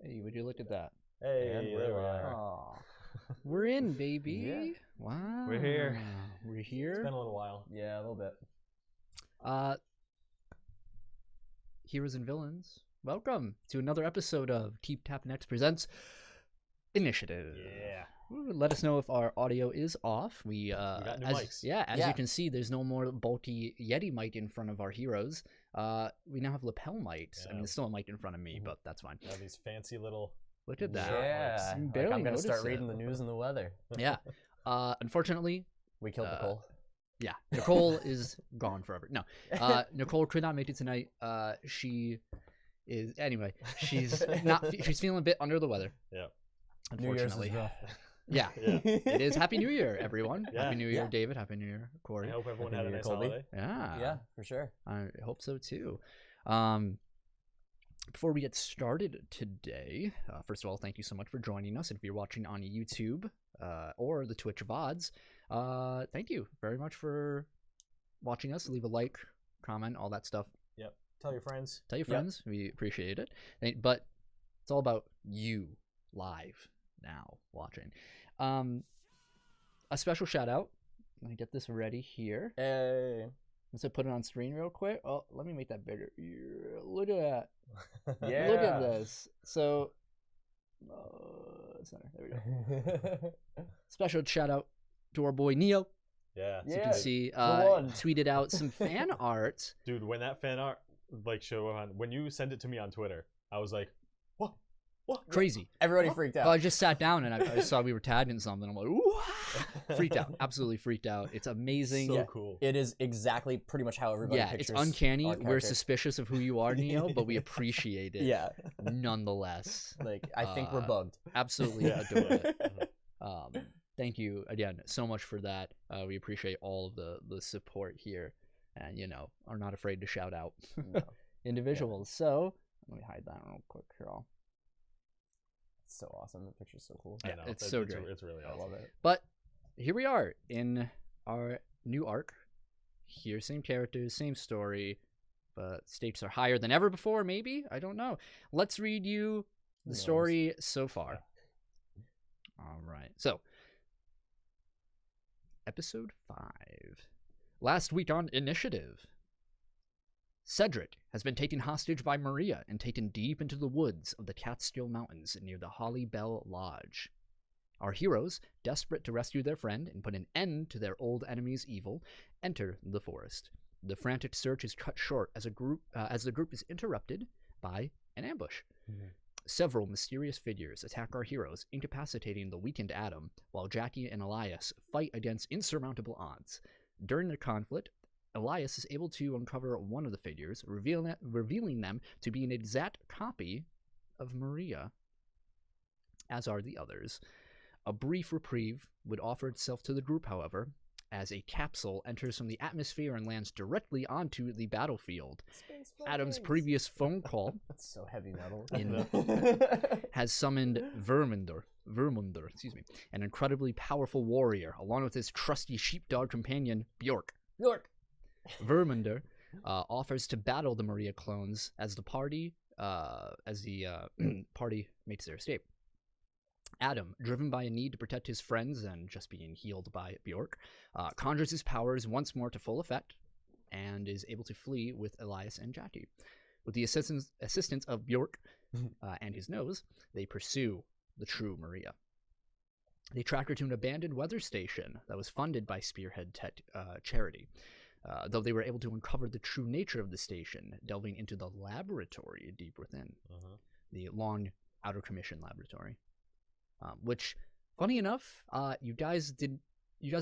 Hey, would you look at that? Hey, And there we we're are. Aw. We're in, baby. Yeah. Wow. We're here. We're It's here. been a little while. Yeah, a little bit. Heroes and villains. Welcome to another episode of Keep Tap Next presents Initiative. Yeah. Ooh, let us know if our audio is off. We got new as, mics. Yeah, as Yeah. you can see, there's no more bulky Yeti mic in front of our heroes. We now have lapel mics. I mean, Yeah. there's still a mic in front of me, but that's fine. We have these fancy little. Look at that. Yeah. You Like, barely I'm gonna start notice it. reading the news and the weather. Yeah. Unfortunately, We killed Nicole. yeah, Nicole is gone forever. No, Nicole could not make it tonight. She is anyway. She's not. She's feeling a bit under the weather. Yeah. New Year's Unfortunately, is rough. yeah. Yeah. It is. Happy New Year, everyone. Yeah. Happy New Year, Yeah. David. Happy New Year, I Cory. hope everyone Happy had a New Year, nice Colby. holiday. Yeah, Yeah, for sure. I hope so too. Before we get started today, first of all, thank you so much for joining us. If you're watching on YouTube or the Twitch VODs, thank you very much for watching us. Leave a like, comment, all that stuff. Yep. Tell your friends. Tell your Yep. friends. We appreciate it. But it's all about you live now watching. A special shout out. Let me get this ready here. Hey. Let's put it on screen real quick. Oh, let me make that bigger. Yeah, look at that. Yeah. Look at this. So, center. There we go. Special shout out to our boy Neo. Yeah. As you Yeah. can see, one. tweeted out some fan art. Dude, when that fan art show on, when you send it to me on Twitter, I was like, what? Crazy. Everybody freaked out. Well, I just sat down and I saw we were tagged in something. I'm like, "Wah!" Freaked out. Absolutely freaked out. It's amazing. So Yeah. cool. It is exactly pretty much how everybody Yeah, pictures it's uncanny. our We're characters. suspicious of who you are, Neo, but we appreciate it. Yeah. Nonetheless. Like, I think we're bugged. Absolutely Yeah. adore it. Mhm. Thank you again so much for that. We appreciate all of the support here, and are not afraid to shout out No. individuals. So let me hide that real quick here. It's so awesome. The picture's so cool. I Yeah, know. it's so great. It's really I awesome. love it. But here we are in our new arc. Here, same characters, same story, but stakes are higher than ever before. Maybe, I don't know. Let's read you the knows? story so far. All right. So, episode 5. Last week on Initiative. Cedric has been taken hostage by Maria and taken deep into the woods of the Catskill Mountains near the Holly Bell Lodge. Our heroes, desperate to rescue their friend and put an end to their old enemy's evil, enter the forest. The frantic search is cut short as the group is interrupted by an ambush. Mhm. Several mysterious figures attack our heroes, incapacitating the weakened Adam, while Jackie and Elias fight against insurmountable odds. During the conflict, Elias is able to uncover one of the figures, revealing them to be an exact copy of Maria, as are the others. A brief reprieve would offer itself to the group, however, as a capsule enters from the atmosphere and lands directly onto the battlefield. Space Adam's Vikings. previous phone call That's so heavy metal. has summoned Vermunder, an incredibly powerful warrior, along with his trusty sheepdog companion, Bjork. York. Vermunder offers to battle the Maria clones as the party party makes their escape. Adam, driven by a need to protect his friends and just being healed by Bjork, conjures his powers once more to full effect and is able to flee with Elias and Jackie. With the assistance of Bjork and his nose, they pursue the true Maria. They track her to an abandoned weather station that was funded by Spearhead Charity. Though they were able to uncover the true nature of the station, delving into the laboratory deep within, the long outer commission laboratory. Which, funny enough, you guys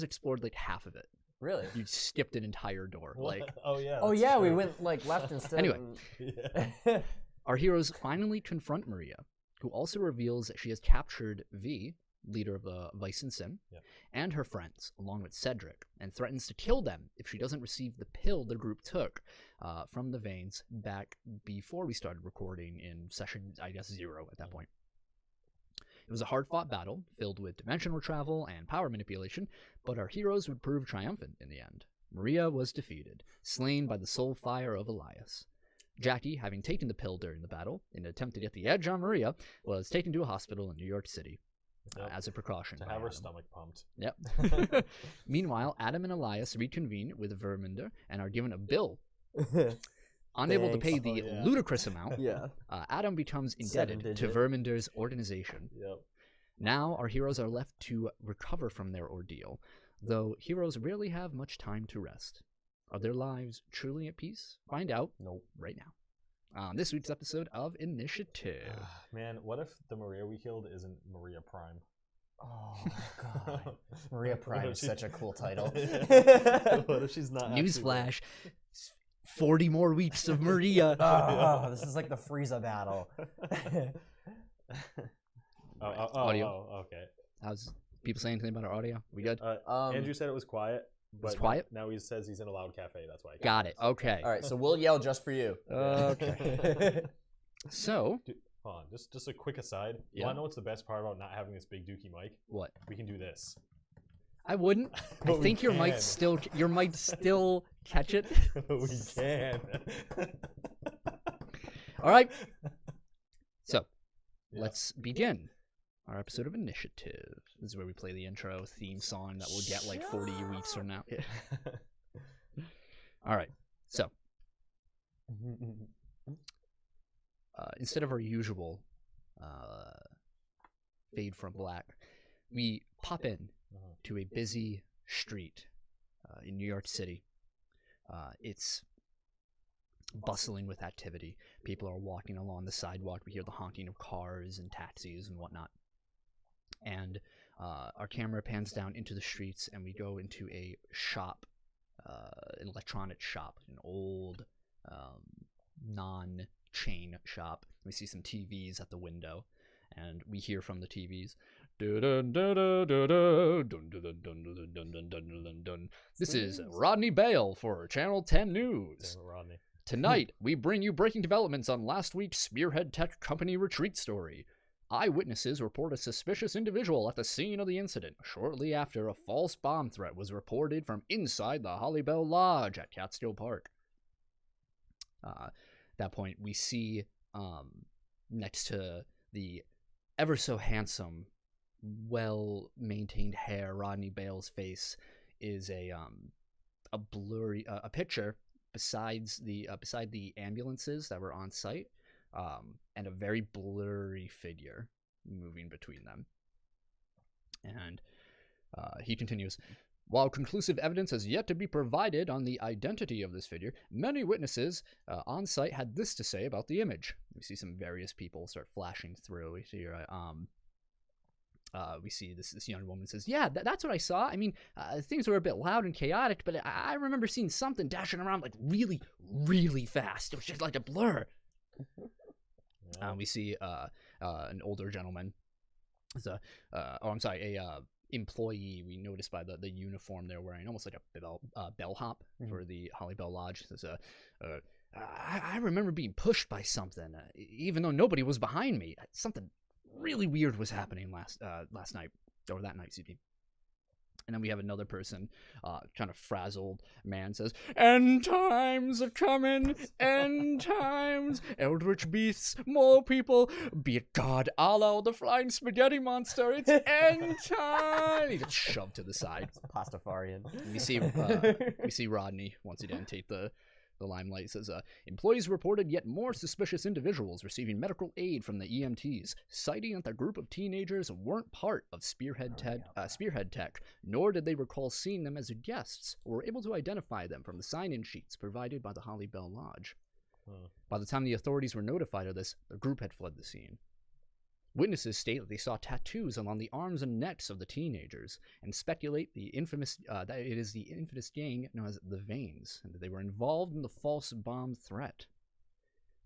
explored like half of it. Really? You skipped an entire door. What? Like, Oh yeah. Oh that's yeah, we true. went like left instead. Anyway. Yeah. our heroes finally confront Maria, who also reveals that she has captured V, leader of the Vice and Sin, and her friends, along with Cedric, and threatens to kill them if she doesn't receive the pill the group took from the veins back before we started recording in session, I guess, 0 at that point. It was a hard-fought battle, filled with dimensional travel and power manipulation, but our heroes would prove triumphant in the end. Maria was defeated, slain by the soul fire of Elias. Jackie, having taken the pill during the battle in an attempt to get the edge on Maria, was taken to a hospital in New York City as a precaution. To have her stomach pumped. Yep. Meanwhile, Adam and Elias reconvene with Verminder and are given a bill. Unable to pay the ludicrous amount, Adam becomes indebted to Verminder's organization. Yep. Now our heroes are left to recover from their ordeal, though heroes rarely have much time to rest. Are their lives truly at peace? Find out right now. On this week's episode of Initiative. Man, what if the Maria we killed isn't Maria Prime? Oh god, Maria Prime is such a cool title. What if she's not? Newsflash: 40 more weeks of Maria. Oh, this is like the Frieza battle. Audio. Okay. How's people saying anything about our audio? We good? Andrew said it was quiet. But it's quiet? Now he says he's in a loud cafe. That's why. Got it. Okay. All right, so we'll yell just for you. Okay. So. Dude, hold on. Just a quick aside. Yeah. You want to know what's the best part about not having this big dookie mic? What? We can do this. I wouldn't. I think your might still catch it. We can. All right. So, let's begin our episode of Initiative. This is where we play the intro theme song that we'll get like 40 weeks from now. All right. So, instead of our usual fade from black, we pop in to a busy street in New York City. It's bustling with activity. People are walking along the sidewalk. We hear the honking of cars and taxis and whatnot. And our camera pans down into the streets, and we go into a shop, an electronics shop, an old non-chain shop. We see some TVs at the window, and we hear from the TVs. This is Rodney Bale for Channel 10 News. Damn it, Rodney. Tonight, we bring you breaking developments on last week's Spearhead Tech Company retreat story. Eyewitnesses report a suspicious individual at the scene of the incident shortly after a false bomb threat was reported from inside the Hollybell Lodge at Catskill Park. At that point, we see next to the ever so handsome, well-maintained hair, Rodney Bale's face, is a blurry a picture beside the ambulances that were on site. And a very blurry figure moving between them. And he continues, while conclusive evidence has yet to be provided on the identity of this figure, many witnesses on site had this to say about the image. We see some various people start flashing through. We see this young woman says, yeah, that's what I saw. I mean, things were a bit loud and chaotic, but I remember seeing something dashing around like really, really fast. It was just like a blur. We see an older gentleman. A employee. We noticed by the uniform they're wearing, almost like a bellhop for the Hollybell Lodge. Says, I remember being pushed by something, even though nobody was behind me. Something really weird was happening last night, or that night, excuse me. And then we have another person, kind of frazzled man, says, "End times are coming, end times, eldritch beasts, more people, be it God, Allah, or the flying spaghetti monster, it's end time!" He gets shoved to the side. Pastafarian. And we see Rodney once again take the limelight. It says, employees reported yet more suspicious individuals receiving medical aid from the EMTs, citing that the group of teenagers weren't part of Spearhead Tech, nor did they recall seeing them as guests, or were able to identify them from the sign-in sheets provided by the Hollybell Lodge. By the time the authorities were notified of this, the group had fled the scene. Witnesses state that they saw tattoos along the arms and necks of the teenagers, and speculate that it is the infamous gang known as the Veins, and that they were involved in the false bomb threat.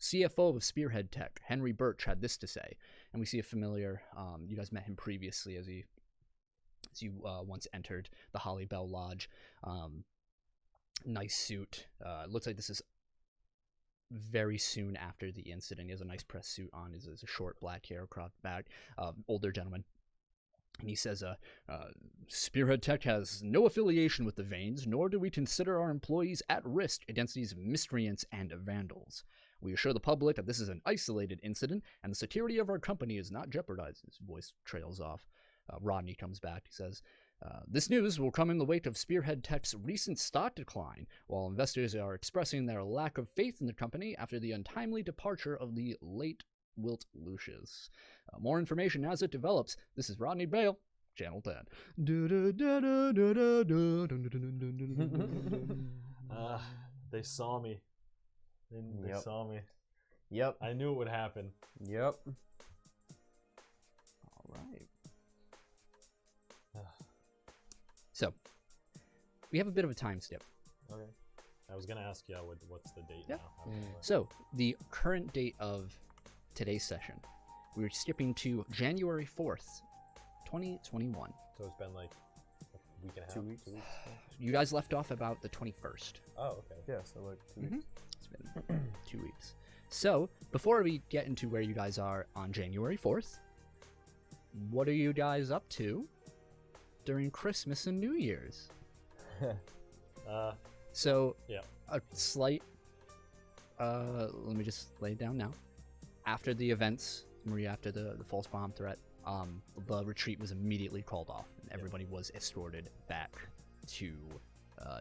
CFO of Spearhead Tech, Henry Birch, had this to say, and we see a familiar. You guys met him previously as you once entered the Hollybell Lodge. Nice suit. Looks like this is very soon after the incident. He has a nice press suit on. His short black hair, cropped back. Older gentleman. And he says, Spearhead Tech has no affiliation with the Veins, nor do we consider our employees at risk against these miscreants and vandals. We assure the public that this is an isolated incident, and the security of our company is not jeopardized. His voice trails off. Rodney comes back. He says, this news will come in the wake of Spearhead Tech's recent stock decline, while investors are expressing their lack of faith in the company after the untimely departure of the late Wilt Lucius. More information as it develops. This is Rodney Bale, Channel 10. They saw me. They saw me. Yep. I knew it would happen. Yep. All right. So, we have a bit of a time skip. Okay. I was gonna ask you what's the date Yep. now. So, the current date of today's session, we're skipping to January 4th, 2021. So it's been like a week and a half. 2 weeks. You guys left off about the 21st. Oh, okay. Yeah, so like 2 weeks. It's been 2 weeks. So, before we get into where you guys are on January 4th, what are you guys up to during Christmas and New Year's? So, yeah. A slight, let me just lay it down now. After the events, Maria, after the false bomb threat, the retreat was immediately called off, and everybody was escorted back to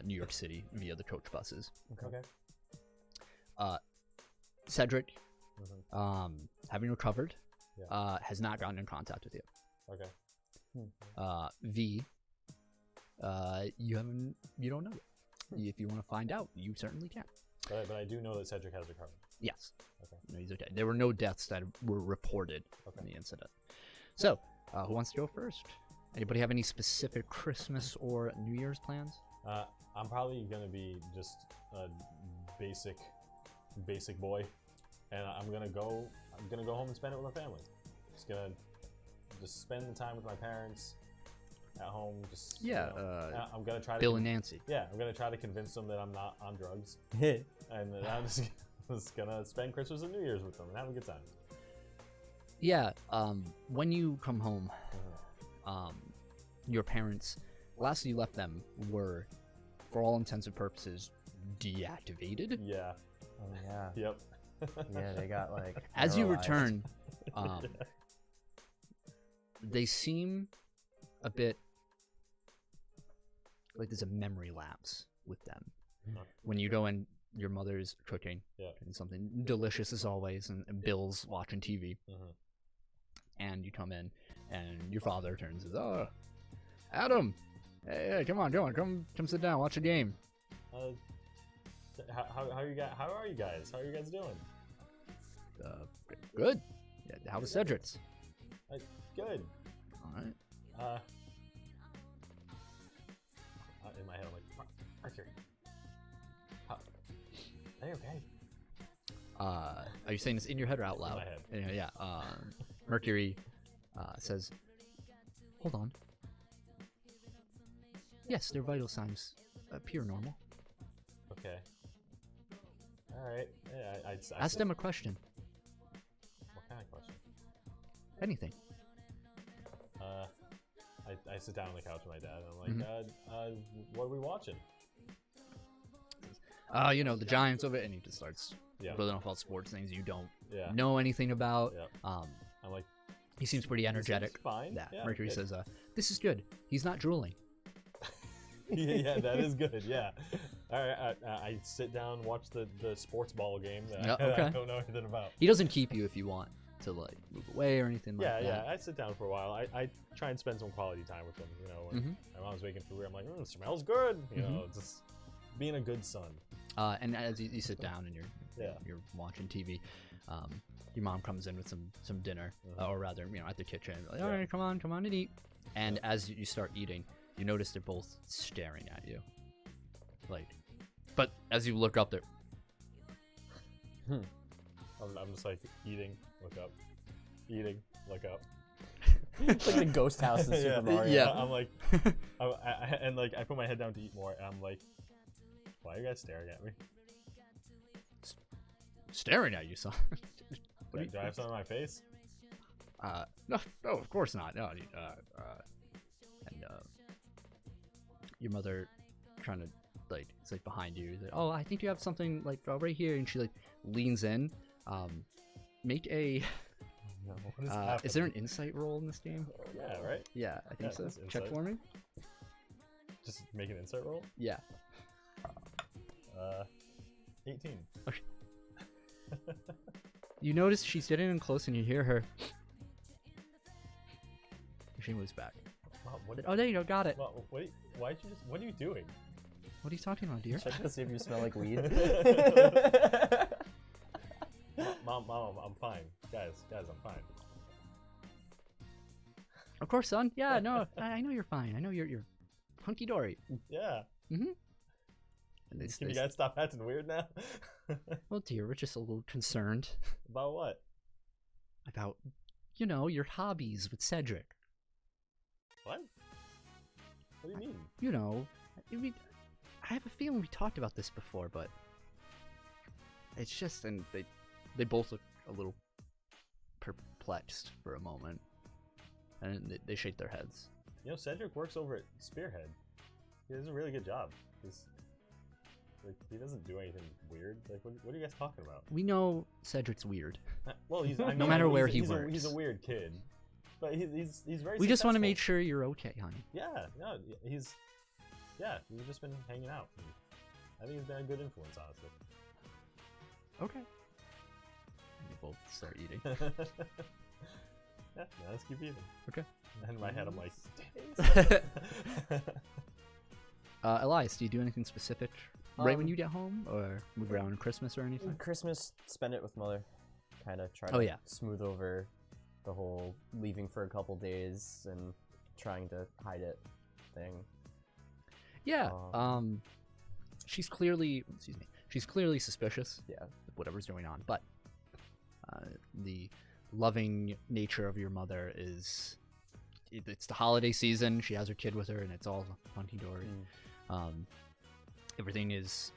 New York City via the coach buses. Okay. Cedric, Mm-hmm. having recovered, Yeah. has not gotten in contact with you. Okay. V, you don't know it. If you want to find out, you certainly can. But I do know that Cedric has recovered. Yes. Okay. No, he's okay. There were no deaths that were reported in the incident. So, who wants to go first? Anybody have any specific Christmas or New Year's plans? I'm probably gonna be just a basic boy, and I'm gonna go home and spend it with my family. Just gonna spend the time with my parents at home. Just I'm gonna try Bill and Nancy. Yeah, I'm gonna try to convince them that I'm not on drugs, and that I'm just gonna spend Christmas and New Year's with them and have a good time. Yeah. When you come home, your parents, last you left them, were, for all intents and purposes, deactivated. Yeah. Oh yeah. Yep. Yeah, they got like. As you paralyzed. return, they seem a bit like there's a memory lapse with them. Huh. When you go in, your mother's cooking, and something delicious as always, and Bill's watching TV. And you come in, and your father turns and says, "Oh, Adam, hey, come on, sit down, watch a game." How are you guys? How are you guys doing? Good. Yeah, how was Cedric's? Good. All right. In my head, I'm like, Mercury. Are you okay? Are you saying this in your head or out loud? In my head. Yeah. Mercury says, "Hold on. Yes, their vital signs appear normal." Okay. All right. Yeah, I Ask them a question. What kind of question? Anything. I sit down on the couch with my dad and I'm like, what are we watching? The Giants of it, and he just starts Yeah. reeling off all sports things you don't Yeah. know anything about. Yeah. I'm like, He seems pretty energetic. fine. Yeah. Mercury says, "This is good. He's not drooling." yeah, that is good. Yeah. All right. I sit down, watch the sports ball game that Yeah, I okay. don't know anything about. He doesn't keep you if you want to like move away or anything like that. Yeah. I sit down for a while. I try and spend some quality time with them. When my mom's making food, I'm like, it smells good. Just being a good son. And as you sit down and you're watching TV, your mom comes in with some dinner, or rather, at the kitchen. Like, all right, come on and eat. And as you start eating, you notice they're both staring at you. But as you look up, I'm just like eating, look up, eating, look up. It's like the ghost house in Super Mario. Yeah. I'm like, I put my head down to eat more, and I'm like, why are you guys staring at me? staring at you, son. Do I have something on my face? No, of course not. No, and your mother kind of like it's like behind you. He's like, oh, I think you have something like right here, and she like leans in. Make a. No, what is happening? Is there an insight roll in this game? Yeah, right. Yeah, I think so. Check insight. for me. Just make an insight roll. Yeah. 18. Okay. You notice she's getting in close, and you hear her. She moves back. Oh, there you go. Got it. Well, wait. Why'd you just? What are you doing? What are you talking about, dear? Check to see if you smell like weed. Mom, I'm fine. Guys, I'm fine. Of course, son. Yeah, no, I know you're fine. I know you're hunky dory. Yeah. Mm-hmm. Can you guys stop acting weird now? Well, dear, we're just a little concerned. About what? About, your hobbies with Cedric. What? What do you mean? I have a feeling we talked about this before, but it's just, and they both look a little perplexed for a moment, and they shake their heads. Cedric works over at Spearhead. He does a really good job. He doesn't do anything weird. Like, what are you guys talking about? We know Cedric's weird. Well, no matter where he works. He's a weird kid, but he's very. We just want to make sure you're okay, honey. Yeah, no, we've just been hanging out. I think he's been a good influence, honestly. Okay. And you both start eating. Yeah, let's keep eating. Okay. And in my head, I'm like, Elias, do you do anything specific right when you get home, or move around Christmas or anything? Christmas, spend it with mother. Kind of try to yeah. smooth over the whole leaving for a couple days and trying to hide it thing. Yeah. She's clearly suspicious. Yeah. Of whatever's going on, but the loving nature of your mother is. It's the holiday season. She has her kid with her, and it's all hunky-dory. Everything is,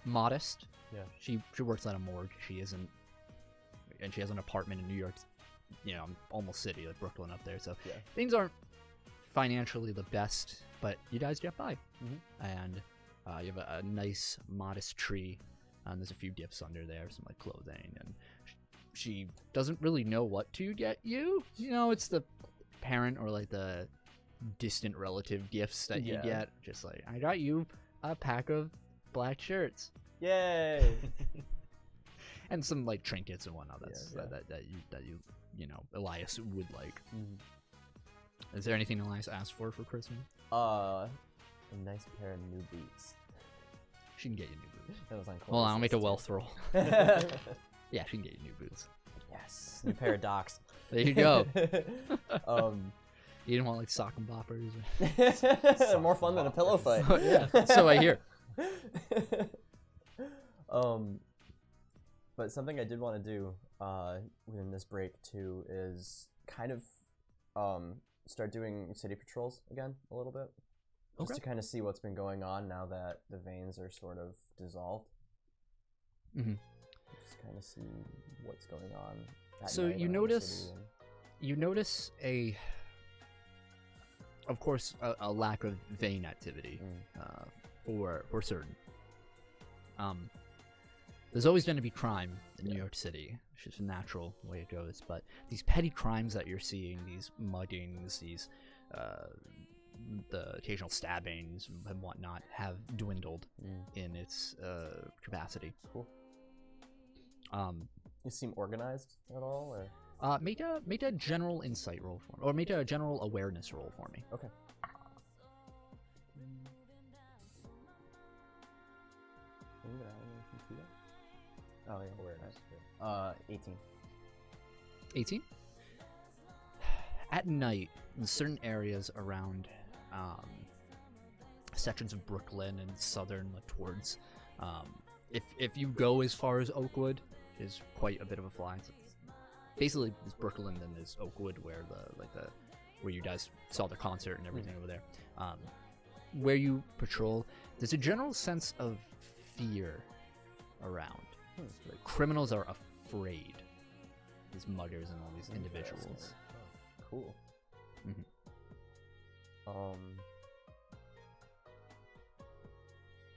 modest. Yeah. She works at a morgue. She isn't, and she has an apartment in New York, almost city, like Brooklyn up there. So things aren't financially the best, but you guys get by. And you have a nice, modest tree, and there's a few gifts under there, some like clothing, and she doesn't really know what to get you. It's the parent or like the distant relative gifts that you get. Just like, I got you a pack of black shirts. Yay! And some like trinkets and whatnot. That you Elias would like. Is there anything Elias asked for Christmas? A nice pair of new boots. She can get you new boots. That was on Cory's Hold on, I'll make a list, wealth roll. Yeah, she can get you new boots. Yes, new pair of Docs. There you go. You didn't want like sock and boppers? More fun than a pillow fight. Yeah, so I hear. But something I did want to do within this break too is kind of start doing city patrols again a little bit, just to kind of see what's been going on now that the veins are sort of dissolved. Just kind of see what's going on. So you notice of course, a lack of vein activity for certain. There's always going to be crime in New York City. It's just a natural way it goes. But these petty crimes that you're seeing, these muggings, these the occasional stabbings and whatnot, have dwindled in its capacity. Cool. You seem organized at all, or? Make a general insight roll for me, or make a general awareness roll for me. Okay. Oh yeah, awareness. 18. 18? At night, in certain areas around sections of Brooklyn and southern towards, if you go as far as Oakwood, is quite a bit of a fly. Basically, it's Brooklyn, then there's Oakwood, where where you guys saw the concert and everything over there. Where you patrol, there's a general sense of fear around. Like, criminals are afraid. These muggers and all these individuals. Cool.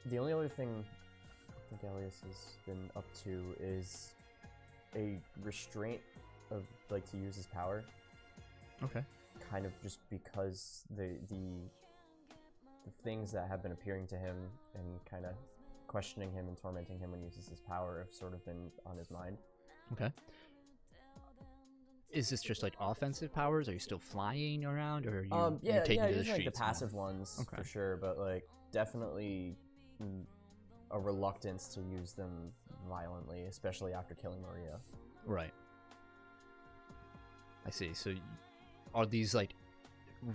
The only other thing I think Elias has been up to is a restraint of like to use his power. Okay. Kind of just because the things that have been appearing to him and kind of questioning him and tormenting him when he uses his power have sort of been on his mind. Okay. Is this just like offensive powers? Are you still flying around, or are you taking to the streets? Like the passive ones for sure, but like definitely a reluctance to use them violently, especially after killing Maria. Right. I see. So, are these like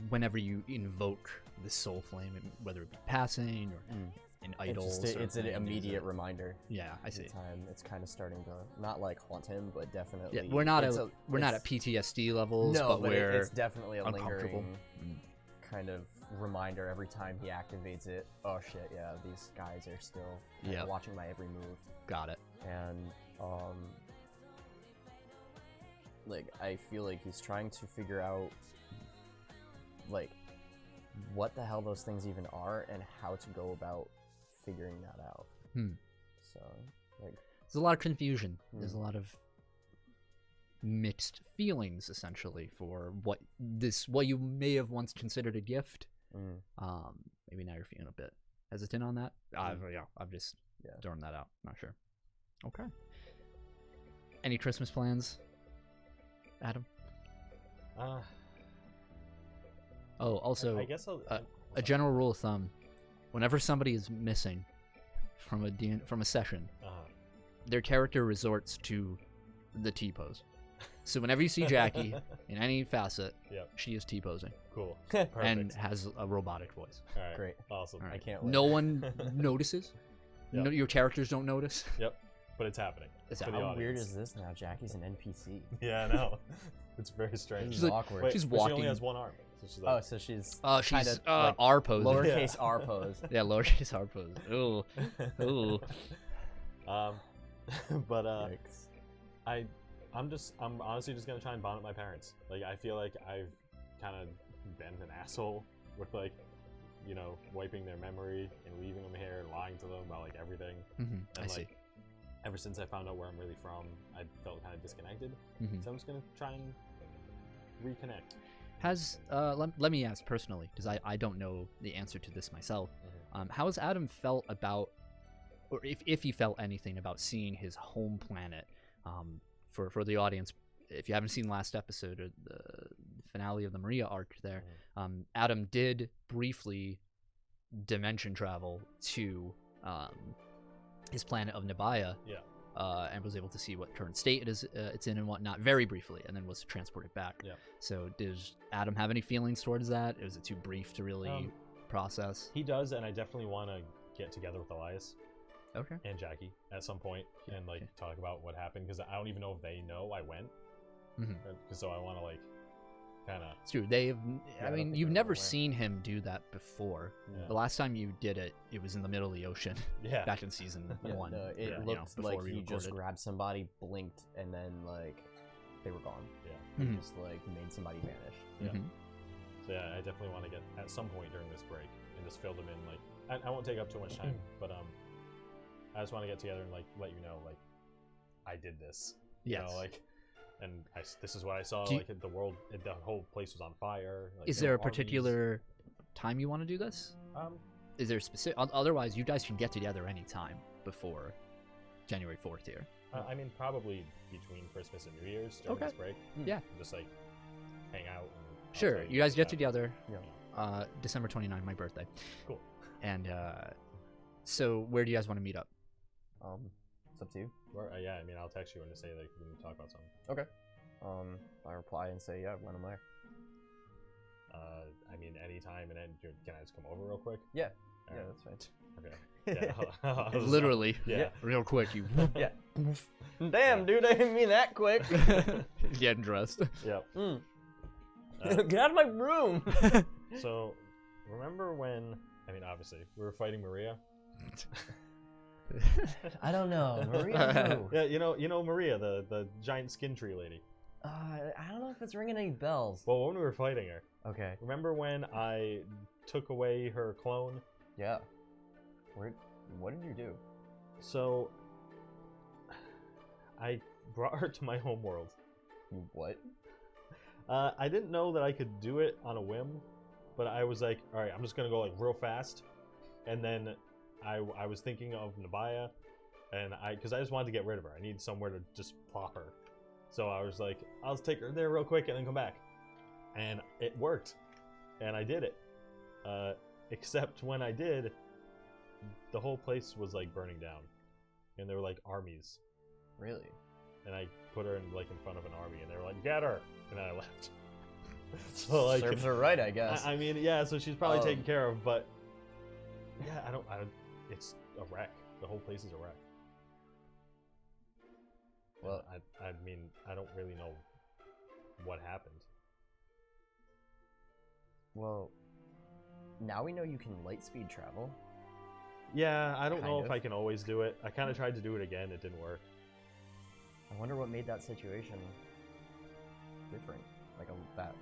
whenever you invoke the soul flame, whether it be passing or an idol? It's an immediate reminder. Yeah, I see. It's kind of starting to not like haunt him, but definitely. Yeah, we're not at PTSD levels, no, but it's definitely a uncomfortable lingering kind of reminder every time he activates it. Oh shit, yeah, these guys are still watching my every move. Got it. And like I feel like he's trying to figure out like what the hell those things even are and how to go about figuring that out. So like there's a lot of confusion. There's a lot of mixed feelings essentially for what you may have once considered a gift. Maybe now you're feeling a bit hesitant on that. I'm just throwing that out. Not sure. Okay. Any Christmas plans, Adam? Also, I guess a general rule of thumb: whenever somebody is missing from a session, their character resorts to the T-pose. So whenever you see Jackie in any facet, she is T-posing. Cool. Perfect. And has a robotic voice. All right. Great. Awesome. I can't wait. No one notices. No, your characters don't notice. Yep. But it's happening. How weird is this now? Jackie's an NPC. Yeah, I know. It's very strange. She's awkward. Wait, she's walking. She only has one arm. So she's like, so she's kind of R pose. Lowercase R pose. Yeah, lowercase R pose. Ooh. Ooh. But I'm honestly just gonna try and bond with my parents. Like I feel like I've kind of been an asshole with like, wiping their memory and leaving them here and lying to them about like everything. And see. Ever since I found out where I'm really from, I felt kind of disconnected. So I'm just gonna try and reconnect. Let me ask personally, because I don't know the answer to this myself. How has Adam felt about, or if he felt anything about seeing his home planet? For the audience, if you haven't seen the last episode or the finale of the Maria arc there, Adam did briefly dimension travel to his planet of Nabaya, and was able to see what current state it's in and whatnot very briefly, and then was transported back. So does Adam have any feelings towards that? Was it too brief to really process? He does, and I definitely want to get together with Elias. Okay. And Jackie at some point and talk about what happened, because I don't even know if they know I went. So I want to kind of. It's true. You've never seen him do that before. The last time you did it, it was in the middle of the ocean. Back in season 1. No, it looked like he just grabbed somebody, blinked, and then they were gone. He just made somebody vanish. So I definitely want to get at some point during this break and just fill them in. I won't take up too much time, but I just want to get together and let you know I did this. This is what I saw. The world, the whole place was on fire. Is there a particular time you want to do this? Is there specific? Otherwise, you guys can get together anytime before January 4th here. Probably between Christmas and New Year's during this break. Yeah. Just hang out. And sure. You guys get together. December 29th, my birthday. Cool. And so where do you guys want to meet up? It's up to you. I'll text you and just say we can talk about something. Okay. I reply and say when I'm there. Anytime, and then can I just come over real quick? Yeah. All right. That's fine. Okay. Literally. Real quick. You. Yeah. Damn, dude! I didn't mean that quick. Getting dressed. Yep. Get out of my room. So, remember when? Obviously, we were fighting Maria. I don't know. Maria who? Yeah, you know Maria, the giant skin tree lady. I don't know if it's ringing any bells. Well, when we were fighting her. Okay. Remember when I took away her clone? Yeah. What did you do? So, I brought her to my homeworld. What? I didn't know that I could do it on a whim, but I was like, all right, I'm just gonna go like real fast, and then I was thinking of Nabaya, and because I just wanted to get rid of her. I need somewhere to just plop her. So I was like, I'll just take her there real quick and then come back, and it worked, and I did it. Except when I did, the whole place was like burning down, and there were like armies. Really? And I put her in like in front of an army, and they were like, "Get her!" And then I left. So like, serves her right, I guess. I mean, yeah. So she's probably taken care of, but yeah, I don't. It's a wreck. The whole place is a wreck. Well, I mean, I don't really know what happened. Well, now we know you can light speed travel. Yeah, I don't know Kind if of. I can always do it. I kind of tried to do it again. It didn't work. I wonder what made that situation different. That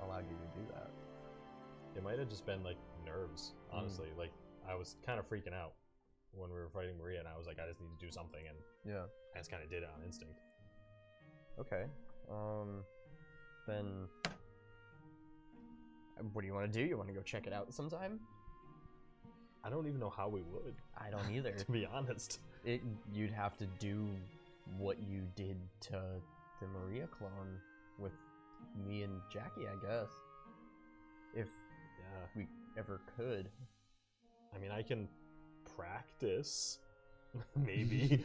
allowed you to do that. It might have just been like nerves, honestly. Like I was kind of freaking out when we were fighting Maria, and I was like, I just need to do something, and Yeah. I just kind of did it on instinct. Okay. Then what do you want to do? You want to go check it out sometime? I don't even know how we would, I don't either. to be honest. You'd have to do what you did to the Maria clone with me and Jackie, I guess. If Yeah. we ever could. I mean, I can practice, maybe.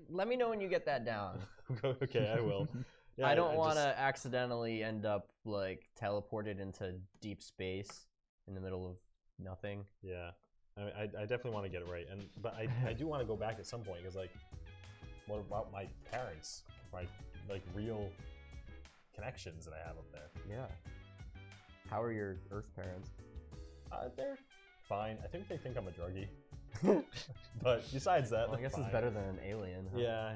Let me know when you get that down. Okay, I will. Yeah, I don't I want to just- accidentally end up like teleported into deep space in the middle of nothing. Yeah, I mean, I definitely want to get it right, but I do want to go back at some point because like, what about my parents? My like real connections that I have up there. Yeah. How are your Earth parents? They're fine. I think they think I'm a druggie. But besides that, Well, I guess fine. it's better than an alien. Huh? Yeah.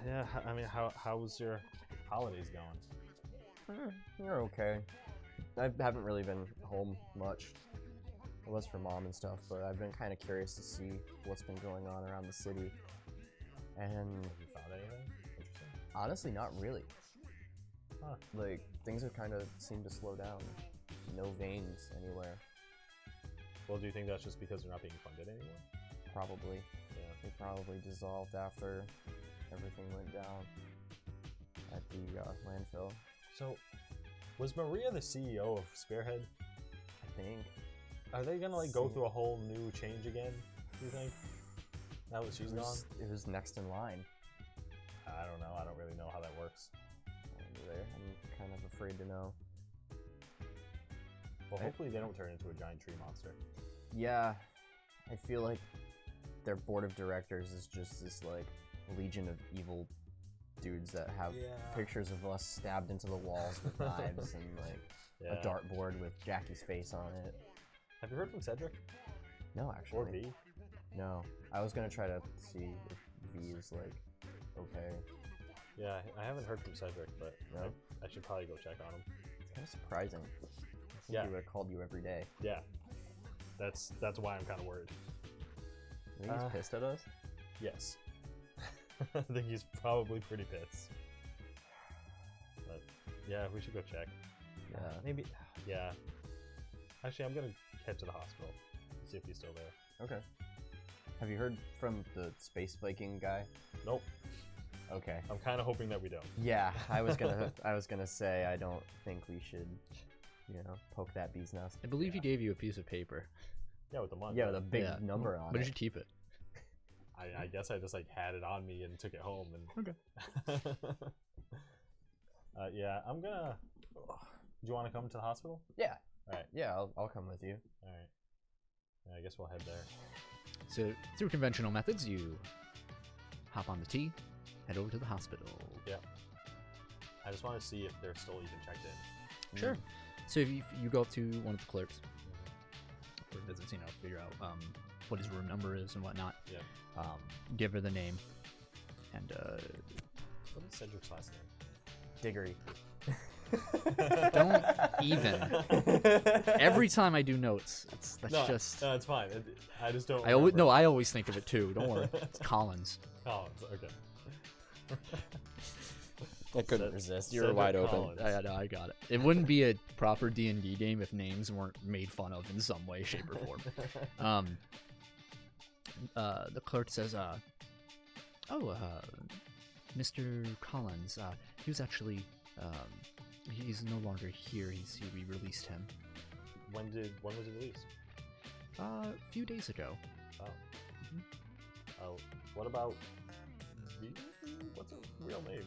Yeah. I mean, how's your holidays going? You're okay. I haven't really been home much. It was for mom and stuff, but I've been kind of curious to see what's been going on around the city. And Have you found anything interesting? honestly, not really. Huh. Like, things have kind of seemed to slow down. No veins anywhere. Well, do you think that's just because they're not being funded anymore? Probably. Yeah. They probably dissolved after everything went down at the landfill, So, was Maria the CEO of Spearhead? I think. Are they gonna like go through a whole new change again? Do you think? Now that she's gone? It was next in line. I don't know. I don't really know how that works. I'm kind of afraid to know. Well, hopefully they don't turn into a giant tree monster. Yeah, I feel like their board of directors is just this like legion of evil dudes that have pictures of us stabbed into the walls with knives and like a dartboard with Jackie's face on it. Have you heard from Cedric? No, actually. Or V? No, I was gonna try to see if V is like okay. Yeah, I haven't heard from Cedric, but No? I should probably go check on him. It's kind of surprising. I think Yeah. he would have called you every day. Yeah, that's why I'm kind of worried. You think he's pissed at us? Yes. I think he's probably pretty pissed. But yeah, we should go check. Yeah. Maybe. Yeah. Actually, I'm gonna head to the hospital, see if he's still there. Okay. Have you heard from the space Viking guy? Nope. Okay. I'm kind of hoping that we don't. Yeah, I was gonna say I don't think we should, poke that bee's nest. I believe he gave you a piece of paper. Yeah, with the month. Yeah, with a big Yeah. number on But it. did you keep it? I guess I just like had it on me and took it home and. Okay. Yeah, I'm gonna. Do you want to come to the hospital? Yeah. All right. Yeah, I'll come with you. All right. Yeah, I guess we'll head there. So through conventional methods, you hop on the T, head over to the hospital. Yeah. I just want to see if they're still even checked in. Sure. So if you go up to one of the clerks for visits, figure out what his room number is and whatnot. Yeah. Give her the name, and What is Cedric's last name? Diggory. Don't even. Every time I do notes, No, it's fine. I just don't. I always think of it too. Don't worry. It's Collins. Collins. Okay. I couldn't resist. You were Cedric wide open. Collins. I got it. It wouldn't be a proper D&D game if names weren't made fun of in some way, shape, or form. The clerk says, Mr. Collins, he was actually, he's no longer here. We released him. When was he released? A few days ago. Oh. Oh. What about? What's a real name?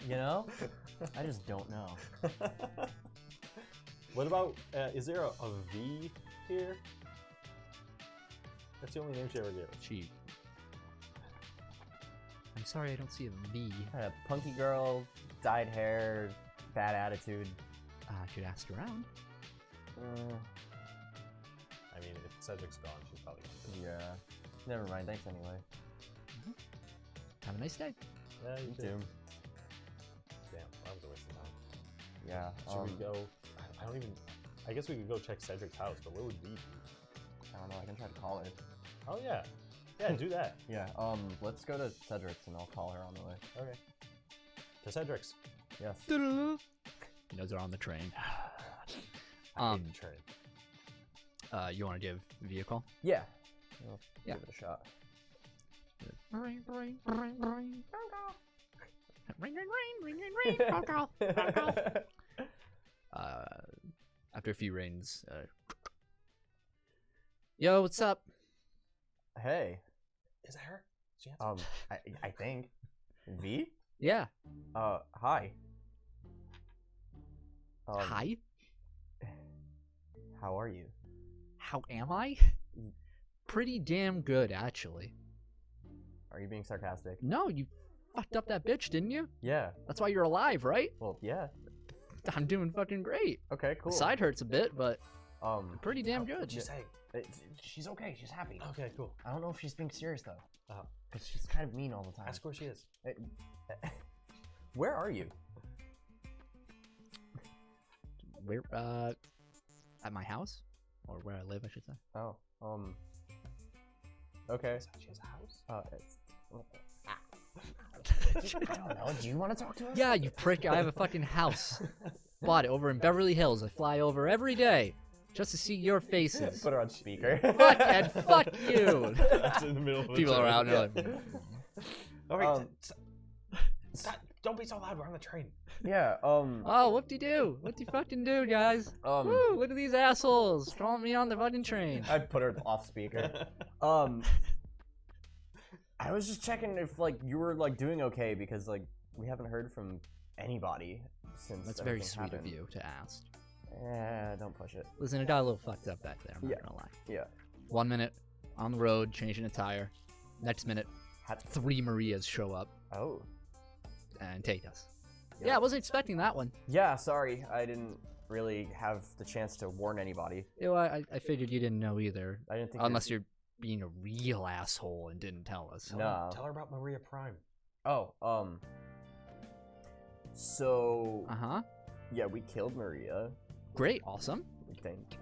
You know, I just don't know. What about? Is there a V here? That's the only name she ever gave. Gee. I'm sorry, I don't see a V. Punky girl, dyed hair, bad attitude. I could ask around. I mean, if Cedric's gone, she's probably gonna do it. Yeah. Never mind. Thanks anyway. Have a nice day. Yeah, you You too. too. Damn, that was a waste of time. Yeah. Should we go? I don't even. I guess we could go check Cedric's house, but where would we be? I don't know. I can try to call her. Oh yeah, yeah, do that. Yeah. Let's go to Cedric's and I'll call her on the way. Okay. To Cedric's. Yes. He knows they're on the train. I hate the train. You want to give V a call? Yeah. I'll Yeah. Give it a shot. Ring, ring, ring, ring. Ring, ring, ring, ring, ring, ring. Call. After a few rings, yo, what's up? Hey. Is that her? She answered. I think. V? Yeah. Hi. Hi. How are you? How am I? Pretty damn good, actually. Are you being sarcastic? No, you fucked up that bitch, didn't you? Yeah. That's why you're alive, right? Well, yeah. I'm doing fucking great. Okay, cool. The side hurts a bit, but pretty damn good. What'd you say? She's okay. She's happy. Okay, cool. I don't know if she's being serious though. Uh-huh. Because she's kind of mean all the time. Ask where she is. Where are you? Where? At my house, or where I live, I should say. Oh. Okay. She has a house? I don't know. Do you want to talk to her? Yeah, you prick. I have a fucking house. Bought it over in Beverly Hills. I fly over every day just to see your faces. Put her on speaker. Fuck and fuck you. That's in the middle of the People train. around are like, All right, stop. Don't be so loud. We're on the train. Yeah. oh, whoop-de-doo. What do you fucking do, guys? Woo, look at these assholes throwing me on the fucking train. I put her off speaker. I was just checking if you were doing okay because we haven't heard from anybody since. That's very everything sweet happened. of you to ask. Don't push it. Listen, it got a little fucked up back there. I'm not gonna lie. Yeah. 1 minute on the road, changing a tire. Next minute, 3 Marias show up Oh. and take us. Yeah, I wasn't expecting that one. Yeah. Sorry, I didn't really have the chance to warn anybody. You know, I figured you didn't know either. I didn't think. Unless you're being a real asshole and didn't tell us. No. Tell her about Maria Prime. Oh. So. Uh-huh. Yeah, we killed Maria. Great, awesome. We think.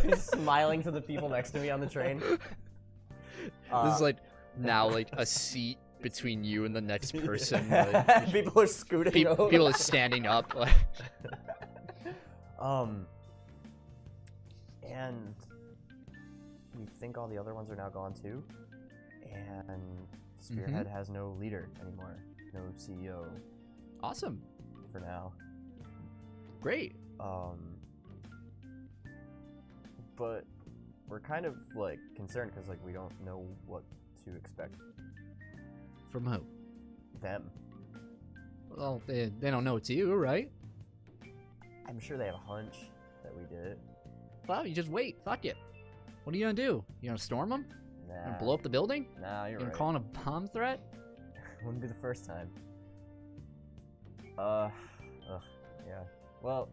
He's smiling to the people next to me on the train. This is now a seat between you and the next person. People are scooting over. People are standing up. And we think all the other ones are now gone too. And Spearhead has no leader anymore. No CEO Awesome. for now. Great. But we're kind of concerned because we don't know what to expect. From who? Them. Well, they don't know it's you, right? I'm sure they have a hunch that we did it. Well, you just wait. Fuck it. What are you gonna do? You gonna storm them? Nah. Gonna blow up the building? Nah, you're You gonna right. call in a bomb threat? Wouldn't be the first time. Yeah. Well,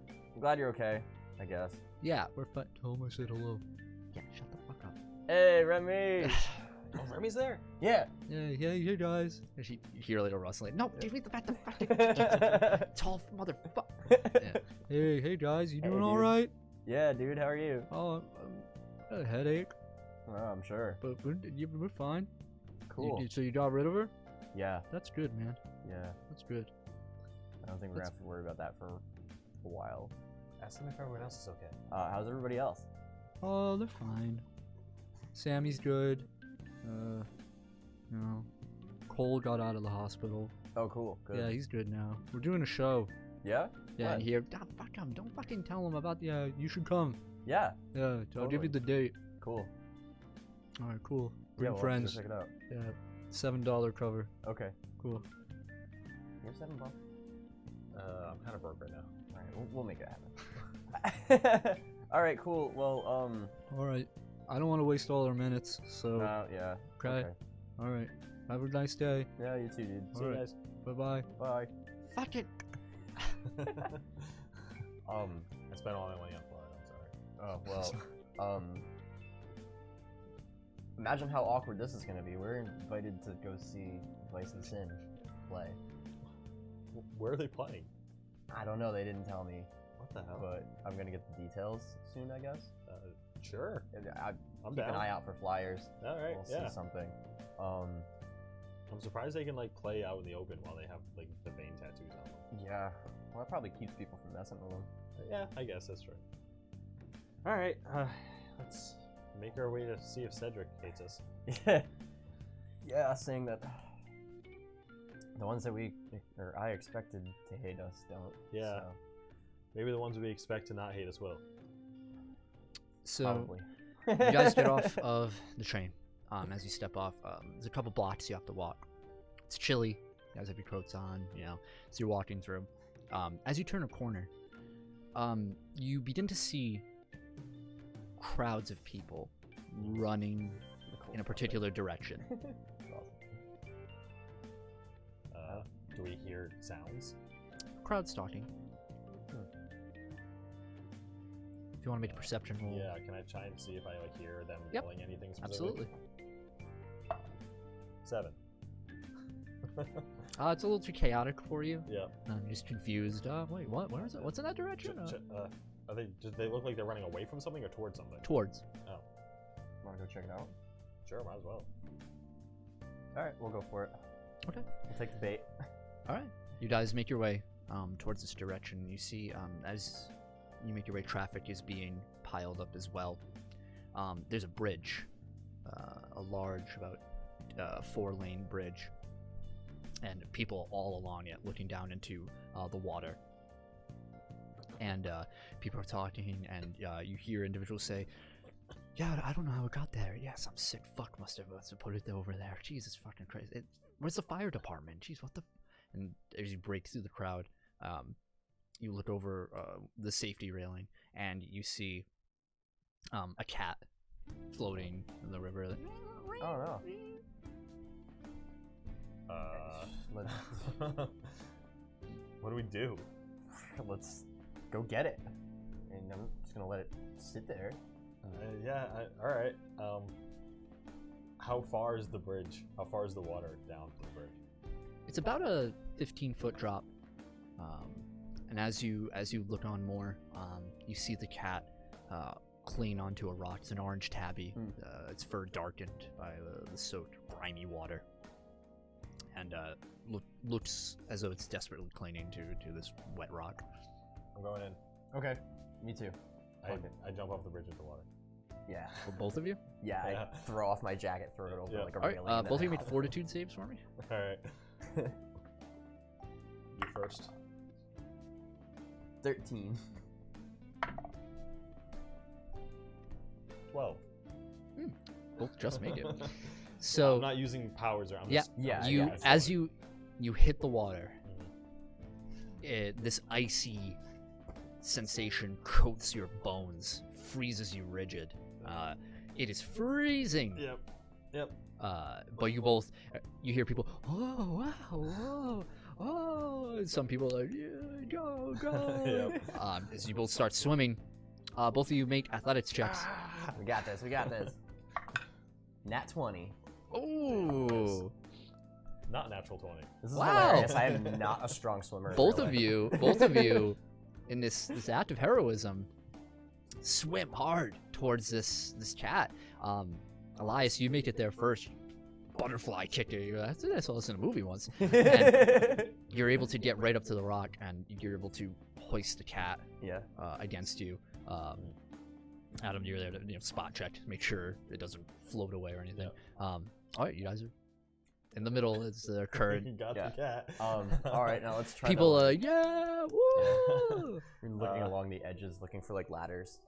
I'm glad you're okay, I guess. Yeah, we're fine. Tell him I said hello. Yeah, shut the fuck up. Hey, Remy! Oh, Remy's there. Yeah. Hey guys. And you hear a little rustling. No, give me the fucking tall motherfucker. Yeah. Hey guys, you doing all right? Yeah, dude. How are you? Oh, a headache. Oh, I'm sure. But we're fine. Cool. So you got rid of her? Yeah. That's good, man. Yeah. That's good. I don't think we're gonna have to worry about that for a while. Ask them if everyone else is okay. How's everybody else? Oh, they're fine. Sammy's good. Cole got out of the hospital. Oh, cool. Good. Yeah, he's good now. We're doing a show. Yeah? Yeah, When? and here, fuck him. Don't fucking tell him about the, you should come. Yeah. Yeah, I'll give you the date. Cool. Alright, cool. Yeah, Bring we'll friends. Check it out. Yeah, $7 cover. Okay. Cool. You have $7? I'm kind of broke right now. Alright, we'll make it happen. Alright, cool. Well, Alright. I don't want to waste all our minutes, so... yeah. Okay. Alright. Have a nice day. Yeah, you too, dude. See you guys. Bye-bye. Bye. Fuck it. I spent all my money on Florida. I'm sorry. Oh, well, imagine how awkward this is gonna be. We're invited to go see Vice and Sin play. Where are they playing? I don't know, they didn't tell me, What the hell? but I'm gonna get the details soon, I guess. Sure. I'm down. keep an eye out for flyers. All right. We'll Yeah. see something. I'm surprised they can like play out in the open while they have like the vein tattoos on them. Yeah, well, that probably keeps people from messing with them. Yeah, I guess that's true. All right. Let's make our way to see if Cedric hates us. Yeah, saying that the ones that I expected to hate us don't. Yeah. So, Maybe the ones we expect to not hate us will. So, probably. you guys get off of the train. As you step off, there's a couple blocks you have to walk. It's chilly. You guys have your coats on, so you're walking through. As you turn a corner, you begin to see crowds of people running in a particular direction. Do we hear sounds? Crowd stalking. If you want to make a perception roll. Yeah, can I try and see if I like hear them Yep. yelling anything specific? Absolutely. 7. It's a little too chaotic for you. Yeah. I'm just confused. Wait, what? Where is it? What's in that direction? Are they? Do they look like they're running away from something or towards something? Towards. Oh, Wanna go check it out? sure, might as well. Alright, we'll go for it. Okay. We'll take the bait. All right. You guys make your way towards this direction. You see, as you make your way, traffic is being piled up as well. There's a bridge, a large, about 4-lane bridge, and people all along it looking down into the water. And people are talking, and you hear individuals say, "Yeah, I don't know how it got there. Yeah, some sick fuck must have put it over there. Jesus, fucking crazy. Where's the fire department? Jeez, what the?" And as you break through the crowd, you look over the safety railing, and you see a cat floating in the river. Oh no. What do we do? Let's go get it. And I'm just gonna let it sit there. All right. How far is the bridge? How far is the water down from the bridge? It's about a 15-foot drop, and as you look on more, you see the cat cling onto a rock. It's an orange tabby. Its fur darkened by the soaked, grimy water, and looks as though it's desperately clinging to this wet rock. I'm going in. Okay. Me too. I jump off the bridge into the water. Yeah. Well, both of you? Yeah, Yeah. I throw off my jacket, throw it over Yeah. like a All railing. right. and Both of then you make fortitude saves for me. All right. You first. 13. 12. Both just make it. Well, So I'm not using powers, or I'm yeah, just. Yeah, you yeah, as you hit the water, Mhm. this icy sensation coats your bones, freezes you rigid. It is freezing. Yep. But you hear people, "Oh wow, oh!" And some people are like, "Yeah, go." Yep. As you both start swimming, both of you make athletics checks. We got this. Nat 20. Ooh. Not natural 20. This is Wow. hilarious. I am not a strong swimmer. in Both real of life. you, in this act of heroism, swim hard towards this cat. Elias, you make it there first. Butterfly kick it. You're like, I saw this in a movie once. And you're able to get right up to the rock, and you're able to hoist the cat Yeah. against you. Adam, you're there to spot check, make sure it doesn't float away or anything. All right, you guys are in the middle. It's the current. You got Yeah. the cat. All right, now let's try. People to, are like, yeah, woo! We're looking along the edges, looking for like ladders.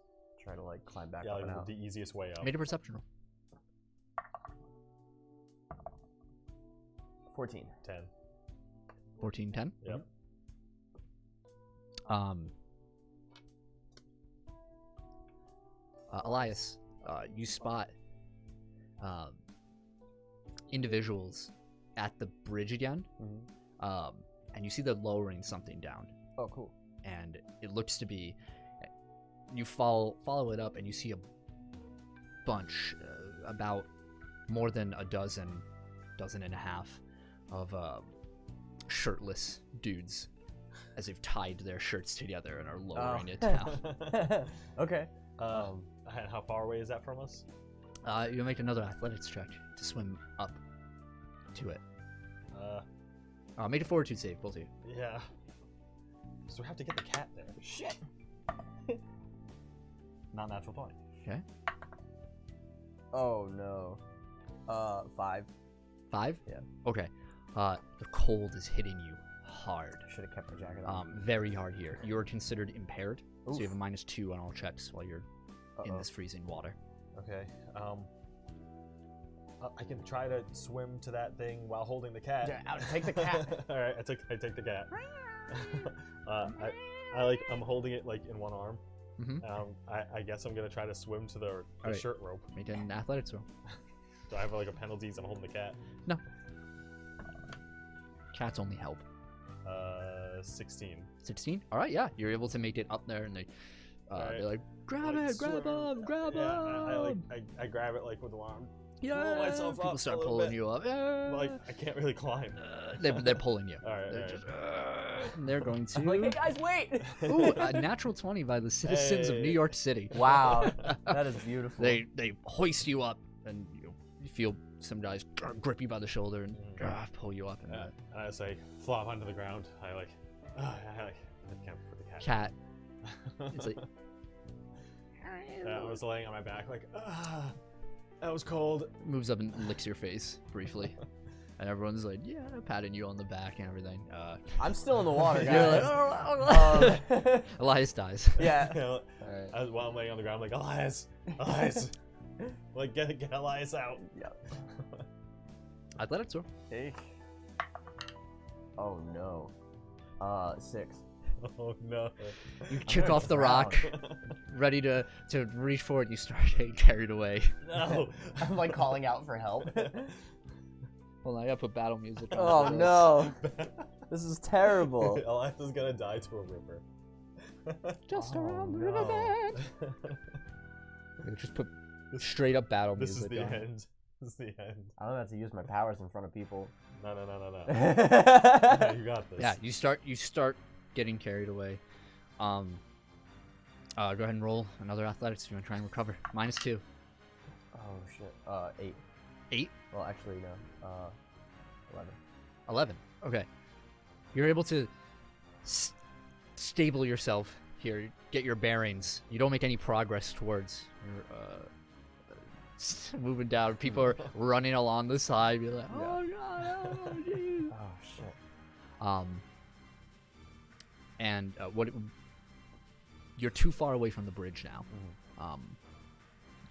Try to like climb back Yeah, up and like out. the easiest way up. Made a perception roll. 14. 10. 14, 10. Yep. Elias, you spot individuals at the bridge again, and you see they're lowering something down, Oh, cool. and it looks to be. You follow it up, and you see a bunch, about more than a dozen and a half, of shirtless dudes, as they've tied their shirts together and are lowering it down. Okay. And how far away is that from us? You make another athletics check to swim up to it. Make a fortitude save, both of you. Yeah. So we have to get the cat there. Shit. Not natural 20. Okay. Oh no. 5. 5? Yeah. Okay. The cold is hitting you hard. Should have kept my jacket on. Very hard here. You are considered impaired, so you have a Oof. -2 on all checks while you're in this freezing water. Okay. I can try to swim to that thing while holding the cat. Yeah, I'll take the cat. All right, I take the cat. I'm holding it like in one arm. I guess I'm gonna try to swim to the Alright. shirt rope. Make an athletics roll. Do I have like a penalty as I'm holding the cat? No. Cats only help. 16. 16? All right, yeah. You're able to make it up there, and they're like, grab it, grab him, grab him. I grab it like with one arm. Yeah. pull myself People up start a little pulling bit. you up. But, like I can't really climb. They're pulling you. All right. They're just, and they're going to. I'm like, hey guys, wait! Ooh, a natural 20 by the citizens of Hey. New York City. Wow, that is beautiful. They hoist you up, and you feel some guys grip you by the shoulder and pull you up. And And I just like flop onto the ground. I can't put the cat. cat. It's like. I was laying on my back like, that was cold. Moves up and licks your face briefly. And everyone's like, yeah, patting you on the back and everything. I'm still in the water, You're guys. like, Elias dies. Yeah. You know, Alright. while I'm laying on the ground, I'm like, Elias, like get Elias out. Yep. Athletics roll. Hey. Oh no. 6. Oh no. You kick gonna off the rock, drown. ready to reach forward. You start getting carried away. No. I'm like calling out for help. Hold on, I gotta put battle music on. Oh for this. no. This is terrible. Elias is gonna die to a river. Just Oh, around the no. riverbed. You just put straight up battle This is music the on. end. This is the end. I don't have to use my powers in front of people. No. Oh Yeah, you got this. Yeah, you start getting carried away. Go ahead and roll another athletics if you want to try and recover. -2. Oh shit. 8. 8? Well, actually no. 11. 11. Okay. You're able to stable yourself here, get your bearings. You don't make any progress towards your moving down. People are running along the side. You're like, oh god, oh geez. Oh shit. And you're too far away from the bridge now.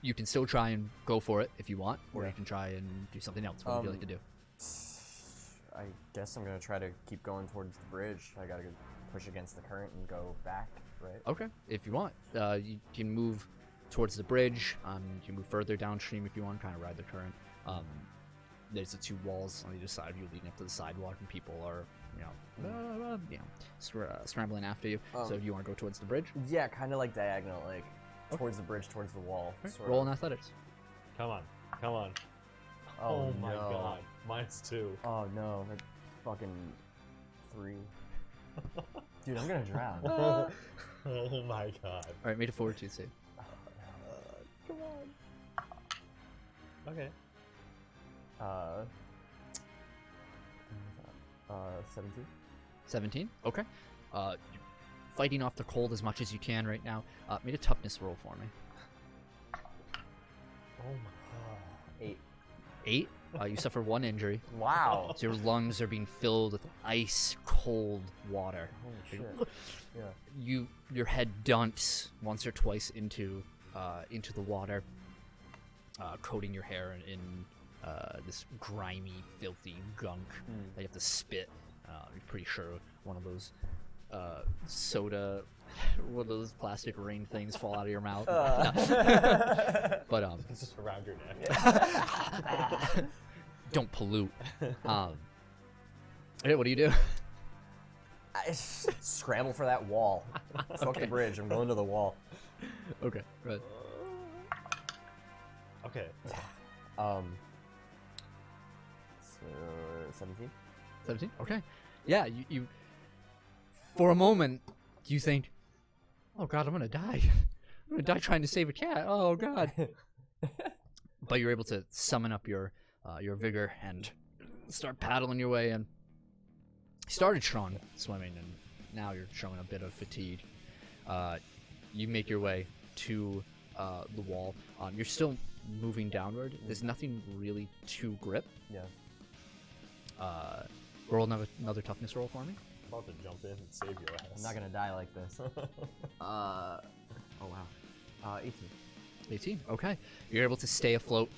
You can still try and go for it if you want, or Yeah. you can try and do something else. What would you like to do? I guess I'm gonna try to keep going towards the bridge. I gotta push against the current and go back, right? Okay, if you want, you can move towards the bridge. You can move further downstream if you want, kind of ride the current. There's the 2 walls on either side of you leading up to the sidewalk, and people are, scrambling after you. So if you want to go towards the bridge, Yeah, kind of like diagonal, like towards the bridge, towards the wall. sort roll of. in athletics. Come on. Oh my no. god. -2. Oh no, that's fucking 3. Dude, I'm gonna drown. Oh my god. All right, made a fortitude save. Come on. Okay. 17. 17. Okay. You're fighting off the cold as much as you can right now. Made a toughness roll for me. Oh my. 8. 8. You suffer 1 injury. Wow. So your lungs are being filled with ice cold water. Holy shit. Yeah. Your head dunks once or twice into the water, coating your hair in this grimy, filthy gunk that you have to spit. I'm pretty sure one of those soda, one of those plastic rain things fall out of your mouth. But It's just around your neck. don't pollute. Hey, what do you do? I scramble for that wall. Fuck the bridge. I'm going to the wall. Okay, right. Okay. So 17. 17. Okay. Yeah, you. For a moment, you think, "Oh God, I'm gonna die. I'm gonna die trying to save a cat. Oh God." But you're able to summon up your vigor and start paddling your way in. You started strong swimming, and now you're showing a bit of fatigue. You make your way to the wall. You're still moving downward. There's nothing really to grip. Yeah. Roll another toughness roll for me. I'm about to jump in and save your ass. I'm not gonna die like this. Oh wow. 18. 18. Okay. You're able to stay afloat,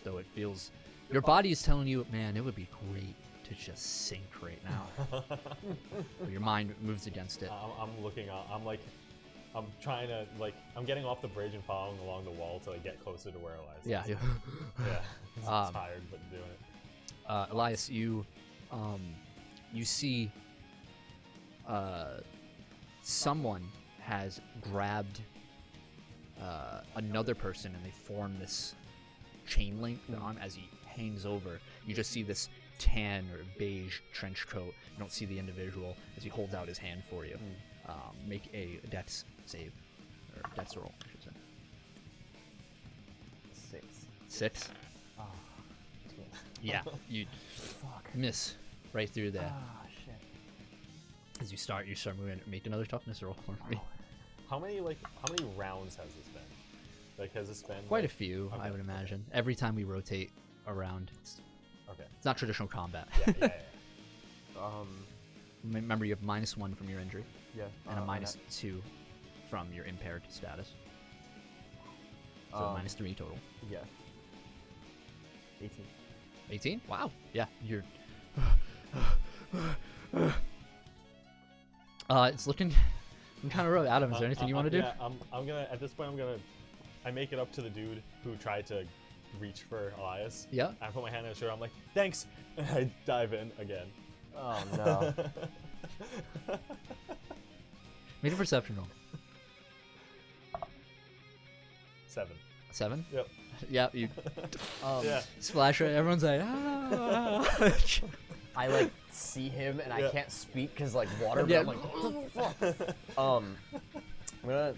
though it feels... Your body is telling you, man, it would be great to just sink right now. But your mind moves against it. I'm looking up. I'm trying to, I'm getting off the bridge and following along the wall to get closer to where Elias is. Yeah. Yeah. I'm tired, but doing it. Elias, you see someone has grabbed another person, and they form this chain link on as he hangs over. You just see this tan or beige trench coat. You don't see the individual as he holds out his hand for you. Make a dex save, or dex roll, I should say. 6. 6. Oh. Yeah, you miss right through there. Ah, shit. As you start moving. Make another toughness roll for me. How many rounds has this been? Has this been Quite a few, okay, I would imagine. Every time we rotate around, it's not traditional combat. Yeah. Remember, you have -1 from your injury, Yeah. and a -2 from your impaired status. So -3 total. Yeah. 18. 18? Wow. Yeah, you're... it's looking kind of rough. Adam, is there anything you want to do? Yeah, I'm gonna, at this point, I make it up to the dude who tried to reach for Elias. Yeah. I put my hand on his shoulder, I'm like, thanks! And I dive in again. Oh no. Make a perception roll. 7. 7? Yep. Yeah, you Yeah. splash right. Everyone's like, ah. I see him and I Yeah. can't speak because water. Yeah. But I'm like, what the fuck? I'm gonna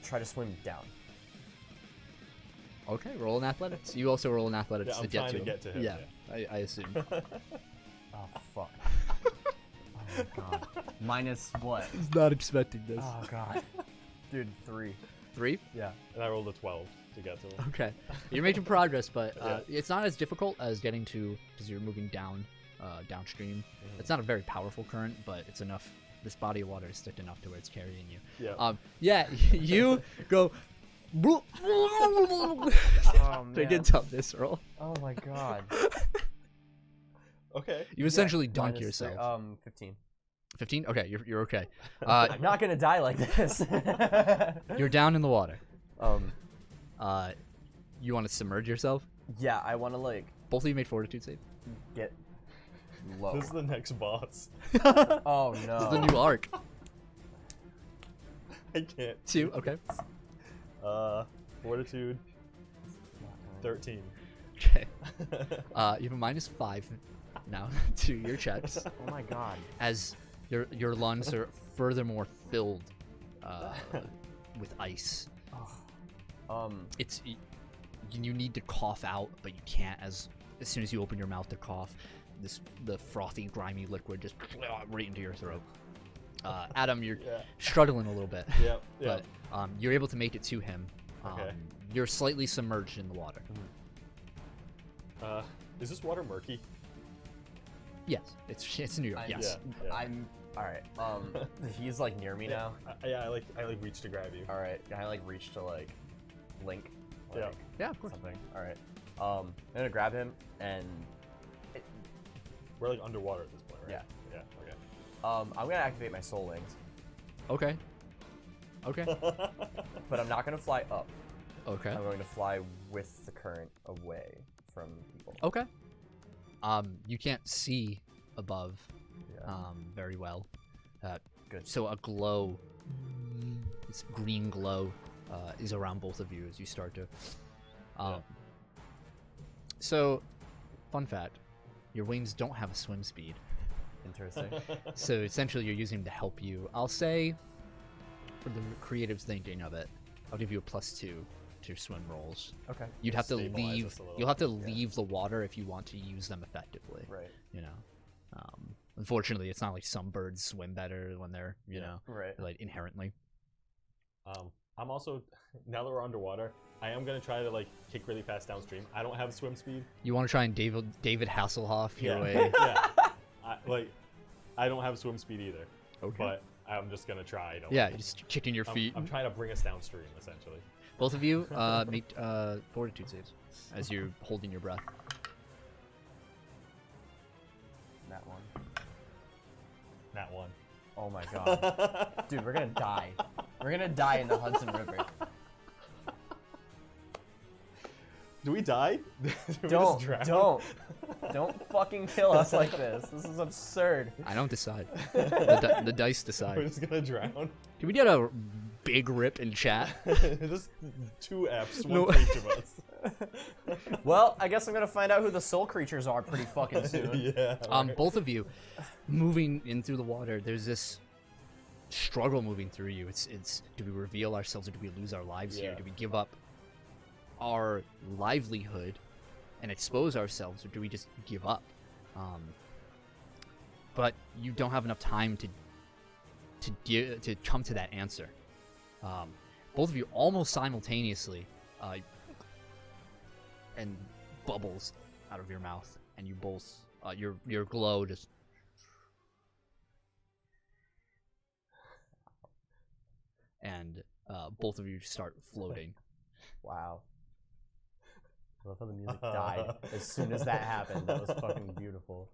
try to swim down. Okay, roll in athletics. You also roll in athletics Yeah, I'm to get trying to to him. get to him, Yeah, yeah. I assume. Oh fuck. Oh god. Minus what? He's not expecting this. Oh god. Dude, 3. 3? Yeah, and I rolled a 12 to get to him. Okay. You're making progress, but Yeah. it's not as difficult as getting to, because you're moving downstream. It's not a very powerful current, but it's enough. This body of water is thick enough to where it's carrying you. Yeah. Yeah, you go. Oh Take a man. toughness roll. Oh my god. Okay. You essentially Yeah, dunk minus yourself. 15. 15? Okay, you're okay. I'm not gonna die like this. You're down in the water. Um. You want to submerge yourself? Yeah, I want to Both of you made fortitude save. get low. This is the next boss. Oh no. This is the new arc. I can't. 2, okay. Fortitude, 13. Okay. You have a -5 now to your checks Oh my god. as your lungs are furthermore filled with ice. You need to cough out, but you can't. As soon as you open your mouth to cough, the frothy, grimy liquid just right into your throat. Adam, you're struggling a little bit. Yep. But you're able to make it to him. Okay. You're slightly submerged in the water. Is this water murky? Yes, it's New York. Yes. Yeah. I'm all right. He's like near me now. I reach to grab you. All right. Can I like reach to like link? Yeah. Yeah, of course. Something. All right. I'm gonna grab him and. We're like underwater at this point, right? Yeah. Yeah. Okay. I'm gonna activate my soul wings, Okay. Okay. but I'm not gonna fly up. Okay. I'm going to fly with the current away from people. Okay. You can't see above very well. Good. So a glow, this green glow, is around both of you as you start to. So, fun fact: your wings don't have a swim speed. Interesting. So essentially, you're using them to help you. I'll say, for the creative thinking of it, I'll give you a +2 to your swim rolls. Okay. You'd have to Stabilize leave. us a little. You'll have to leave the water if you want to use them effectively. Right. You know. Unfortunately, it's not like some birds swim better when they're Right. like inherently. I'm also, now that we're underwater, I am gonna try to like kick really fast downstream. I don't have swim speed. You want to try and David Hasselhoff your way. Yeah. I don't have swim speed either. Okay. But I'm just gonna try. Yeah, you're just kicking your feet. I'm trying to bring us downstream, essentially. Both of you make fortitude saves as you're holding your breath. That one. That one. Oh my god. Dude, we're gonna die. We're gonna die in the Hudson River. Do we die? Do we Don't. just drown? Don't fucking kill us like this. This is absurd. I don't decide. The dice We're decide. just gonna drown. Can we get a big rip in chat? Just 2 Fs, one No. for each of us. Well, I guess I'm gonna find out who the soul creatures are pretty fucking soon. Yeah. Right. Both of you moving in through the water. There's this struggle moving through you. It's do we reveal ourselves or do we lose our lives here? Yeah. Do we give up our livelihood and expose ourselves, or do we just give up? But you don't have enough time to come to that answer. Both of you almost simultaneously, and bubbles out of your mouth, and you both your glow just. And both of you start floating. Wow. I love how the music died as soon as that happened. That was fucking beautiful.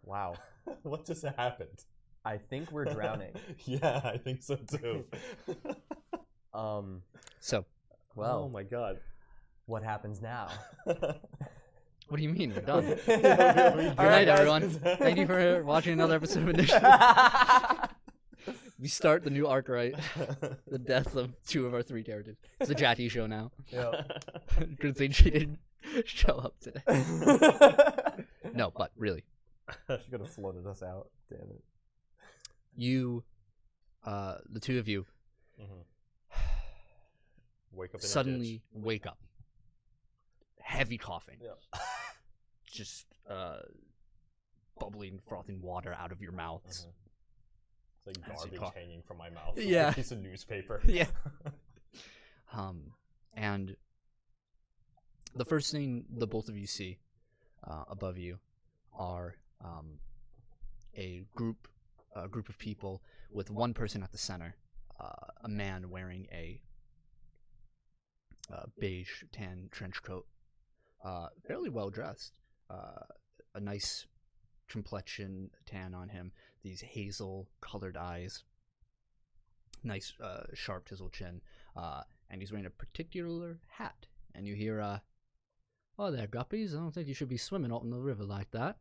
Wow. What just happened? I think we're drowning. Yeah, I think so too. So, Well, oh my god. what happens now? what do you mean? We're done. Good Good night, guys. everyone. Thank you for watching another episode of Initiative. We start the new arc, right? The death of 2 of our 3 characters. It's the Jackie show now. Yep. Good thing she didn't show up today. No, but really, She could have floated us out. Damn it. you, the 2 of you, Wake up in suddenly wake up. Heavy coughing. Yeah. Just bubbling, frothing water out of your mouths. It's like As you garbage cough. hanging from my mouth. Yeah. Like a piece of newspaper. Yeah. And the first thing the both of you see above you are a group of people with one person at the center, a man wearing a beige tan trench coat, fairly well dressed, a nice complexion tan on him, these hazel colored eyes, nice sharp chisel chin, and he's wearing a particular hat. And you hear, "Oh there, guppies, I don't think you should be swimming out in the river like that."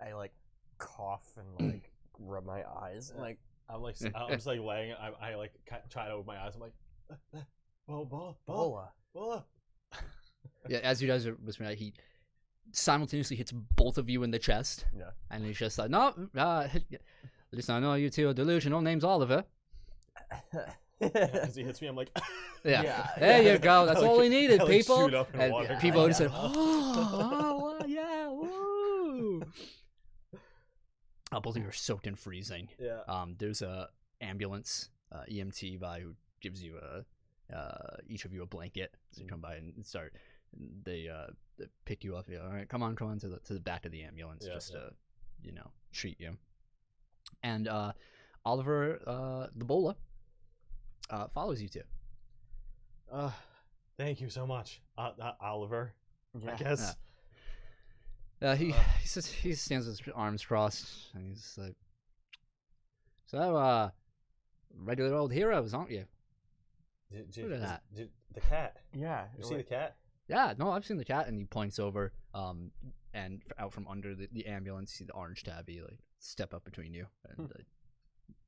I like cough and like rub my eyes and like I'm just like laying. I like try to open my eyes. I'm like, Bulla. Bulla. Bulla. Yeah, as you guys are whispering, he simultaneously hits both of you in the chest. Yeah. And he's just like, no, listen, I know you two are delusional. Name's Oliver. As he hits me, I'm like, Yeah. There you go. That's all we needed, I, people. shoot up in And water. people just said, oh, yeah, woo. Both of you are soaked in freezing. Yeah. There's a ambulance EMT by who gives you each of you a blanket. So you come by and start. They pick you up. All right, come on to the back of the ambulance, just to treat you. And Oliver, the Bulla, follows you two. Thank you so much, Oliver. Yeah. I guess. He stands with his arms crossed, and he's like, "So, regular old heroes, aren't you?" Look at that. The cat. Yeah. You see the cat? Yeah, no, I've seen the cat. And he points over, and out from under the ambulance, you see the orange tabby like step up between you and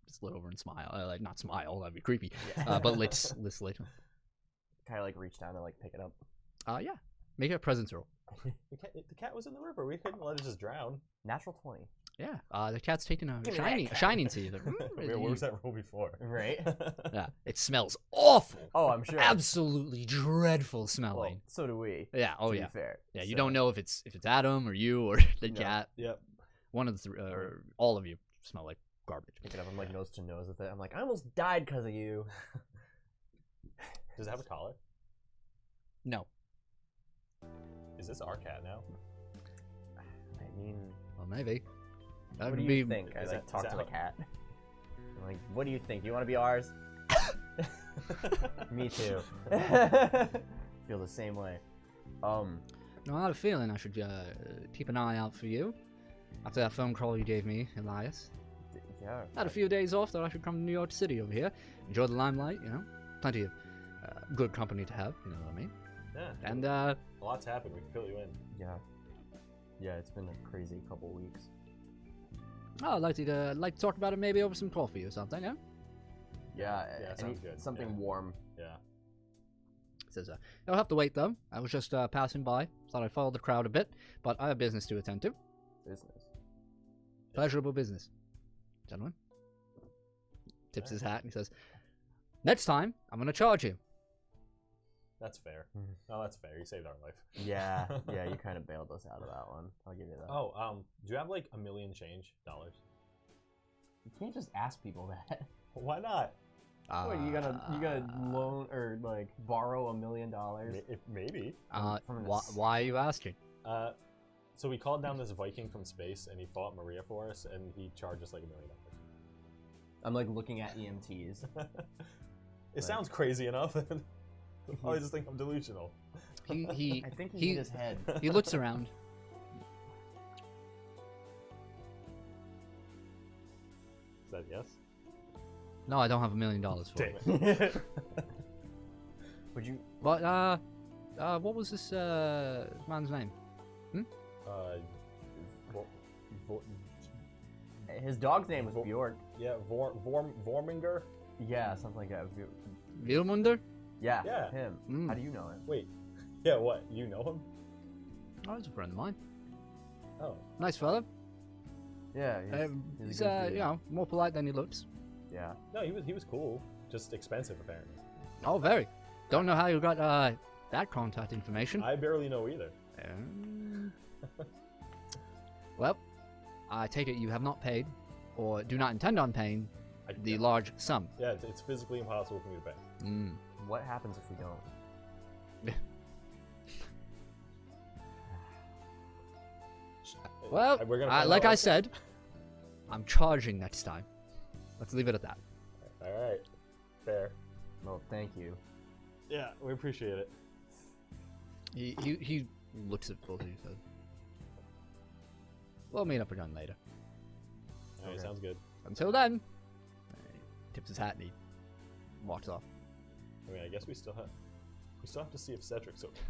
just look over and smile. Like not smile, that'd be creepy. Yeah. But let's later. Kind of like reach down and like pick it up. Yeah, make it a presence roll. The cat was in the river. We couldn't let it just drown. Natural 20. Yeah, the cat's taking a Give me that shining to you. Like, Where was that roll before? Right. Yeah, it smells awful. Oh, I'm sure. Absolutely dreadful Well, smelling. so do we. Yeah. Oh to yeah. Be fair. Yeah. You So- don't know if it's Adam or you or the No. cat. Yep. One of the three, or all of you smell like garbage. Pick it up. I'm like nose to nose with it. I'm like, I almost died because of you. Does it have a collar? No. Is this our cat now? I mean, Well, maybe. That what would do you be. think? I is like that- talk is to that the cat. I'm like, what do you think? You want to be ours? Me too. Feel the same way. No, I had a feeling I should keep an eye out for you. After that phone call you gave me, Elias. Yeah. I had a few days off, thought I should come to New York City over here. Enjoy the limelight, Plenty of good company to have, you know what I mean? Yeah. And, a lot's happened. We can fill you in. Yeah. Yeah, it's been a crazy couple weeks. I'd like to talk about it maybe over some coffee or something, yeah? Yeah, Yeah, sounds good. Something Yeah. warm. Yeah. Says, you'll have to wait, though. I was just passing by. Thought I'd follow the crowd a bit, but I have business to attend to. Business. Pleasurable business. Gentlemen. Tips his hat and he says, next time, I'm going to charge you. That's fair. Mhm. Oh, that's fair. You saved our life. Yeah, yeah, you kind of bailed us out of that one. I'll give you that. Oh, do you have like $1 million change? You can't just ask people that. Why not? What, you gotta loan or like borrow $1 million? Maybe. Why are you asking? So we called down this Viking from space, and he fought Maria for us, and he charged us like $1 million. I'm like looking at EMTs. It sounds crazy enough. I just think I'm delusional. He I think he hit his head. he looks around. Is that yes? No, I don't have $1 million for Damn you. it. Would you? But what was this man's name? His dog's name was Bjork. Yeah, Vorminger? Yeah, something like that. Vilmunder? Yeah, Yeah. him. Mm. How do you know him? Wait. Yeah, what? You know him? Oh, he's a friend of mine. Oh. Nice fella. Yeah, He's a good dude. more polite than he looks. Yeah. No, he was cool. Just expensive, apparently. Oh, very. Don't know how you got that contact information. I barely know either. Well, I take it you have not paid, or do not intend on paying, the large sum. Yeah, it's physically impossible for me to pay. Mm. What happens if we don't? Well, We're gonna find like out. I said, I'm charging next time. Let's leave it at that. All right. Fair. Well, thank you. Yeah, we appreciate it. He looks at both of you. Says, "We'll meet up again later. All right, Okay. sounds good. Until then," he tips his hat and he walks off. I mean, I guess we still have to see if Cedric's okay.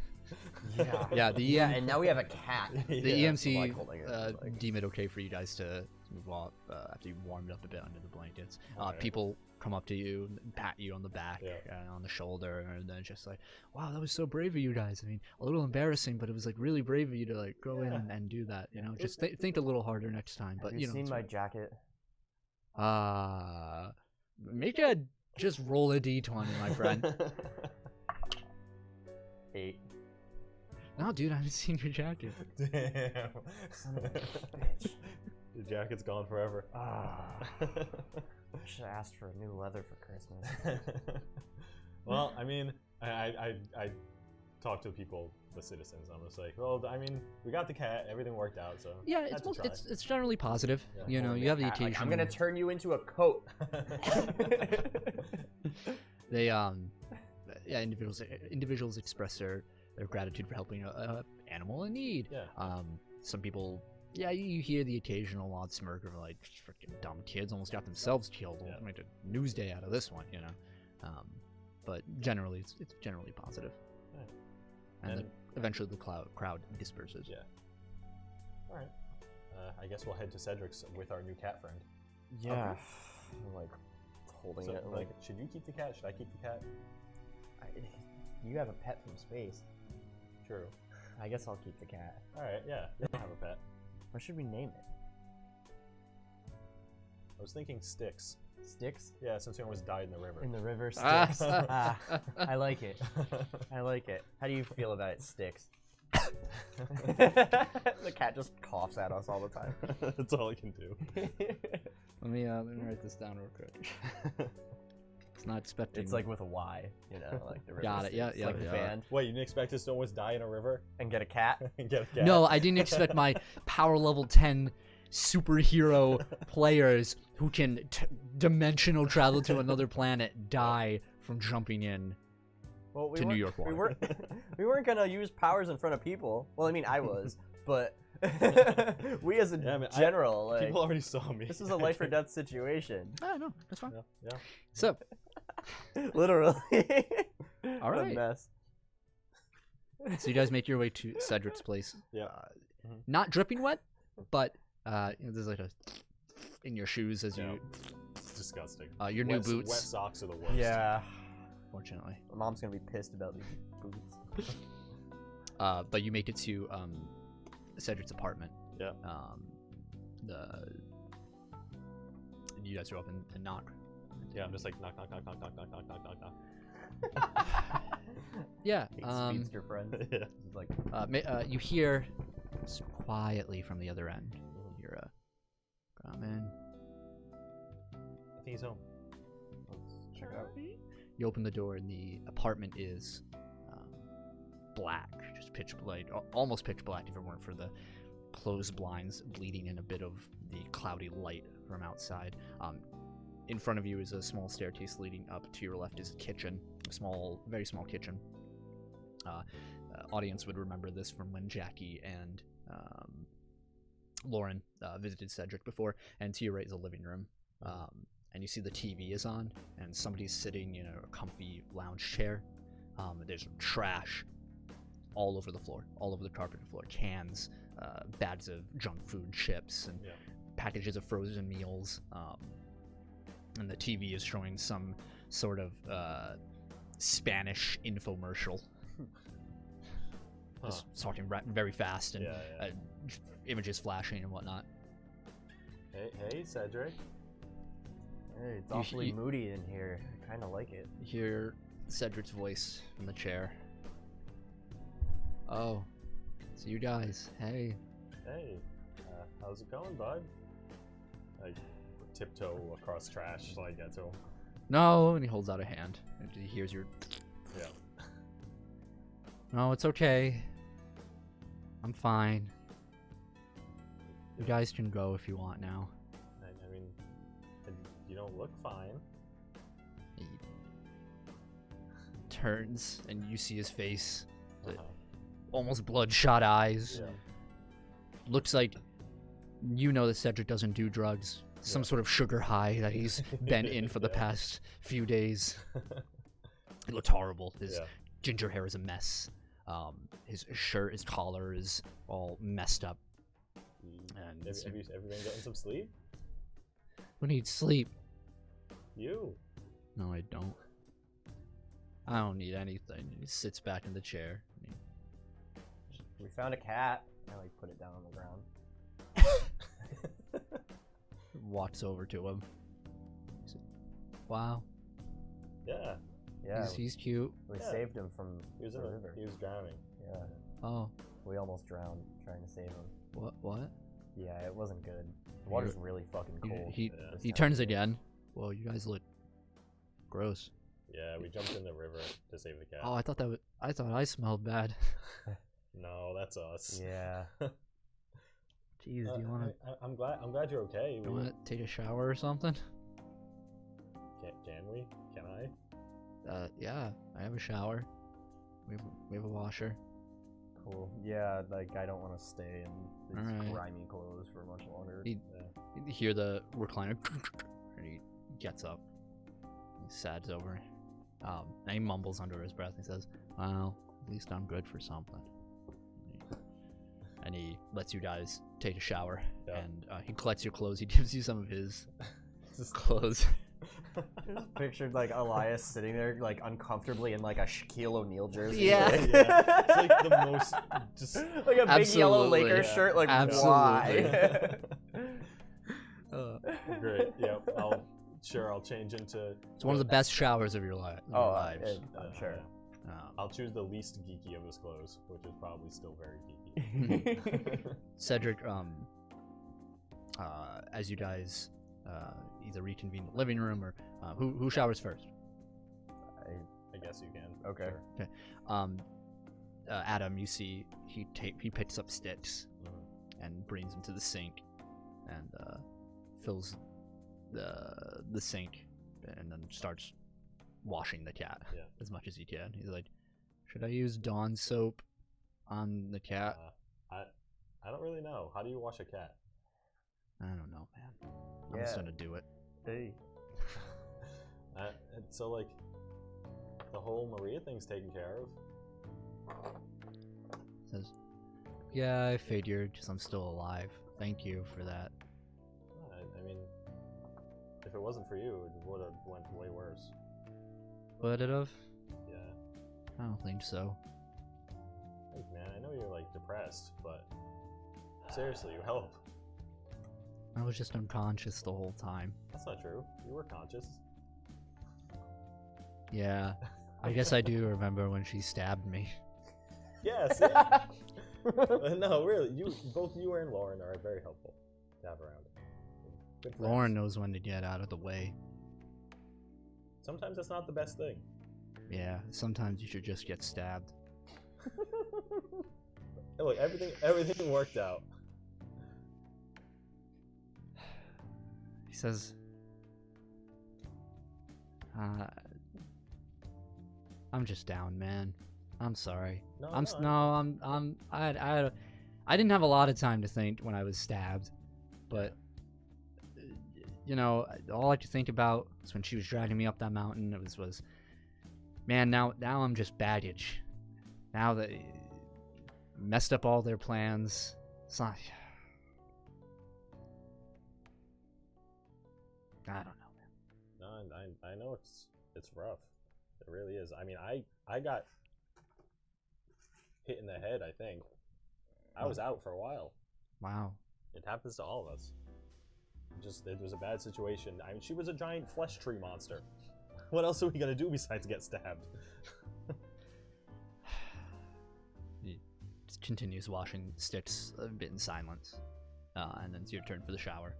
Yeah. Yeah, the Yeah, and now we have a cat. the Yeah, EMC like holding it, like- deem it okay for you guys to move off after you've warmed up a bit under the blankets. Alright. People come up to you and pat you on the back and on the shoulder, and then just like, wow, that was so brave of you guys. I mean, a little embarrassing, but it was like really brave of you to like go in and do that. You know, just think a little harder next time. But Have you know, seen my jacket? Make a just roll a d20, my friend. 8. No, dude, I haven't seen your jacket. Damn. Son of a bitch. Your jacket's gone forever. I should have asked for a new leather for Christmas. Well, I mean, I talk to people, the citizens. I'm just like, well, I mean, we got the cat, everything worked out, so Yeah, it's generally positive. Yeah. You know, you have the occasion. Like, I'm gonna turn you into a coat. They individuals express their gratitude for helping a animal in need. Yeah. Some people, you hear the occasional odd smirk of like, freaking dumb kids almost got themselves killed. We'll make a news day out of this one, you know. But generally, it's generally positive. Yeah. And then eventually the crowd disperses. Yeah. All right. I guess we'll head to Cedric's with our new cat friend. Yeah. I'm like holding it. Like, should you keep the cat? Should I keep the cat? You have a pet from space. True. I guess I'll keep the cat. All right. Yeah. You don't have a pet. What should we name it? I was thinking Sticks. Sticks? Yeah, since we almost died in the river. In the river, Sticks. I like it. I like it. How do you feel about it, Sticks? The cat just coughs at us all the time. That's all I can do. Let me write this down real quick. It's not expecting. It's like with a Y, you know, like the river. Got it. Sticks. Yeah, It's yeah. like the band. Wait, you didn't expect us to almost die in a river And get a cat? and get a cat? No, I didn't expect my power level 10 superhero players who can dimensional travel to another planet die from jumping in Well, to New York water. We weren't gonna use powers in front of people. Well, I mean, I was, but we as a general, like, people already saw me. this is a life or death situation. I know, that's fine. Yeah. So, Literally. all What a right. mess. So you guys make your way to Cedric's place. Yeah. Not dripping wet, but there's like a in your shoes as you. It's disgusting. Your new boots. Wet socks are the worst. Yeah. Fortunately. My mom's gonna be pissed about these boots. But you make it to Cedric's apartment. Yeah. You guys are up and knock. Yeah, I'm just like knock, knock, knock, knock, knock, knock, knock, knock, knock, knock. Yeah. Speedster friend. Yeah. He's like, You hear just quietly from the other end. You're come in. I think he's home. let's check it out. You open the door and the apartment is black, just pitch black, almost pitch black if it weren't for the closed blinds bleeding in a bit of the cloudy light from outside. In front of you is a small staircase leading up. To your left is a kitchen, a very small kitchen. Audience would remember this from when Jackie and Lauren visited Cedric before. And to your right is a living room. And you see the TV is on, and somebody's sitting in a comfy lounge chair. There's trash all over the floor, all over the carpeted floor. Cans, bags of junk food, chips, and packages of frozen meals. And the TV is showing some sort of Spanish infomercial. Just talking very fast and images flashing and whatnot. Hey, Cedric. Hey, it's awfully moody in here. I kind of like it. You hear Cedric's voice from the chair. Oh, it's you guys. Hey. Hey, how's it going, bud? I tiptoe across trash till I get to him. No, and he holds out a hand. And he hears your. Yeah. No, it's okay. I'm fine. You guys can go if you want now. I mean, you don't look fine. He turns, and you see his face. Almost bloodshot eyes. Yeah. Looks like you know that Cedric doesn't do drugs. Some sort of sugar high that he's been in for the past few days. It looks horrible. His ginger hair is a mess. His shirt, his collar is all messed up. And have you been getting some sleep? Who needs sleep? You. No, I don't. I don't need anything. He sits back in the chair. We found a cat. I like put it down on the ground. Walks over to him. Wow. Yeah. Yeah. He's cute. We Yeah. saved him from He was the in river. He was drowning. Yeah. Oh, We almost drowned trying to save him. what? Yeah, it wasn't good. The water's really fucking cold. He Yeah. he turns again. Well, you guys look gross. Yeah, we jumped in the river to save the cat. Oh, I thought I smelled bad. No, that's us. Yeah. Jeez, do you want to I'm glad you're okay. take a shower or something? Can we? Can I? Yeah, I have a shower. We have a washer. Cool. Yeah, like I don't want to stay in these Alright. grimy clothes for much longer. You hear the recliner, and he gets up. He sads over. And he mumbles under his breath. And he says, "Well, at least I'm good for something." And he lets you guys take a shower. Yeah. And he collects your clothes. He gives you some of his clothes. Pictured like Elias sitting there like uncomfortably in like a Shaquille O'Neal jersey. Yeah. Yeah. It's like the most just Like a big yellow Absolutely. Lakers Yeah. shirt. Like Absolutely. why? great. Yep. I'll change into. It's one of the best showers of your lives. I'm sure. I'll choose the least geeky of his clothes, which is probably still very geeky. Cedric, as you guys either reconvene the living room or who showers first? I guess you can. Okay. Sure. Adam, you see he picks up sticks and brings them to the sink and fills the sink and then starts washing the cat as much as he can. He's like, "Should I use Dawn soap on the cat?" I don't really know. How do you wash a cat? I don't know, man. I'm just gonna do it. Hey. And so like, the whole Maria thing's taken care of. Says, "Yeah, I figured, 'cause I'm still alive. Thank you for that." I mean, if it wasn't for you, it would have went way worse. Would it have? Yeah. I don't think so. Like, man, I know you're like depressed, but seriously, you help. I was just unconscious the whole time. That's not true. You were conscious. Yeah, I guess I do remember when she stabbed me. Yeah, see? No, really, both you and Lauren are very helpful to have around. Good friends. Lauren knows when to get out of the way. Sometimes that's not the best thing. Yeah, sometimes you should just get stabbed. Look, everything worked out. He says, "I'm just down, man. I'm sorry. I didn't have a lot of time to think when I was stabbed, but you know, all I could think about was when she was dragging me up that mountain. It was man, now I'm just baggage. Now that messed up all their plans. It's not. I don't know, man. No, I know it's rough. It really is. I mean, I got hit in the head, I think. I was out for a while. Wow. It happens to all of us. It was a bad situation. I mean, she was a giant flesh tree monster. What else are we gonna do besides get stabbed? He just continues washing sticks a bit in silence. And then it's your turn for the shower.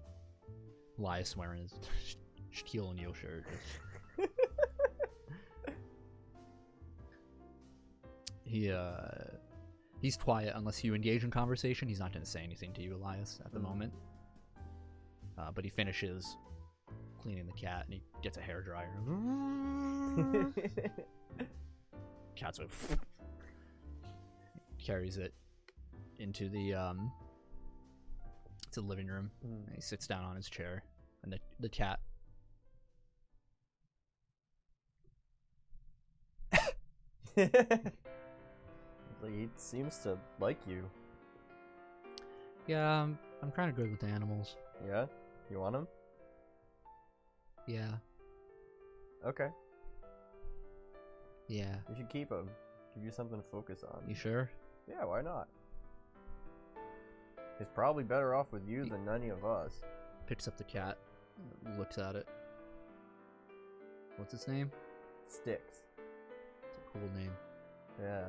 Elias wearing his Shaquille O'Neal shirt. He's quiet unless you engage in conversation. He's not going to say anything to you, Elias, at the moment. But he finishes cleaning the cat and he gets a hairdryer. Cat's like, carries it into the living room. And he sits down on his chair, and the cat. He seems to like you. Yeah, I'm kind of good with animals. Yeah? You want him? Yeah. Okay. Yeah. You should keep him. Give you something to focus on. You sure? Yeah, why not? He's probably better off with you than any of us. Picks up the cat, looks at it. What's its name? Sticks. It's a cool name. Yeah.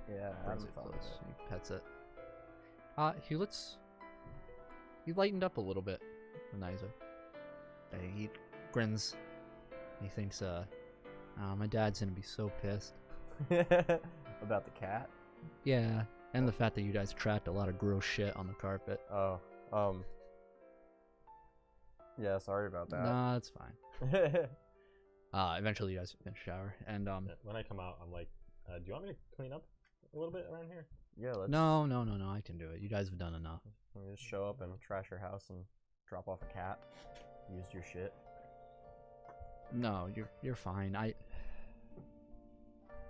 Yeah, Brings Adam it thought of close. it. He pets it. He lightened up a little bit. Nicer. He grins. He thinks, my dad's gonna be so pissed. About the cat? Yeah, and the fact that you guys tracked a lot of gross shit on the carpet. Oh, yeah, sorry about that. Nah, it's fine. Eventually you guys finish shower, and When I come out, I'm like, do you want me to clean up a little bit around here? Yeah, let's... No, I can do it. You guys have done enough. Let me just show up and trash your house and drop off a cat. Used your shit. No, you're fine.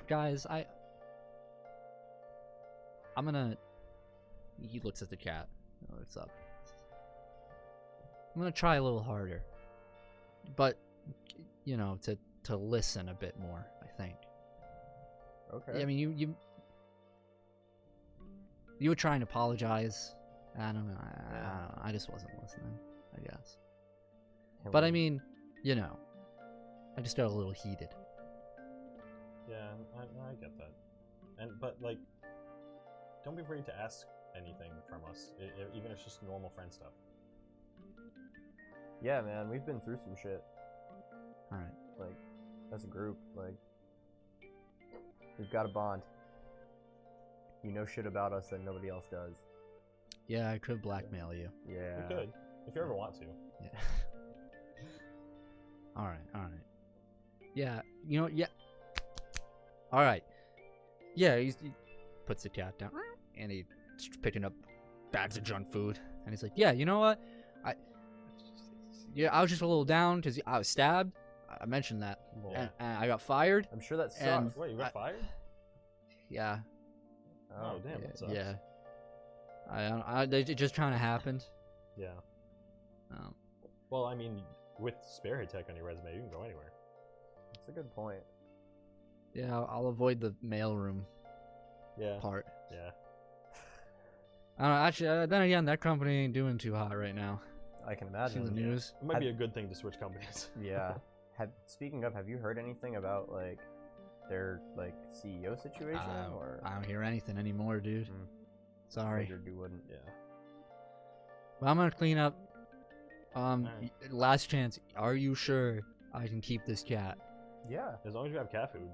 Guys, I'm gonna... He looks at the cat. What's up? I'm gonna try a little harder. But, you know, to listen a bit more, I think. Okay. I mean, you were trying to apologize. I don't know. I just wasn't listening, I guess. But I mean, you know, I just got a little heated. Yeah, I get that. But like, don't be afraid to ask anything from us, even if it's just normal friend stuff. Yeah, man, we've been through some shit. Alright. Like, as a group, like, we've got a bond. You know shit about us that nobody else does. Yeah, I could blackmail you. Yeah. We could, if you ever want to. Yeah. Alright. Yeah, you know, yeah. Alright. Yeah, he puts the cat down, and he's picking up bags of junk food, and he's like, yeah, you know what? I was just a little down because I was stabbed. I mentioned that. Yeah. And I got fired. I'm sure that sucks. And- Wait, you got fired? Yeah. Oh, damn, that sucks. Yeah. It just kind of happened. Yeah. Um, Well, I mean, with spearhead tech on your resume, you can go anywhere. That's a good point. yeah, I'll avoid the mailroom Yeah. part. Yeah. I don't know, actually, then again, that company ain't doing too hot right now. I can See imagine. the news? It might be a good thing to switch companies. Yeah. Speaking of, have you heard anything about, like, their, like, CEO situation? Or I don't hear anything anymore, dude. Hmm. Sorry. Figured you wouldn't. Yeah. But I'm gonna clean up. Alright. Last chance. Are you sure I can keep this cat? Yeah. As long as you have cat food. and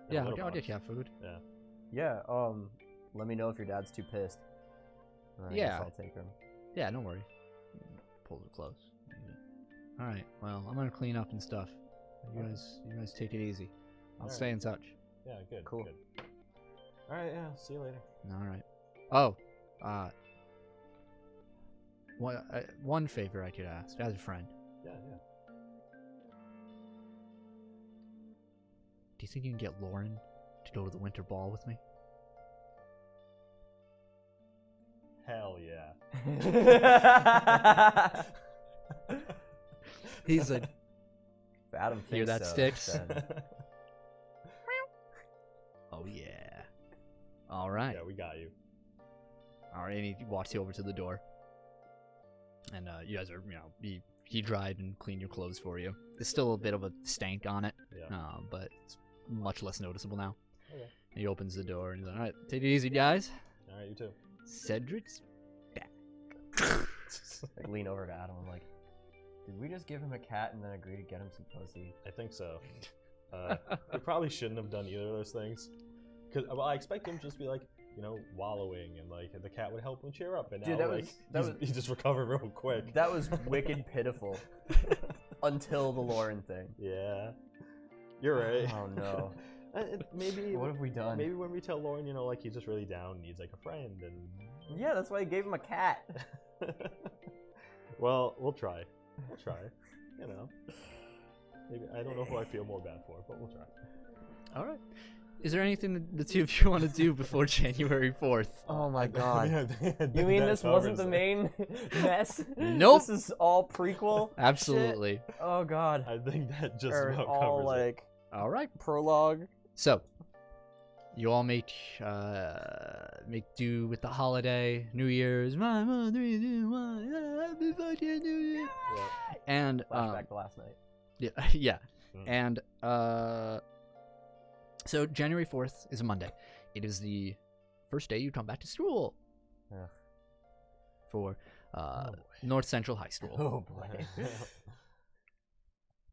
a Yeah, litter I'll get box. cat food. Yeah. Yeah, let me know if your dad's too pissed. And I guess Yeah. I'll take him. Yeah, don't worry. Pulls it close. Alright, well, I'm gonna clean up and stuff. You guys take it easy. I'll Alright. stay in touch. Yeah, good. Cool. Good. Alright, yeah, see you later. Alright. Oh, one favor I could ask as a friend. Yeah. Do you think you can get Lauren to go to the winter ball with me? Hell yeah. He's like, If Adam thinks Hear that, so, Sticks? then- oh yeah. Alright. Yeah, we got you. Alright, and he walks you over to the door. And you guys are, you know, he dried and cleaned your clothes for you. There's still a bit of a stank on it, Yeah. but it's much less noticeable now. Okay. And he opens the door and he's like, alright, take it easy, guys. Alright, you too. Cedric's back. Like, lean over to Adam. I'm like, did we just give him a cat and then agree to get him some pussy? I think so. We probably shouldn't have done either of those things. Cause I expect him to just be like, you know, wallowing, and like the cat would help him cheer up. And Dude, now, that he just recovered real quick. That was wicked pitiful. Until the Lauren thing. Yeah, you're right. Oh no. Maybe What have we done? Maybe when we tell Lauren, you know, like he's just really down, needs like a friend, and Yeah, that's why I gave him a cat. well, we'll try. We'll try. You know, maybe I don't know who I feel more bad for, but we'll try. Alright. Is there anything that the two of you want to do before January 4th? Oh my god. I think You mean that this wasn't covers the it. main mess? Nope. This is all prequel? Absolutely. Shit? Oh god. I think that just Or about all covers it. like All right. prologue. So, you all make do with the holiday, New Year's. 1, 2, 3, 2, 1, happy fucking New Year. Yeah. And Flashback to last night. yeah, yeah, Mm. and so January 4th is a Monday. It is the first day you come back to school Ugh. for Oh, boy. North Central High School. Oh boy.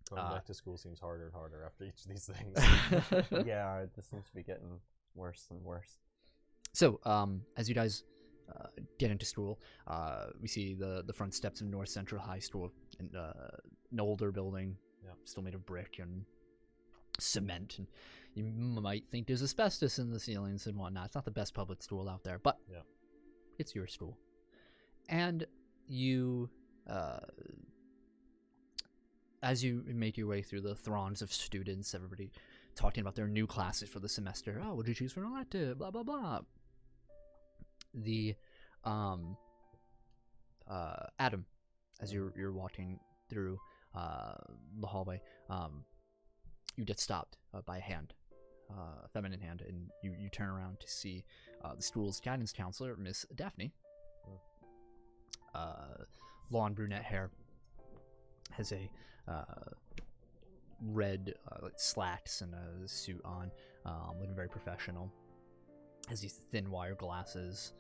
Going back to school seems harder and harder after each of these things. Yeah, this seems to be getting worse and worse. So, as you guys get into school, we see the front steps of North Central High School, and an older building, Yeah. still made of brick and cement, and you might think there's asbestos in the ceilings and whatnot. It's not the best public school out there, but Yeah. it's your school. And you, as you make your way through the throngs of students, everybody talking about their new classes for the semester. Oh, what did you choose for an elective? Blah, blah, blah. The, Adam, as you're walking through the hallway, you get stopped by a hand, a feminine hand, and you turn around to see the school's guidance counselor, Miss Daphne. Blonde brunette hair, has a red slacks and a suit on, looking very professional. Has these thin wire glasses,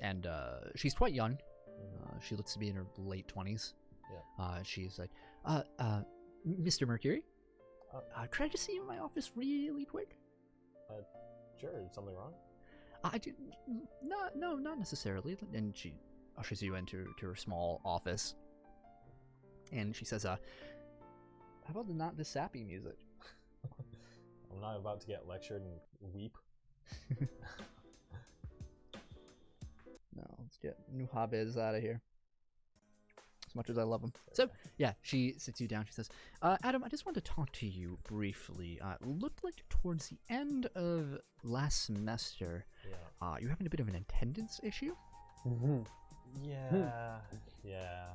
and she's quite young. She looks to be in her late 20s. Yeah. She's like, Mr. Mercury, could I just see you in my office really quick? Sure, is something wrong? I do not necessarily. And she ushers you into her small office, and she says, "How about not this sappy music?" I'm not about to get lectured and weep. No, let's get new Habez out of here. As much as I love him. So, yeah, she sits you down. She says, Adam, I just wanted to talk to you briefly. It looked like towards the end of last semester, Yeah. you're having a bit of an attendance issue. Yeah. Yeah.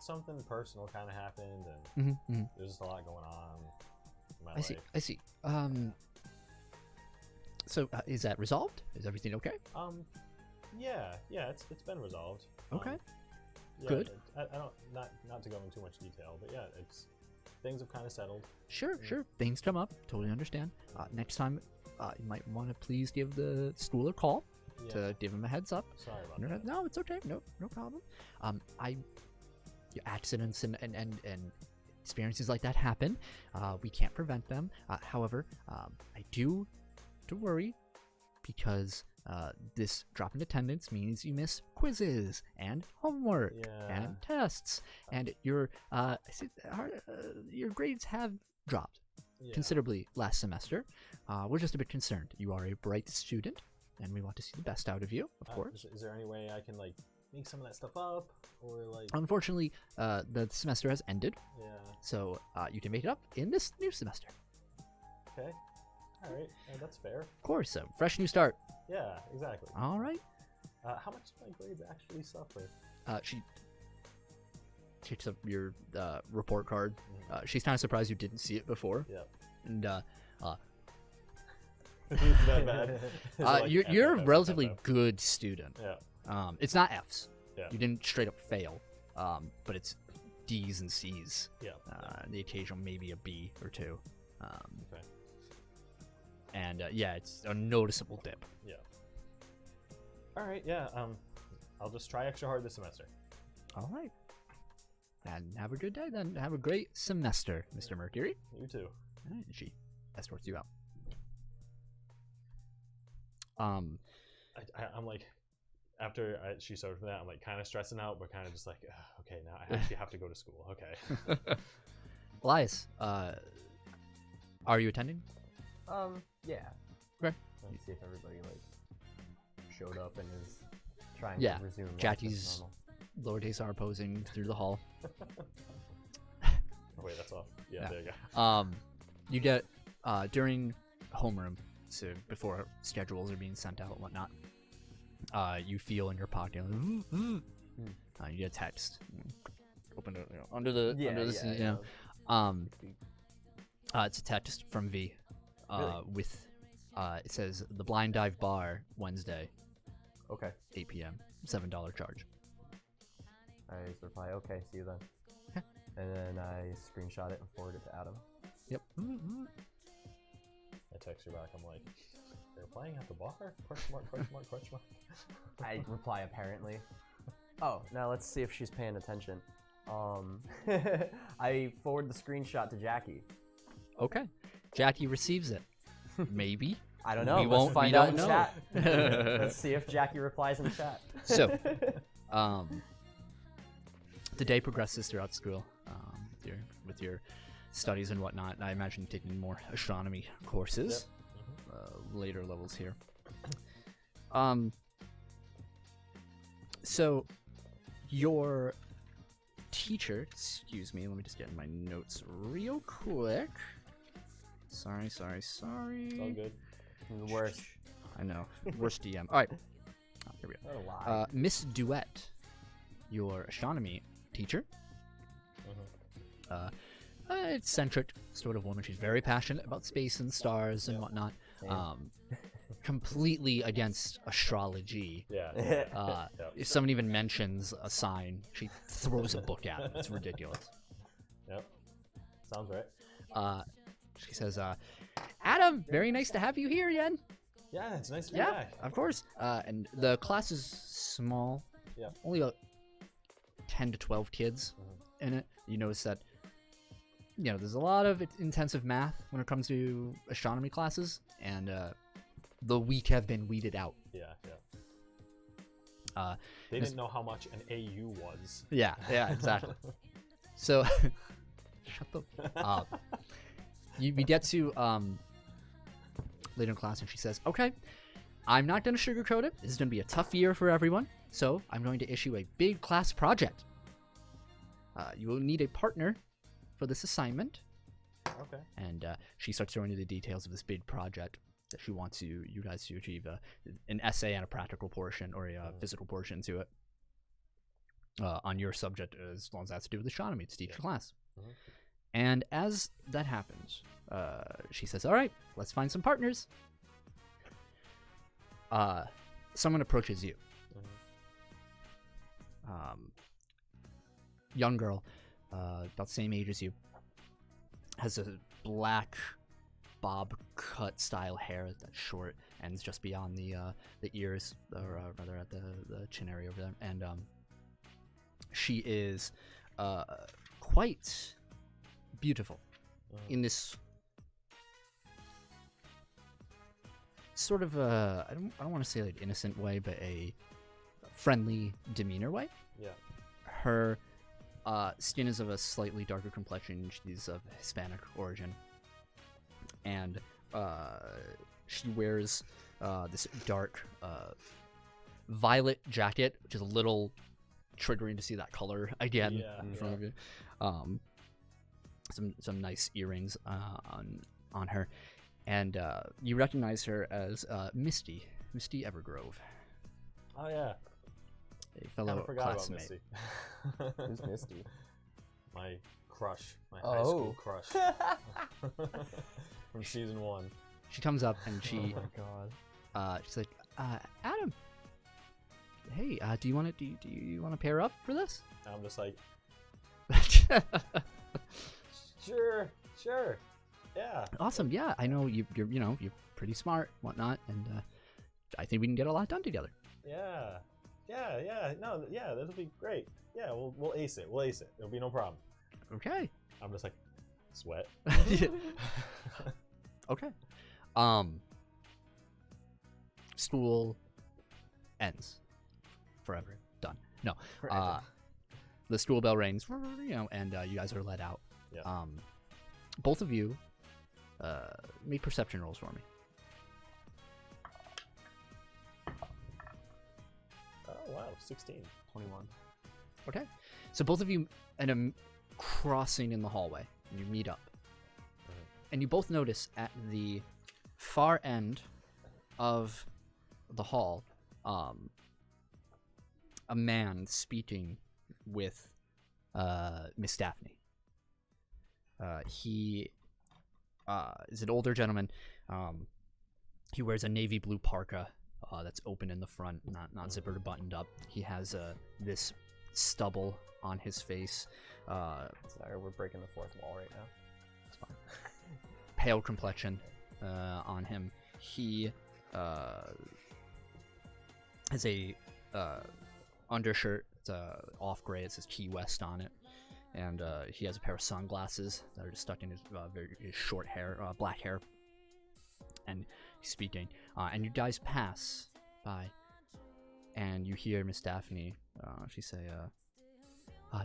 Something personal kind of happened, and there's just a lot going on in my life. I see. So, is that resolved? Is everything okay? Yeah, it's been resolved. Okay. Yeah, Good. I don't not to go into too much detail, but yeah, things have kind of settled. Sure. Things come up. Totally understand. Next time, you might want to please give the school a call to give them a heads up. Sorry about that. No, it's okay. No problem. Accidents and experiences like that happen. We can't prevent them. However, I do to worry because this drop in attendance means you miss quizzes and homework and tests, and your grades have dropped considerably last semester. We're just a bit concerned. You are a bright student, and we want to see the best out of you, of course. Is there any way I can make some of that stuff up, or Unfortunately, the semester has ended, Yeah. so you can make it up in this new semester. Okay. All right. That's fair. Of course, so fresh new start. Yeah. Exactly. All right. How much do my grades actually suffer? She takes up your report card. She's kind of surprised you didn't see it before. Yeah. And Is that bad? Is it like you're a FF? relatively good student. Yeah. It's not Fs. Yeah. You didn't straight up fail. But it's Ds and Cs. Yeah. The occasional maybe a B or two. Okay. And yeah, it's a noticeable dip. Yeah. All right. Yeah. I'll just try extra hard this semester. All right. And have a good day then. Have a great semester, Mr. Mercury. You too. All right, and she escorts you out. I'm like, after she started from that, I'm like kind of stressing out, but kind of just like, okay, now I actually have to go to school. Okay. Elias, are you attending? Yeah. Okay. Let me see if everybody showed up and is trying Yeah. to resume life as Jackie's normal. lowercase r posing through the hall. Oh, wait, that's off. Yeah, Yeah. there you go. You get during homeroom, so before schedules are being sent out and whatnot, you feel in your pocket, you get a text. Open it, under the seat, you know. It's a text from V, Really? with it says the Blind Dive Bar Wednesday, Okay. 8 p.m. $7 charge. I reply, okay, see you then. And then I screenshot it and forward it to Adam. Yep. I text you back. I'm like, they're playing at the bar? Question mark, question mark, question mark. I reply apparently. Oh, now let's see if she's paying attention. I forward the screenshot to Jackie. Okay. Jackie receives it. Maybe. I don't know. We Let's won't- find we out don't in know. chat. Let's see if Jackie replies in chat. So, the day progresses throughout school, with your studies and whatnot. I imagine you're taking more astronomy courses, later levels here. So, your teacher, excuse me, let me just get in my notes real quick. Sorry. It's all good. The worst. I know, worst DM. All right, here we go. What a lie. Miss Duet, your astronomy teacher. Eccentric sort of woman. She's very passionate about space and stars and whatnot. Completely against astrology. Yeah. If someone even mentions a sign, she throws a book at them. It's ridiculous. Yep. Sounds right. She says, Adam, very nice to have you here again. Yeah, it's nice to be Yeah, back. of course. And the class is small. Yeah. Only about 10 to 12 kids in it. You notice that, there's a lot of intensive math when it comes to astronomy classes, and the weak have been weeded out. Yeah. They Miss- didn't know how much an AU was. Yeah, exactly. So, shut the up. We get to later in class, and she says, okay, I'm not going to sugarcoat it. This is going to be a tough year for everyone, so I'm going to issue a big class project. You will need a partner for this assignment. Okay. And she starts throwing you the details of this big project that she wants you guys to achieve, an essay and a practical portion or a physical portion to it on your subject, as long as that's to do with astronomy. It's teach class. And as that happens, she says, all right, let's find some partners. Someone approaches you. Young girl, about the same age as you, has a black bob cut style hair that's short, ends just beyond the ears, or rather at the chin area over there. And she is quite beautiful in this sort of I don't want to say like innocent way, but a friendly demeanor way. Yeah. Her skin is of a slightly darker complexion. She's of Hispanic origin, and she wears this dark violet jacket, which is a little triggering to see that color again in front of you. Some nice earrings on her, and you recognize her as Misty Evergrove. Oh yeah. A fellow Forgot classmate. about Misty. Who's Misty? My crush. My high school crush. From season 1. She comes up and she Oh my god. she's like, Adam, hey, do you want to pair up for this? I'm just like, sure, yeah. Awesome. Yeah, I know you're pretty smart, whatnot, and I think we can get a lot done together. Yeah. No, yeah, that'll be great. Yeah, we'll ace it. It'll be no problem. Okay. I'm just like, sweat. Okay. School ends. Forever. Done. No. The school bell rings, and you guys are let out. Yeah. Both of you make perception rolls for me. Oh wow, 16. 21. Okay. So both of you end up crossing in the hallway, and you meet up. and you both notice at the far end of the hall, a man speaking with Miss Daphne. He is an older gentleman. He wears a navy blue parka that's open in the front, not zippered or buttoned up. He has this stubble on his face. Sorry, we're breaking the fourth wall right now. It's fine. Pale complexion on him. He has a undershirt. It's off gray. It says Key West on it. And he has a pair of sunglasses that are just stuck in his his short hair, black hair. And he's speaking. And you guys pass by, and you hear Miss Daphne. She say,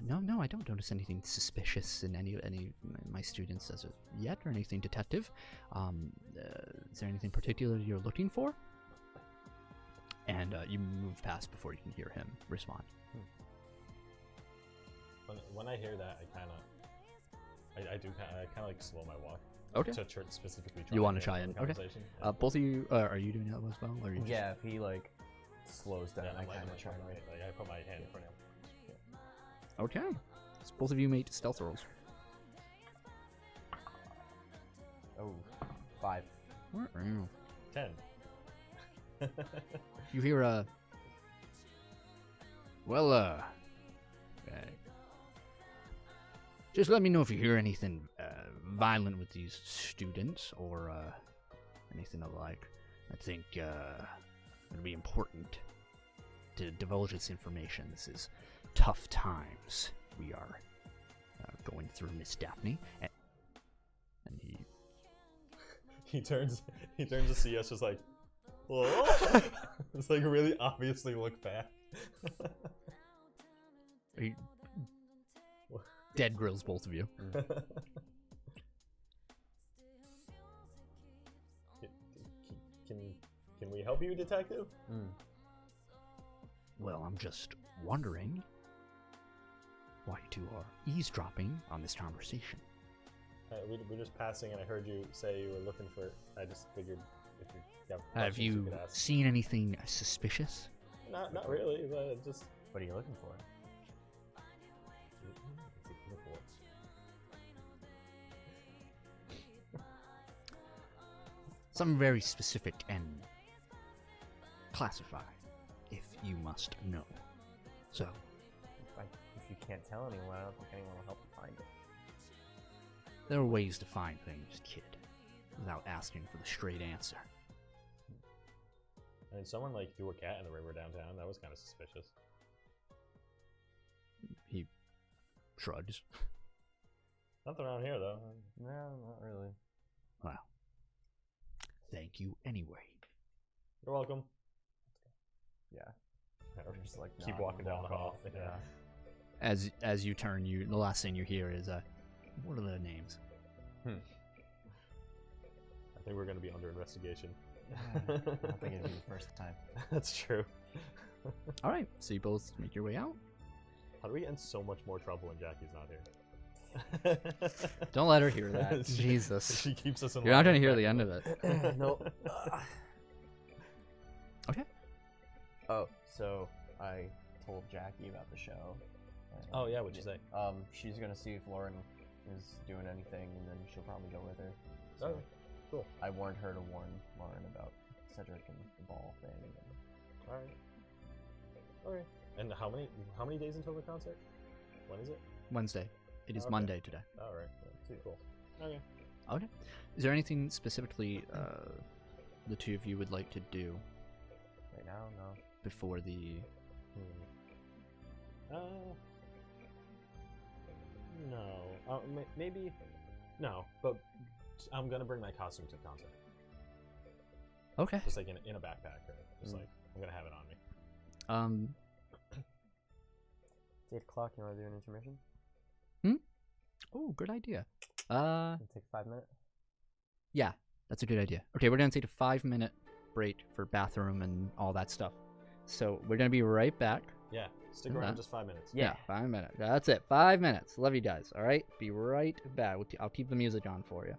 "No, I don't notice anything suspicious in any of my students as of yet, or anything detective. Is there anything particular you're looking for?" And you move past before you can hear him respond. When I hear that, I kind of like slow my walk. Okay. To specifically. You want to try and okay. Yeah. Both of you, are you doing that as well? Or are you just... Yeah, if he like slows down, Yeah, I kind of try to. I put my hand in front of him. Okay. So both of you make stealth rolls. Oh, 5. 10. You hear just let me know if you hear anything violent with these students or anything of the like. I think it'll be important to divulge this information. This is tough times we are going through, Miss Daphne. And he turns to see us, just like, whoa. It's like really obviously look back. he dead grills both of you. Can we help you, detective? Well, I'm just wondering why you two are eavesdropping on this conversation. We're just passing, and I heard you say you were looking for. I just figured if you have Have questions, you could ask. seen anything suspicious? Not really, but just. What are you looking for? Something very specific and classified, if you must know. So, If you can't tell anyone, I don't think anyone will help you find it. there are ways to find things, kid, without asking for the straight answer. I mean, someone like threw a cat in the river downtown. That was kind of suspicious. He shrugs. Nothing around here, though. No, not really. Well, thank you anyway. You're welcome. Yeah. Or Just like keep walking down the hall. Yeah. As you turn, the last thing you hear is, what are their names? I think we're going to be under investigation. I don't think it'd be the first time. That's true. All right, so you both make your way out. How do we get in so much more trouble when Jackie's not here? Don't let her hear that. Jesus. She keeps us in You're not line going to with hear that. the end of it. Nope. Okay. Oh, so I told Jackie about the show. and- Oh, yeah, what'd you say? She's gonna see if Lauren is doing anything, and then she'll probably go with her. So Okay, cool. I warned her to warn Lauren about Cedric and the ball thing. Alright. Okay. And how many days until the concert? When is it? Wednesday. It is Okay. Monday today. Alright. Cool. Okay. Okay. Is there anything specifically the two of you would like to do Right now, no. before the... No. Maybe. No, but I'm gonna bring my costume to the concert. Okay. Just like in a backpack, or just like I'm gonna have it on me. It's 8 o'clock. You want to do an intermission? Oh, good idea. It'll take 5 minutes. Yeah, that's a good idea. Okay, we're gonna take a 5-minute break for bathroom and all that stuff. So we're gonna be right back. Yeah. Stick Okay. around just 5 minutes. Yeah, 5 minutes. That's it. 5 minutes. Love you guys. All right. Be right back. I'll keep the music on for you.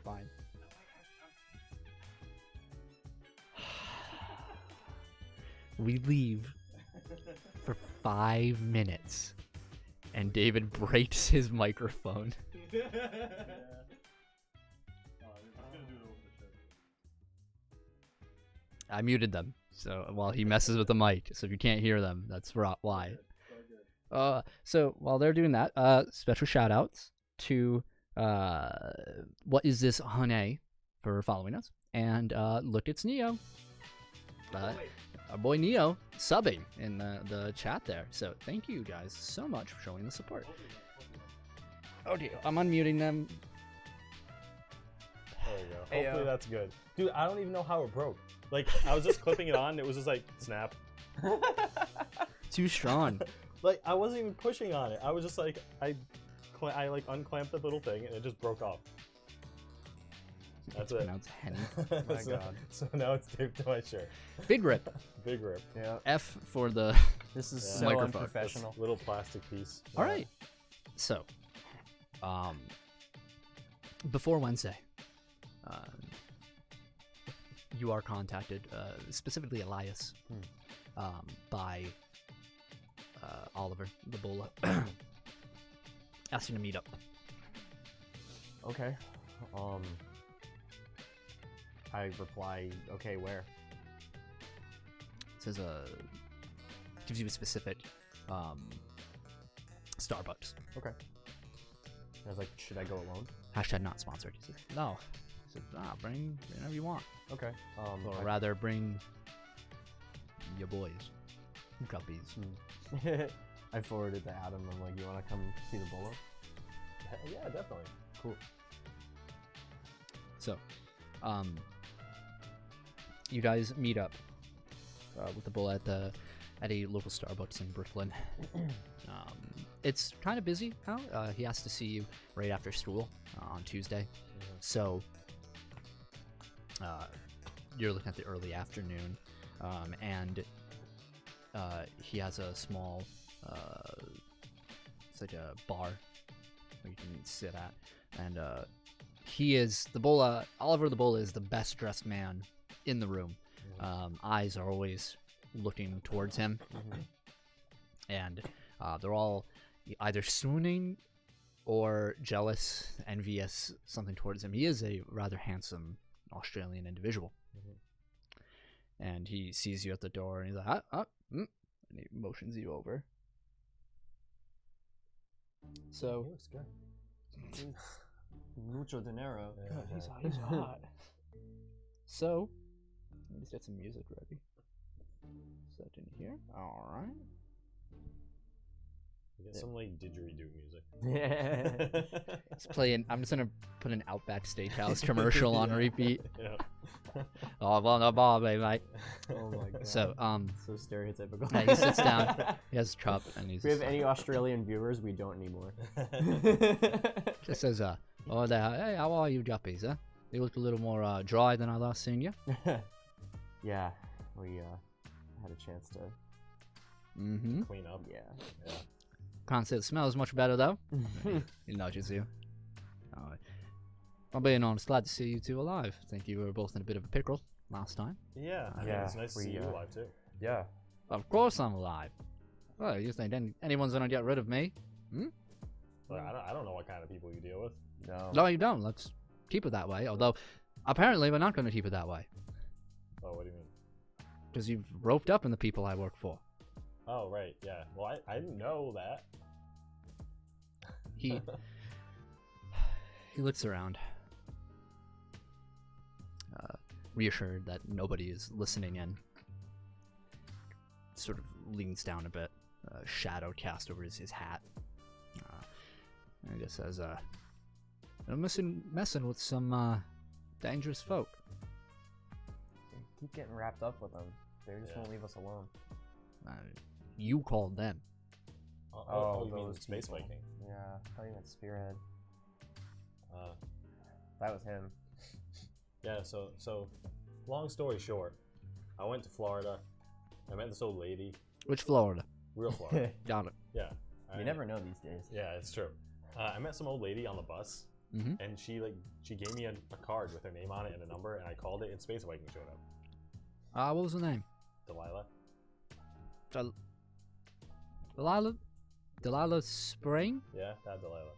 fine. We leave for 5 minutes, and David breaks his microphone. I muted them, so while he messes with the mic, so if you can't hear them, that's why. So while they're doing that, special shout outs to What Is This Honey for following us, and Look, It's Neo. Our boy Neo subbing in the chat there. So thank you guys so much for showing the support. Oh dear, I'm unmuting them. There you go. Hopefully that's good. Dude, I don't even know how it broke. Like, I was just clipping it on, it was just like, snap. Too strong. Like, I wasn't even pushing on it. I was just like, I like unclamped the little thing and it just broke off. That's it. Pronounced henny. Oh my god. So now it's taped to my shirt. Big rip. Big rip. Yeah. F for the This is Yeah. so Microphone. unprofessional. This little plastic piece. All right. So, before Wednesday, you are contacted, specifically Elias, by Oliver, the Bulla, asking to meet up. Okay. I reply, okay, where? It says gives you a specific Starbucks. Okay. I was like, should I go alone? Hashtag not sponsored. He said, no. He said, bring whatever you want. Okay. Or rather, bring your boys. Guppies. I forwarded to Adam. I'm like, you want to come see the Bulla? Yeah, definitely. Cool. So, you guys meet up with the Bulla at a local Starbucks in Brooklyn. It's kind of busy now. He has to see you right after school on Tuesday. So, you're looking at the early afternoon, and he has a small, it's like a bar where you can sit at, and he is the Bulla. Oliver the Bulla is the best dressed man in the room. Eyes are always looking towards him, and they're all either swooning or jealous, envious, something towards him. He is a rather handsome Australian individual. And he sees you at the door, and he's like, and he motions you over. So, He looks good. Mucho dinero. Yeah. he's hot. So, let me just get some music ready. Set in here. All right. You get some like didgeridoo music. Yeah. Let's play I'm just gonna put an Outback Steakhouse commercial on repeat. Yeah. Oh, well, no bother, mate. Oh my god. So, So stereotypical. yeah, he sits down. He has a cup, and he's. If we have any Australian viewers, we don't anymore. Just says, oh, there. Hey, how are you, guppies? Huh? You look a little more dry than I last seen you. Yeah, we had a chance to. Mm-hmm. Clean up. Yeah. Can't say it smells much better though. He nudges you. I'm being honest, glad to see you two alive. I think you were both in a bit of a pickle last time. Yeah. Yeah, It's nice to see you alive too. Yeah. Of course I'm alive. Well, you think anyone's gonna get rid of me? But I don't know what kind of people you deal with. No. No, you don't. Let's keep it that way. Although, apparently we're not gonna keep it that way. Oh, what do you mean? Because you've roped up in the people I work for. Oh, right. Yeah. Well, I didn't know that. He looks around, reassured that nobody is listening in. Sort of leans down a bit, shadow cast over his hat. And he just says, I'm messing with some dangerous folk. Keep getting wrapped up with them. They just won't leave us alone. You called them. You mean those space people. Viking? Yeah, I thought you meant Spearhead. That was him. Yeah, so long story short, I went to Florida. I met this old lady. Which Florida? Real Florida. Got it. Yeah. You never know these days. Yeah, it's true. I met some old lady on the bus, Mm-hmm. and she gave me a card with her name on it and a number, and I called it, and Space Viking showed up. What was the name? Delilah. Delilah Spring? Yeah, that Delilah.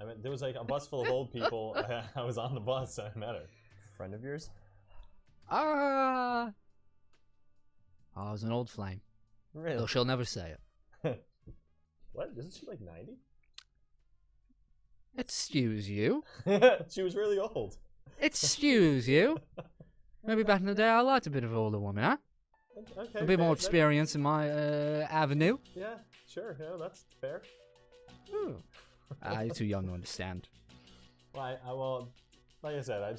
I mean, there was like a bus full of old people. I was on the bus and I met her. Friend of yours? I was an old flame. Really? Though she'll never say it. What? Isn't she like 90? Excuse you. She was really old. Excuse you. Maybe back in the day I liked a bit of an older woman, huh? Okay. A bit more experience in my avenue. Yeah, sure. Yeah, that's fair. Ooh. You're too young to understand. Well, well, like I said, I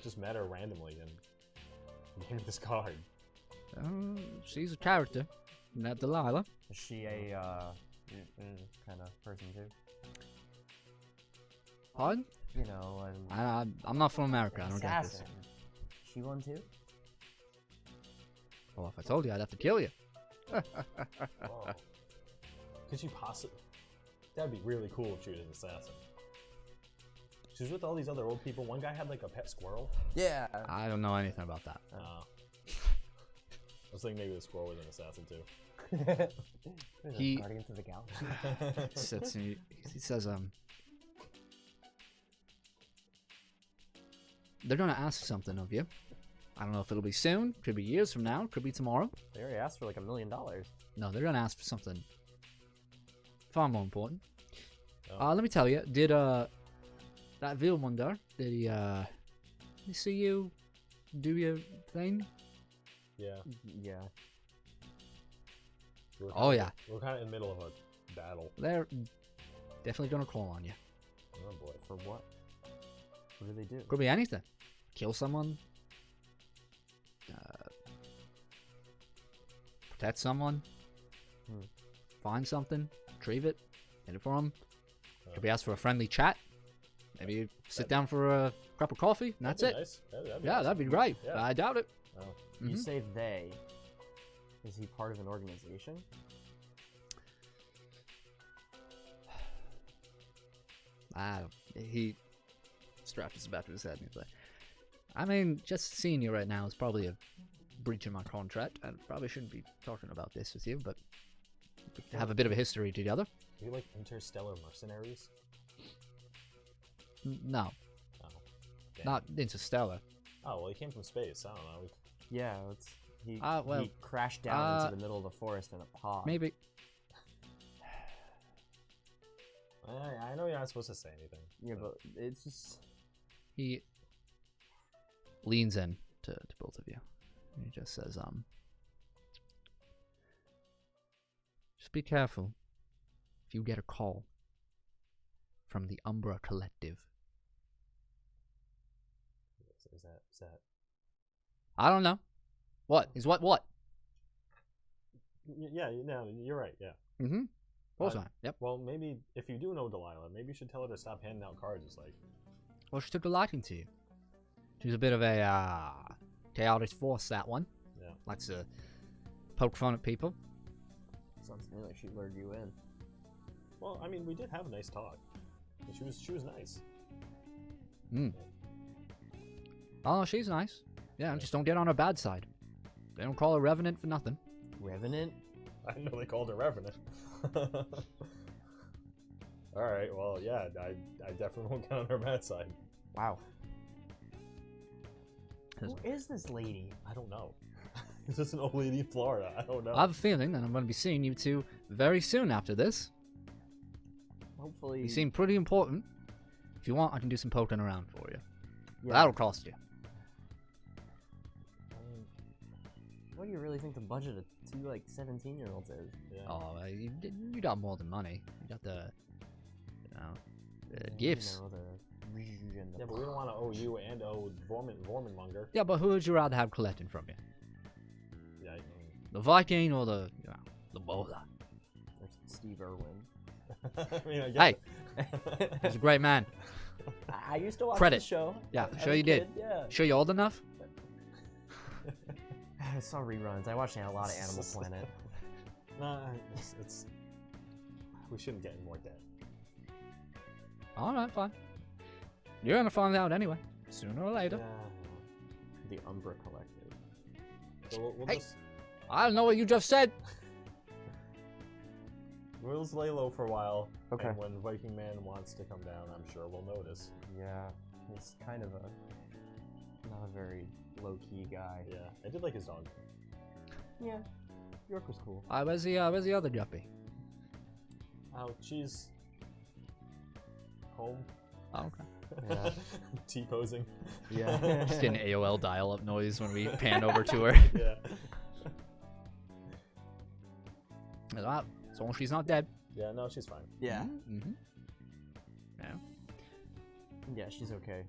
just met her randomly and gave me this card. She's a character. Not Delilah. Is she a kind of person too? Pardon? You know, I'm not from America. I don't get this. assassin. She one too? Well, if I told you, I'd have to kill you. Oh. Could she possibly? That'd be really cool if she was an assassin. She was with all these other old people. One guy had like a pet squirrel. Yeah. I don't know anything about that. I was thinking maybe the squirrel was an assassin too. Guardians of the Galaxy. He says, they're gonna ask something of you. I don't know if it'll be soon, could be years from now, could be tomorrow. They already asked for like $1 million. No, they're gonna ask for something far more important. Oh. Let me tell you, did that Vilmunder, did he see you do your thing? Yeah. Yeah. Yeah. We're kind of in the middle of a battle. They're definitely gonna call on you. Oh boy. For what? What do they do? Could be anything. Kill someone. Protect someone. Find something. Retrieve it. Get it for them. Could be asked for a friendly chat. Maybe you sit down for a cup of coffee, and that's it. Nice. That'd be Yeah, nice. that'd be great. Yeah. I doubt it. Oh. You Mhm. say they. Is he part of an organization? He strapped his back to his head and he's like, I mean, just seeing you right now is probably a breach of my contract. I probably shouldn't be talking about this with you, but we have a bit of a history together. Are you like interstellar mercenaries? No, Oh. Damn. not interstellar. Oh, well, he came from space. I don't know. Yeah, he well, crashed down into the middle of the forest in a pod. Maybe. I know you're not supposed to say anything. Yeah, but it's just... He leans in to both of you. He just says, just be careful if you get a call from the Umbra Collective. Is that? I don't know. What? Is what? Yeah, no, you're right. Yeah. Mm-hmm. Full time. Yep. Well, maybe if you do know Delilah, maybe you should tell her to stop handing out cards. It's like, Well, she took a liking to you. She was a bit of a chaotic force, that one. yeah. Likes to poke fun at people. Sounds to me like she lured you in. Well, I mean, we did have a nice talk. She was nice. Oh, she's nice. Yeah, just don't get on her bad side. They don't call her Revenant for nothing. Revenant? I didn't know they called her Revenant. All right. Well, yeah, I definitely won't get on her bad side. Wow. Who is this lady? I don't know. Is this an old lady in Florida? I don't know. I have a feeling that I'm going to be seeing you two very soon after this. Hopefully... You seem pretty important. If you want, I can do some poking around for you. Yeah. That'll cost you. What do you really think the budget of two, 17-year-olds is? Yeah. Oh, you got more than money. You got the gifts. You know, Yeah, but we don't want to owe you and owe Vormanmonger. Yeah, but who would you rather have collecting from you? Yeah. The Viking or the Bulla? Or Steve Irwin. I mean, I guess Hey, he's a great man. I used to watch Credit. the show. Yeah, as sure a you did. kid, Yeah. Sure you old enough? I saw reruns. I watched a lot of Animal Planet. Nah, it's we shouldn't get in more debt. All right, fine. You're gonna find out anyway, sooner or later. Yeah. The Umbra Collective. So we'll Hey. just I don't know what you just said. we'll just lay low for a while. Okay. And when Viking Man wants to come down, I'm sure we'll notice. Yeah, he's kind of not a very low-key guy. Yeah, I did like his dog. Yeah, York was cool. Where's the other guppy? Oh, she's home. Oh, okay. Yeah. T-posing. Yeah. Just get an AOL dial-up noise when we pan over to her. Yeah. As long as she's not dead. Yeah, no, she's fine. Yeah. Mm-hmm. Yeah. Yeah, she's okay.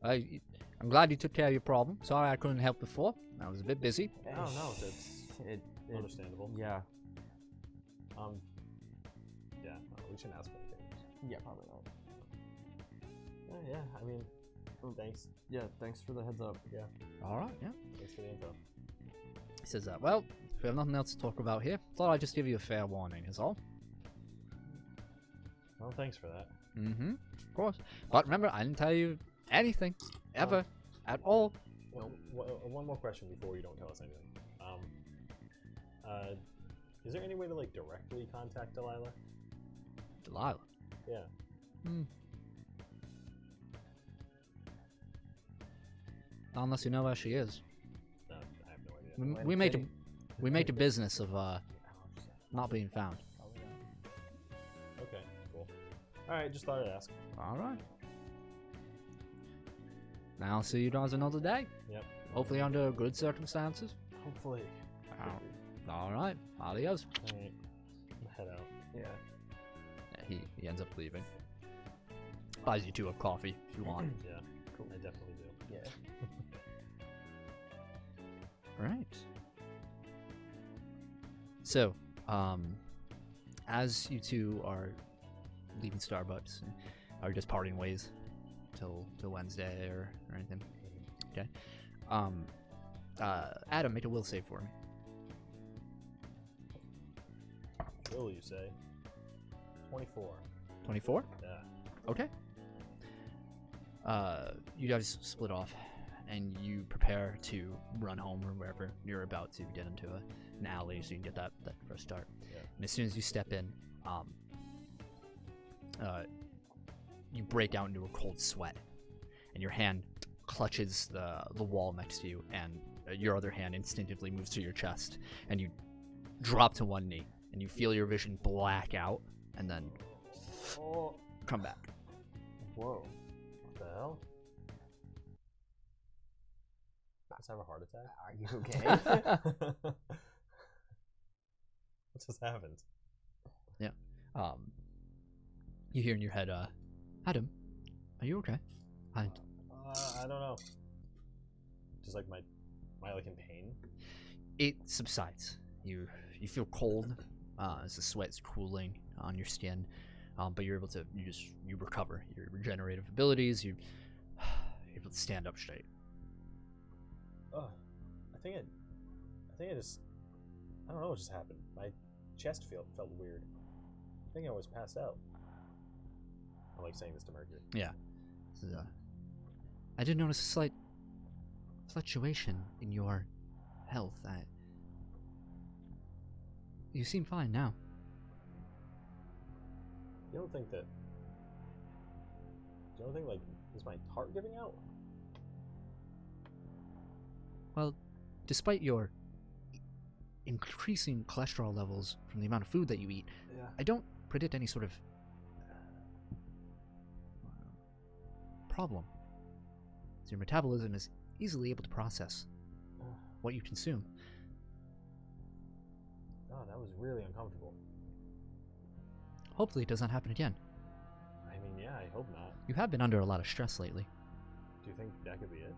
Yeah. I'm glad you took care of your problem. Sorry I couldn't help before. I was a bit busy. Oh, no, that's understandable. Yeah. Yeah, no, we shouldn't ask for anything. Yeah, probably not. Yeah, I mean, thanks. Yeah, thanks for the heads up. Yeah, All right, yeah. thanks for the info. He says, well, if we have nothing else to talk about here, thought I'd just give you a fair warning, is all. Well, thanks for that. Mm-hmm. Of course. But remember, I didn't tell you anything. Ever. At all. Well, one more question before you don't tell us anything. Is there any way to, like, directly contact Delilah? Delilah. Yeah. Not unless you know where she is. No, I have no idea. We make a business of not being found. Okay, cool. Alright, just thought I'd ask. All right. Now I'll see you guys another day. Yep. Hopefully under good circumstances. Hopefully. All right. Adios. Alright. Head out. Yeah. Yeah, he ends up leaving. Buys you two a coffee if you want. Yeah, cool. I definitely do. Yeah. Right. So, as you two are leaving Starbucks, are you just parting ways till Wednesday or anything? Okay. Adam, make a will save for me. Will you say? 24. 24? Yeah. Okay. You guys split off, and you prepare to run home or wherever you're about to get into an alley so you can get that fresh start. Yeah. And as soon as you step in, you break out into a cold sweat, and your hand clutches the wall next to you, and your other hand instinctively moves to your chest, and you drop to one knee, and you feel your vision black out, and then Oh. come back. Whoa. What the hell? Just have a heart attack? Are you okay? What just happened? You hear in your head, Adam, are you okay? I don't know. Just like my like in pain. It subsides. You feel cold as the sweat's cooling on your skin, but you're able to you recover your regenerative abilities. You're able to stand up straight. Oh, I think I just I don't know what just happened. My chest felt weird. I think I was passed out. I'm like saying this to Mercury. Yeah. So, I did notice a slight fluctuation in your health. You seem fine now. You don't think like is my heart giving out? Well, despite your increasing cholesterol levels from the amount of food that you eat, Yeah. I don't predict any sort of problem. So your metabolism is easily able to process what you consume. Oh, that was really uncomfortable. Hopefully it does not happen again. I mean, yeah, I hope not. You have been under a lot of stress lately. Do you think that could be it?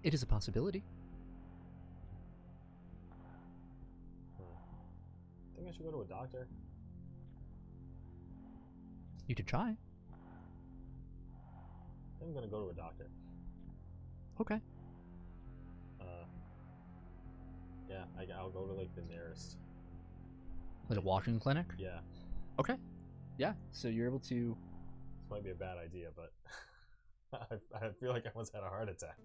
It is a possibility. I think I should go to a doctor. You could try. I'm gonna go to a doctor. Okay. Yeah, I'll go to like the nearest Like a walk-in clinic? Yeah. Okay. Yeah. So you're able to. This might be a bad idea, but I feel like I once had a heart attack.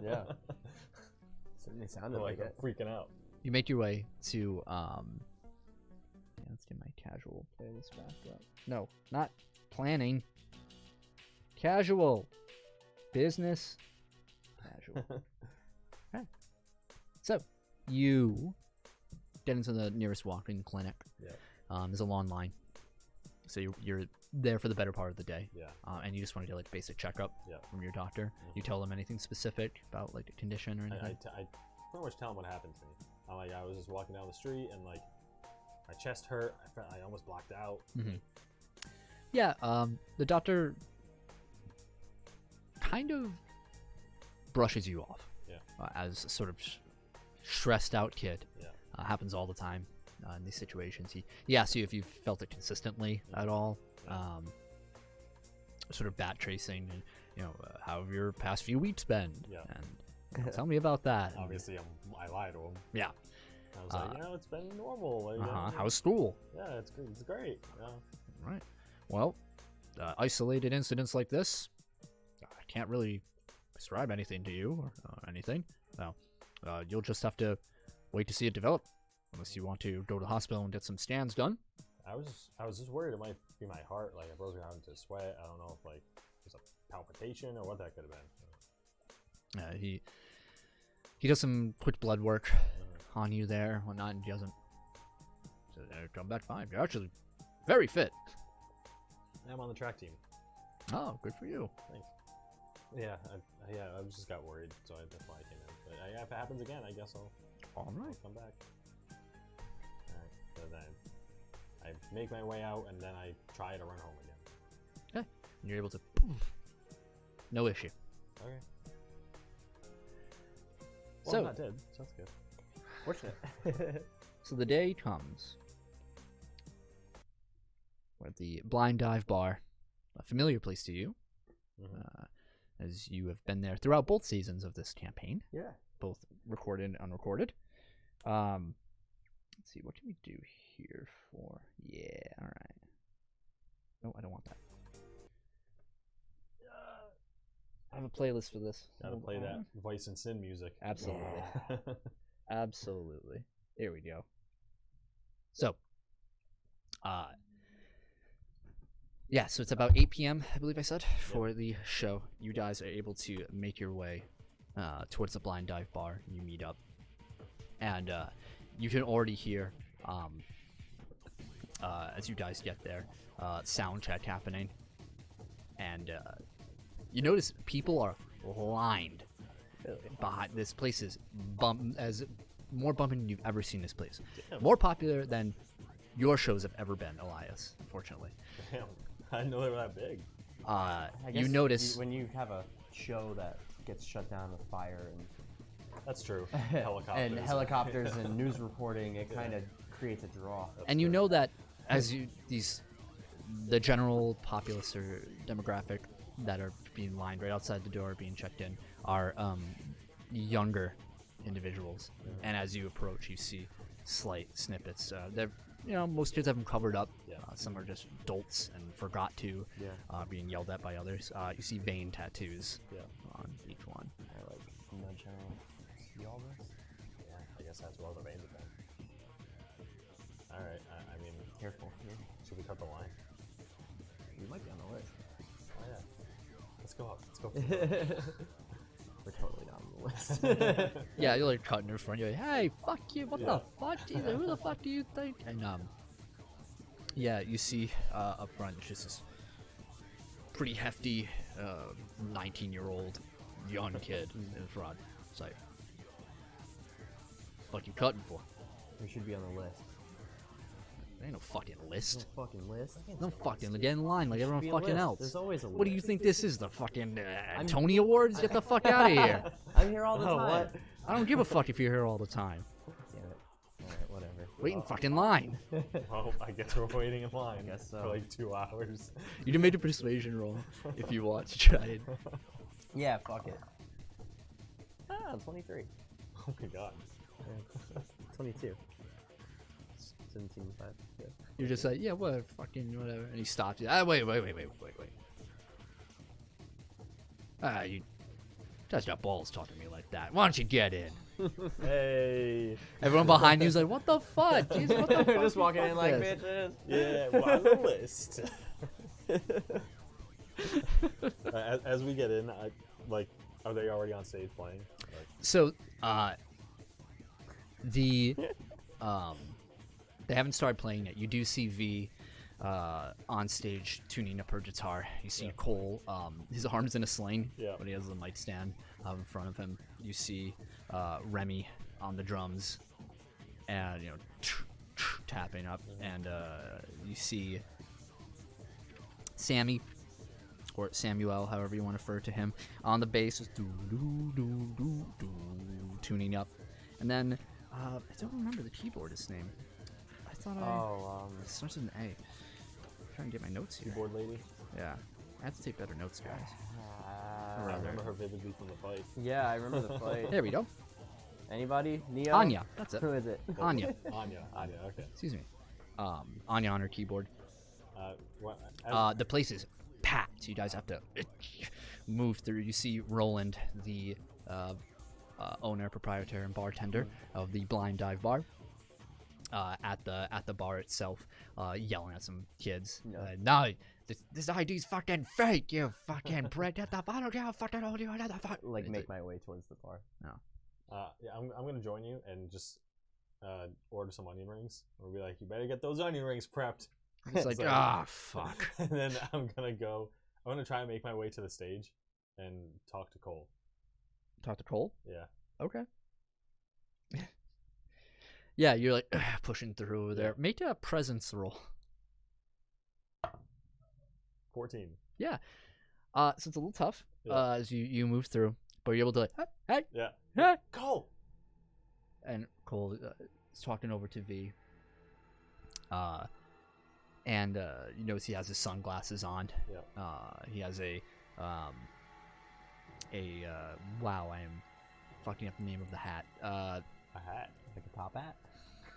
Yeah. Certainly sounded like I'm it. freaking out. You make your way to. Yeah, let's get my casual playlist back up. No, not planning. Casual. Business. Casual. Okay. So you get into the nearest walk-in clinic. Yeah. There's a long line. So you're there for the better part of the day. Yeah. And you just want to do like a basic checkup from your doctor. Mm-hmm. You tell them anything specific about like the condition or anything? I pretty much tell them what happened to me. I was just walking down the street and like my chest hurt. I almost blacked out. Mm-hmm. Yeah. The doctor kind of brushes you off. Yeah. As a sort of stressed out kid. Yeah. Happens all the time in these situations. He asks you if you've felt it consistently at all. Sort of bat tracing and how have your past few weeks been? Yeah. And tell me about that. Obviously, I lied to him. Yeah. I was like, it's been normal. Like, How's school? Yeah, it's good. It's great. Yeah. Right. Well, isolated incidents like this, I can't really prescribe anything to you or anything. So you'll just have to wait to see it develop, unless you want to go to the hospital and get some scans done. I was just worried it might be my heart. Like if I was going to sweat, I don't know if like there's a palpitation or what that could have been. He does some quick blood work on you there, and whatnot, and he doesn't. So come back fine. You're actually very fit. I'm on the track team. Oh, good for you. Thanks. Yeah, I just got worried, so that's why I came in. But if it happens again, I guess I'll come back. Alright, so then I make my way out, and then I try to run home again. Okay. And you're able to. No issue. Okay. Well, So I'm not dead, so that's good. Fortunate. So the day comes. We're at the Blind Dive Bar, a familiar place to you, as you have been there throughout both seasons of this campaign. Yeah. Both recorded and unrecorded. Let's see, what can we do here for? Yeah, all right. No, I don't want that. I have a playlist for this. Gotta play that Vice and Sin music. Absolutely. Absolutely. Here we go. So, so it's about 8 p.m., I believe I said, for the show. You guys are able to make your way towards the Blind Dive Bar. You meet up. And you can already hear, as you guys get there, sound check happening. And you notice people are lined behind. This place is more bumping than you've ever seen this place. Damn. More popular than your shows have ever been, Elias, unfortunately. Damn. I didn't know they were that big. You notice when you have a show that gets shut down with fire and that's true. Helicopters and news reporting, it kind of creates a draw. And you know that as the general populace or demographic that are being lined right outside the door being checked in are younger individuals. And as you approach, you see slight snippets. Most kids have them covered up. Some are just dolts and forgot to, being yelled at by others. You see vein tattoos on each one. I like nudge him. See all this? Yeah, I guess that's where all the veins have been. Alright, I mean... Careful here. Should we cut the line? You might be on the list. Oh yeah. Let's go up. Let's go. We're totally not on the list. Yeah, you're like cutting in front. You're like, hey, fuck you. What the fuck? Who the fuck do you think? And you see up front, it's just this pretty hefty 19-year-old young kid in front. It's like, what you cutting for? We should be on the list. There ain't no fucking list. No fucking list? No fucking get in line like everyone fucking else. There's always a list. What do you think this is? The fucking Tony Awards? Get the fuck out of here. I'm here all the time. What? I don't give a fuck if you're here all the time. Damn it. Alright, whatever. Wait in fucking line. Well, I guess we're waiting in line I guess so. for like 2 hours. You can make a persuasion roll if you want to try it. Yeah, fuck it. 23. Oh my god. 22. Didn't seem bad. Yeah. You're just like, yeah, what, fucking whatever. And he stops you. Wait. You just got balls talking to me like that. Why don't you get in? Hey. Everyone behind you's like, what the fuck? Jeez, what the fuck? They're just walking in like, this? bitches. Yeah, we're on the list. As we get in, are they already on stage playing? So, they haven't started playing yet. You do see V on stage tuning up her guitar. You see Cole, his arm's in a sling, but he has a mic stand in front of him. You see Remy on the drums, and tapping up, and you see Sammy, or Samuel, however you want to refer to him, on the bass, tuning up, and then I don't remember the keyboardist's name. I thought it starts with an A. I'm trying to get my notes here. Keyboard lady. Yeah, I have to take better notes, guys. I remember her vividly from the fight. Yeah, I remember the fight. There we go. Anybody? Neo? Anya, that's it. Who is it? Anya. Anya, okay. Excuse me. Anya on her keyboard. As The place is packed. You guys have to move through. You see Roland, the owner, proprietor, and bartender of the Blind Dive Bar, at the bar itself, yelling at some kids. No, this ID's fucking fake. You fucking prick. Get the fuck out. Fucking hold you. Like, make my way towards the bar. No. yeah, I'm gonna join you and just order some onion rings. We'll be like, you better get those onion rings prepped. It's like, fuck. And then I'm gonna try and make my way to the stage and talk to Cole. Talk to Cole? Yeah. Okay. Yeah, you're like pushing through over there. Make a presence roll. 14. Yeah. So it's a little tough as you move through, but you're able to like, hey, Yeah. hey, Cole. and Cole is talking over to V. And you notice he has his sunglasses on. Yeah. He has a wow, I am fucking up the name of the hat. A hat. Like a top hat?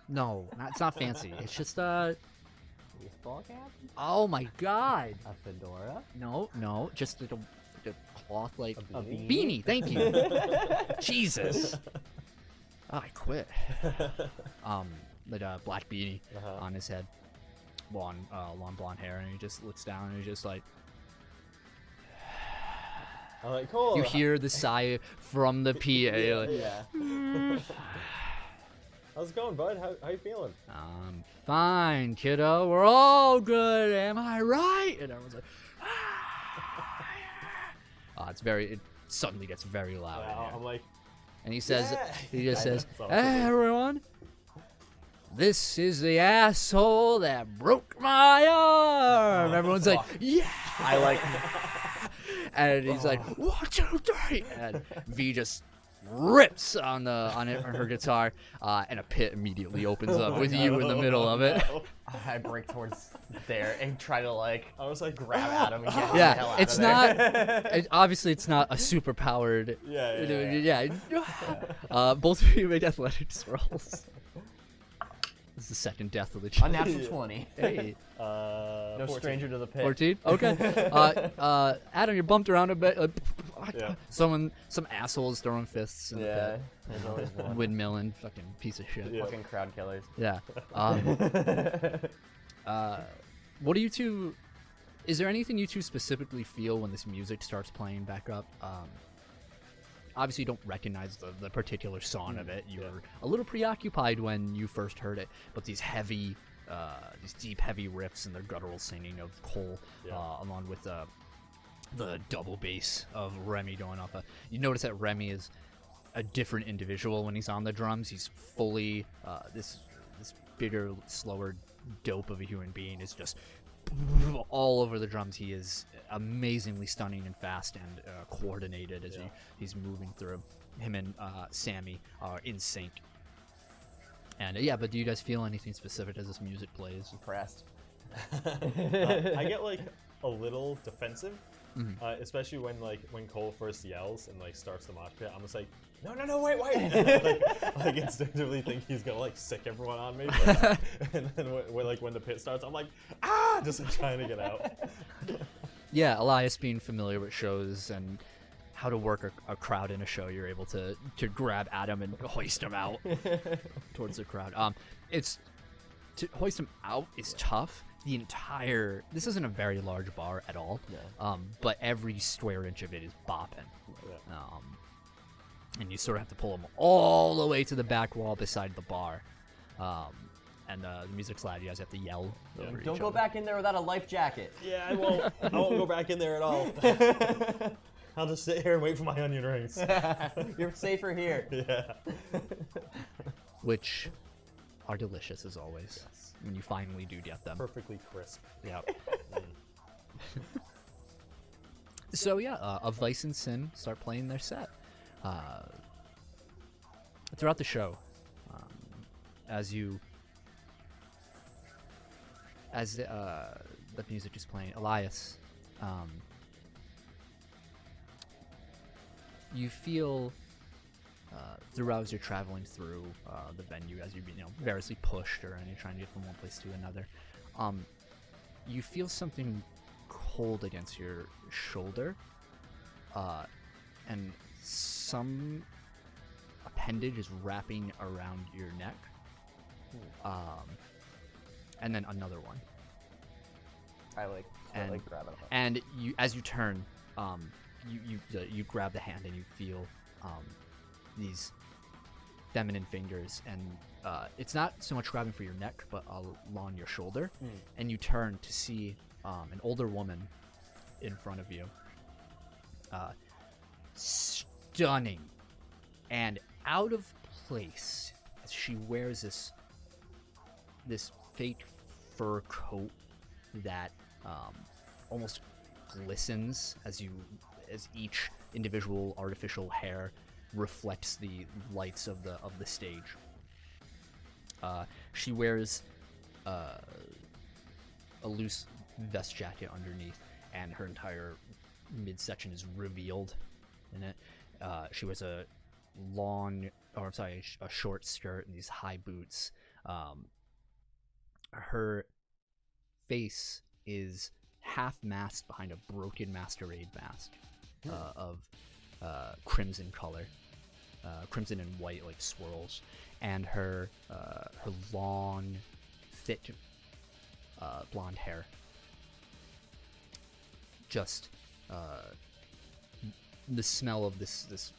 No, it's not fancy. It's just Baseball cap? oh my god. A fedora? No, just like a cloth, like A beanie? beanie. Thank you. Jesus. Oh, I quit. Like a black beanie on his head, long blonde hair, and he just looks down and he's just like. I'm like, Cole. You hear the sigh from the PA. Yeah. How's it going, bud? How you feeling? I'm fine, kiddo. We're all good. Am I right? And everyone's like, it suddenly gets very loud. in here. I'm like, And he says, yeah. he just says, That's hey, everyone. This is the asshole that broke my arm. Everyone's like, yeah. I like. And he's like, 1, 2, 3. And V just rips on her guitar, and a pit immediately opens up with you in the middle of it. I break towards there and try to like. I was like, grab at him and get the hell Yeah, out it's of there. not. Obviously, it's not a super powered. Yeah. Both of you make athletics rolls. This is the second death of the A natural 20. Hey, No 14. stranger to the pit. 14. Okay. Adam, you're bumped around a bit. Yeah. Some assholes throwing fists in Yeah. There's always the one. pit. Windmilling, fucking piece of shit. Yeah. Fucking crowd killers. Yeah. What do you two? Is there anything you two specifically feel when this music starts playing back up? Obviously, you don't recognize the particular song of it. You were a little preoccupied when you first heard it, but these deep, heavy riffs and the guttural singing of Cole, along with the double bass of Remy going off. You notice that Remy is a different individual when he's on the drums. He's fully this bigger, slower dope of a human being is just all over the drums. He is amazingly stunning and fast and coordinated as he's moving through. Him and Sammy are in sync. And but do you guys feel anything specific as this music plays? Impressed. I get like a little defensive, especially when Cole first yells and like starts the mosh pit. I'm just like, no, wait. like instinctively think he's gonna like sick everyone on me. And then when the pit starts, I'm like, just like trying to get out. Yeah, Elias being familiar with shows and how to work a crowd in a show, you're able to grab Adam and hoist him out towards the crowd. It's to hoist him out is tough. This isn't a very large bar at all. Yeah. But every square inch of it is bopping. Yeah. And you sort of have to pull him all the way to the back wall beside the bar. And the music's loud. You guys have to yell over each Don't go other. back in there without a life jacket. Yeah, I won't go back in there at all. I'll just sit here and wait for my onion rings. You're safer here. Yeah. Which are delicious as always when you finally do get them. Perfectly crisp. Yeah. So yeah, of Vice and Sin start playing their set. Throughout the show, as the music is playing, Elias, you feel throughout as you're traveling through the venue, as you're being variously pushed and you're trying to get from one place to another, you feel something cold against your shoulder, and some appendage is wrapping around your neck, and then another one. I like grab it up. And you, as you turn, you grab the hand and you feel these feminine fingers, and it's not so much grabbing for your neck, but along your shoulder. And you turn to see an older woman in front of you, stunning and out of place, as she wears this fake fur coat that almost glistens as each individual artificial hair reflects the lights of the stage. She wears a loose vest jacket underneath, and her entire midsection is revealed in it. She wears a short skirt and these high boots. Her face is half masked behind a broken masquerade mask of crimson color, crimson and white like swirls, and her long, thick blonde hair. Just the smell of this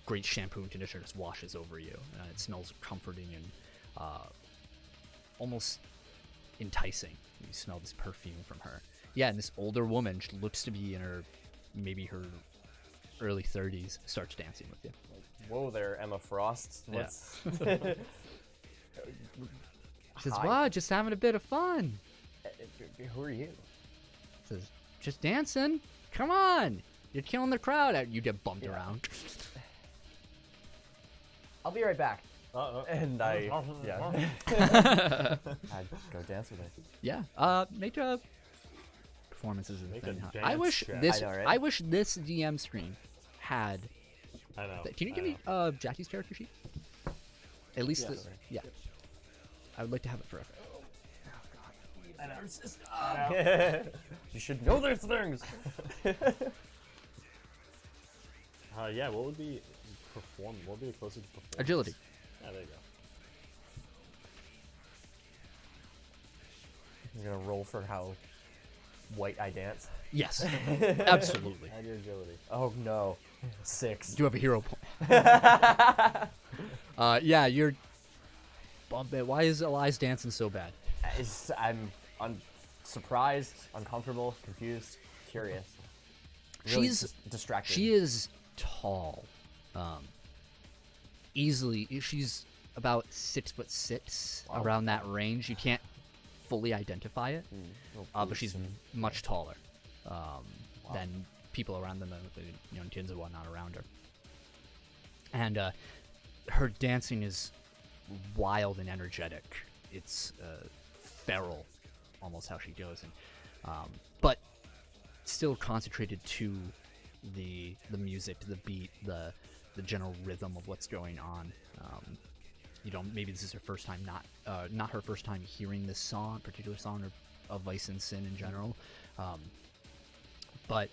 great shampoo and conditioner just washes over you, and it smells comforting and almost enticing. You smell this perfume from her. Yeah, and this older woman, she looks to be in her early 30s, starts dancing with you. Whoa there, Emma Frost. What's... She says, "Wow, just having a bit of fun." Who are you? Says, "Just dancing. Come on, you're killing the crowd." You get bumped around. I'll be right back. And I'd go dance with her. Yeah. Make a performances is the thing. I wish check. this. I know, right? I wish this DM screen had. I know. Can you give me Jackie's character sheet? At least, Yes. yeah. I would like to have it forever. You should know those things. Yeah. What would be perform? What would be the closest performance? Agility. Yeah, there you go. You're gonna roll for how white I dance. Yes, absolutely. Add your agility. Oh no, 6. Do you have a hero point? Yeah, you're bumping. Why is Elias dancing so bad? I'm surprised, uncomfortable, confused, curious. Really She's distracted. She is tall. Easily, she's about 6'6", Wow. around that range. You can't fully identify it, but she's much taller than people around them, kids and whatnot around her. And her dancing is wild and energetic. It's feral, almost how she goes, and but still concentrated to the music, the beat, the the general rhythm of what's going on. You know, maybe this is her first time, not her first time hearing this particular song, or of Vice and Sin in general. But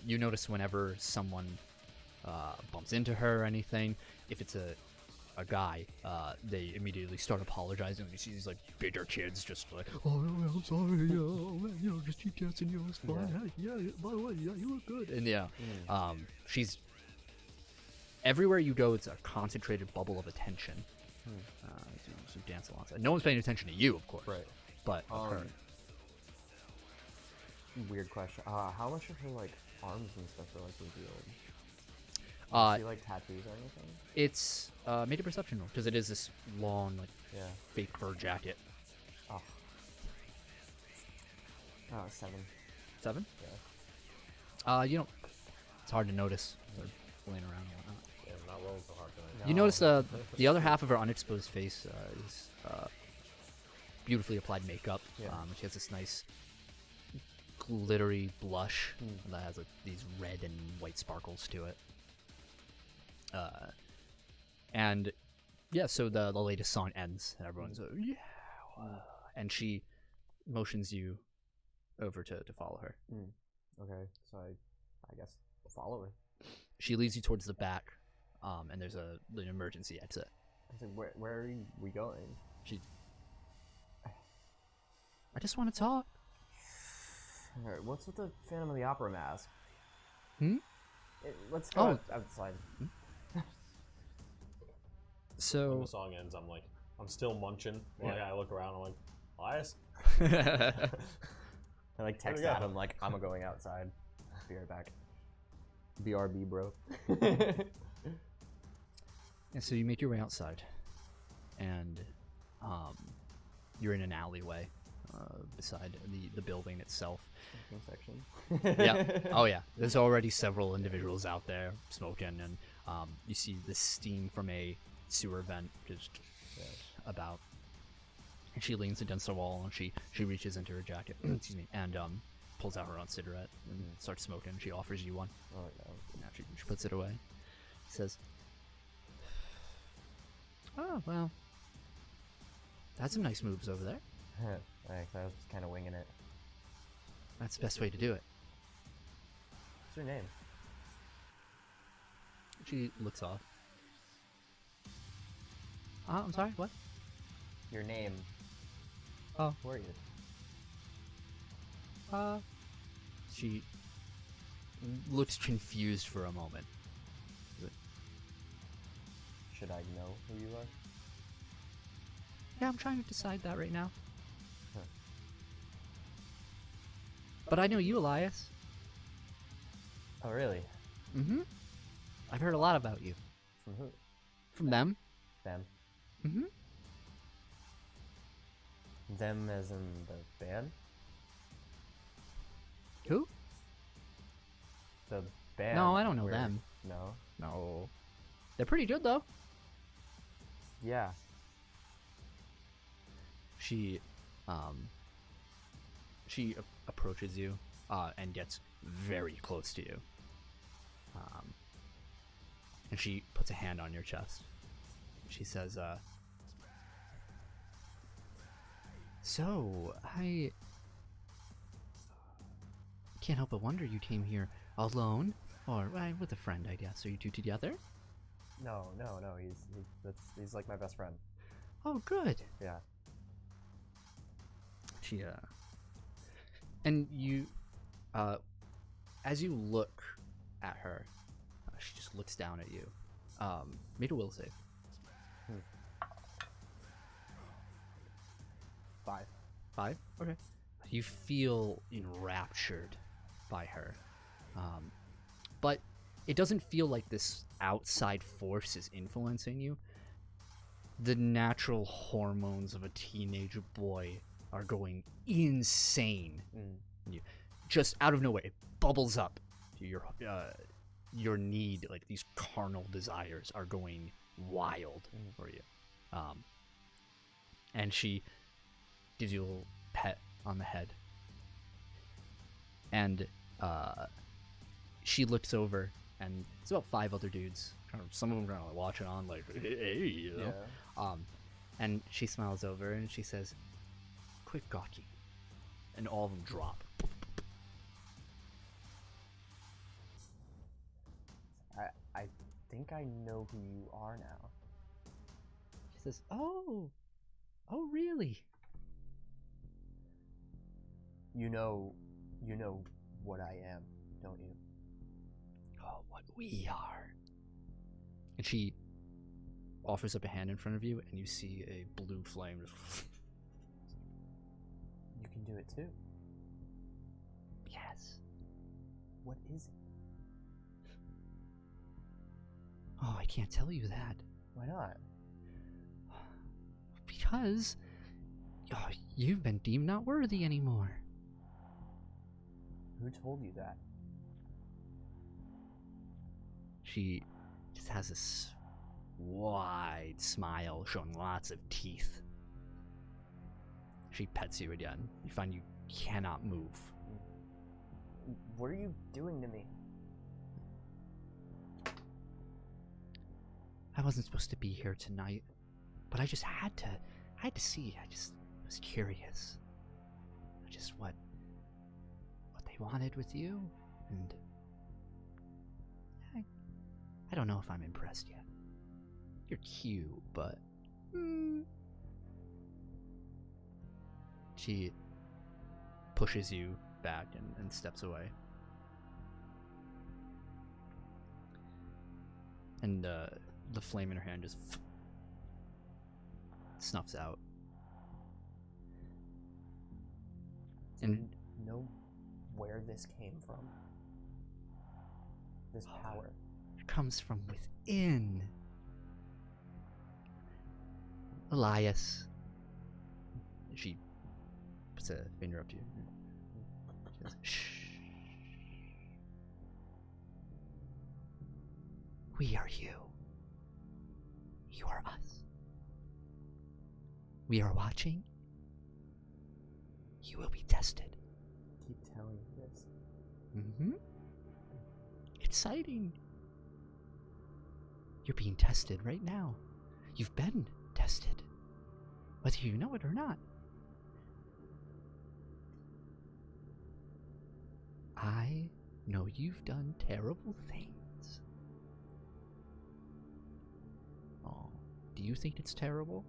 you notice whenever someone bumps into her or anything, if it's a guy, they immediately start apologizing. You see these like bigger kids just like, oh, I'm sorry, man, you know, just Steve Kenson, you know, it's fine. Yeah, by the way, yeah, you look good. And she's everywhere you go. It's a concentrated bubble of attention. So dance alongside. No one's paying attention to you, of course. Right. But her. Weird question. How much of her like arms and stuff are like revealed? See like tattoos or anything? It's made a perception roll because it is this long, like fake fur jacket. Oh. 7. 7? Yeah. You don't. It's hard to notice. They're flaying around and whatnot. Yeah, I'm not rolling so hard tonight. You notice the other half of her unexposed face is beautifully applied makeup. Yeah. She has this nice glittery blush that has like, these red and white sparkles to it. And yeah, so the latest song ends and everyone's and she motions you over to follow her. Okay, so I guess I'll follow her. She leads you towards the back, and there's an emergency exit. I said, where are we going? I just want to talk. Alright, what's with the Phantom of the Opera mask? Let's go outside. So when the song ends, I'm still munching. Like I look around, I'm like, Elias? I like text Adam like, I'm going outside. Be right back. BRB, bro. Yeah, so you make your way outside, and you're in an alleyway beside the building itself. Section. Yeah. Oh yeah. There's already several individuals out there smoking, and you see the steam from a sewer vent just about. And she leans against the wall, and she reaches into her jacket, excuse me, and pulls out her own cigarette and starts smoking. She offers you one. Oh no. Now she puts it away. Says, "Oh well, that's some nice moves over there. Thanks. I was just kind of winging it. That's the best way to do it." What's your name? She looks off. I'm sorry, what? Your name. Oh. Who are you? She looks confused for a moment. Should I know who you are? Yeah, I'm trying to decide that right now. Huh. But I know you, Elias. Oh, really? Mm-hmm. I've heard a lot about you. From who? From them. Them. Mm-hmm. Them as in the band? Who? The band. No, I don't know them. No? No. They're pretty good, though. Yeah. She approaches you and gets very close to you. And she puts a hand on your chest. She says, "So, I can't help but wonder you came here alone, or with a friend, I guess. Are you two together?" No. He's like my best friend. Oh, good. Yeah. She and you as you look at her, she just looks down at you. Make a will save. 5. 5? Okay. You feel enraptured by her, but it doesn't feel like this outside force is influencing you. The natural hormones of a teenage boy are going insane. You, just out of nowhere, it bubbles up. Your need, like these carnal desires, are going wild for you. And she gives you a little pet on the head, and she looks over, and it's about 5 other dudes some of them kind of watching on like, hey, you know. Yeah. And she smiles over and she says, "Quick, Gaki," and all of them drop. I think I know who you are now. She says, "Oh, really?" You know what I am, don't you? Oh, what we are. And she offers up a hand in front of you, and you see a blue flame. You can do it too. Yes. What is it? Oh, I can't tell you that. Why not? Because you've been deemed not worthy anymore. Who told you that? She just has this wide smile showing lots of teeth. She pets you again. You find you cannot move. What are you doing to me? I wasn't supposed to be here tonight, but I just had to see. I just was curious. Just what they wanted with you, and I don't know if I'm impressed yet. You're cute, but she pushes you back and steps away. And the flame in her hand just snuffs out. Do you know where this came from? This power. It comes from within. Elias. She puts a finger up to you. She goes, "Shh. We are you. You are us. We are watching. You will be tested." Keep telling me this. Mm-hmm. Exciting. You're being tested right now. You've been tested, whether you know it or not. I know you've done terrible things. Oh, do you think it's terrible?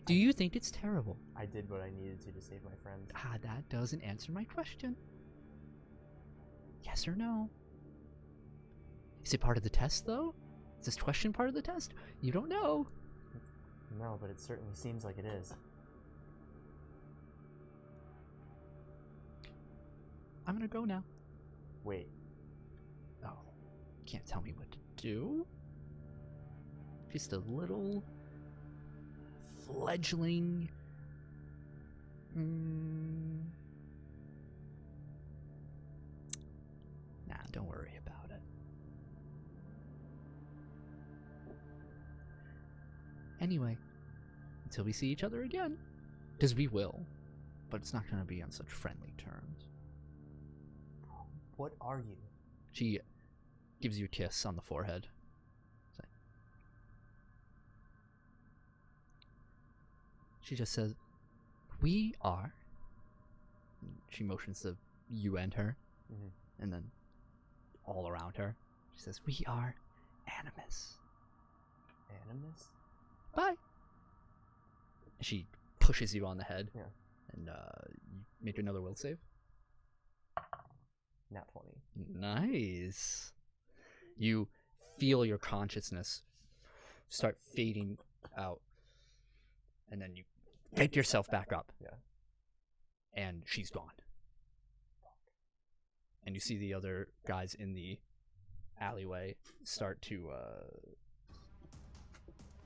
Do you think it's terrible? I did what I needed to save my friends. That doesn't answer my question. Yes or no? Is it part of the test, though? Is this question part of the test? You don't know. No, but it certainly seems like it is. I'm gonna go now. Wait. Oh, can't tell me what to do? Just a little fledgling. Nah, don't worry about it. Anyway, until we see each other again. Because we will, but it's not going to be on such friendly terms. What are you? She gives you a kiss on the forehead. She just says, "We are." She motions to you and her, and then all around her. She says, "We are Animus." Animus? Bye. She pushes you on the head. Yeah. And you make another will save. Nat 20. Nice. You feel your consciousness start fading out. And then you pick yourself back up. Yeah. And she's gone. And you see the other guys in the alleyway start to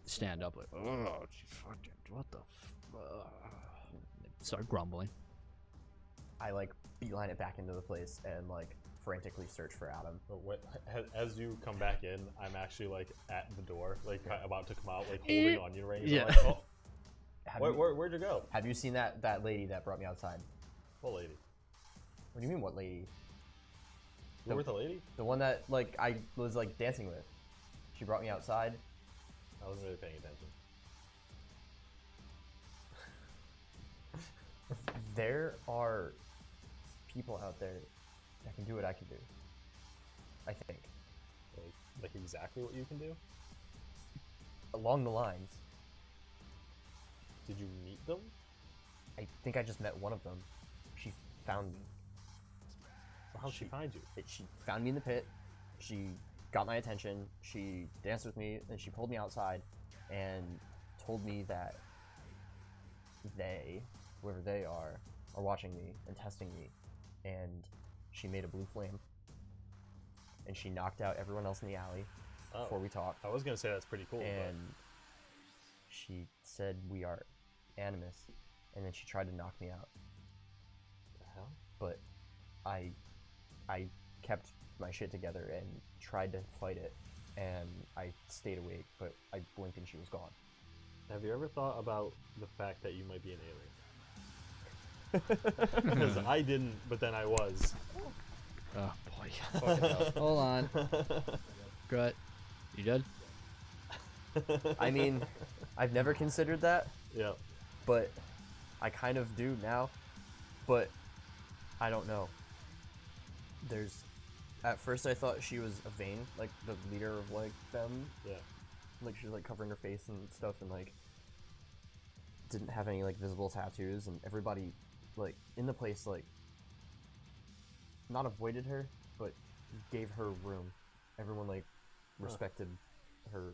stand up like, "Oh, fucking, what the start grumbling. I beeline it back into the place and frantically search for Adam. But as you come back in, I'm actually at the door, about to come out, holding on your reins. Yeah. I'm oh, where'd you go? Have you seen that lady that brought me outside? What lady? What do you mean, what lady? You were with a lady? The one that like I was like dancing with. She brought me outside. I wasn't really paying attention. There are people out there that can do what I can do. I think. Like exactly what you can do? Along the lines. Did you meet them? I think I just met one of them. She found me. How'd she find you? She found me in the pit. She got my attention. She danced with me, and she pulled me outside and told me that they, whoever they are watching me and testing me. And she made a blue flame. And she knocked out everyone else in the alley before we talked. I was gonna say that's pretty cool. And she said we are Animus, and then she tried to knock me out. The hell? But I kept my shit together and tried to fight it, and I stayed awake, but I blinked and she was gone. Have you ever thought about the fact that you might be an alien? Because I didn't, but then I was. Oh boy. Hold on. Grut, you good? I mean, I've never considered that. Yeah. But I kind of do now. But I don't know. At first I thought she was a Vane, like the leader of like them. Yeah. Like she was like covering her face and stuff, and like didn't have any like visible tattoos, and everybody like in the place like not avoided her, but gave her room. Everyone like respected her.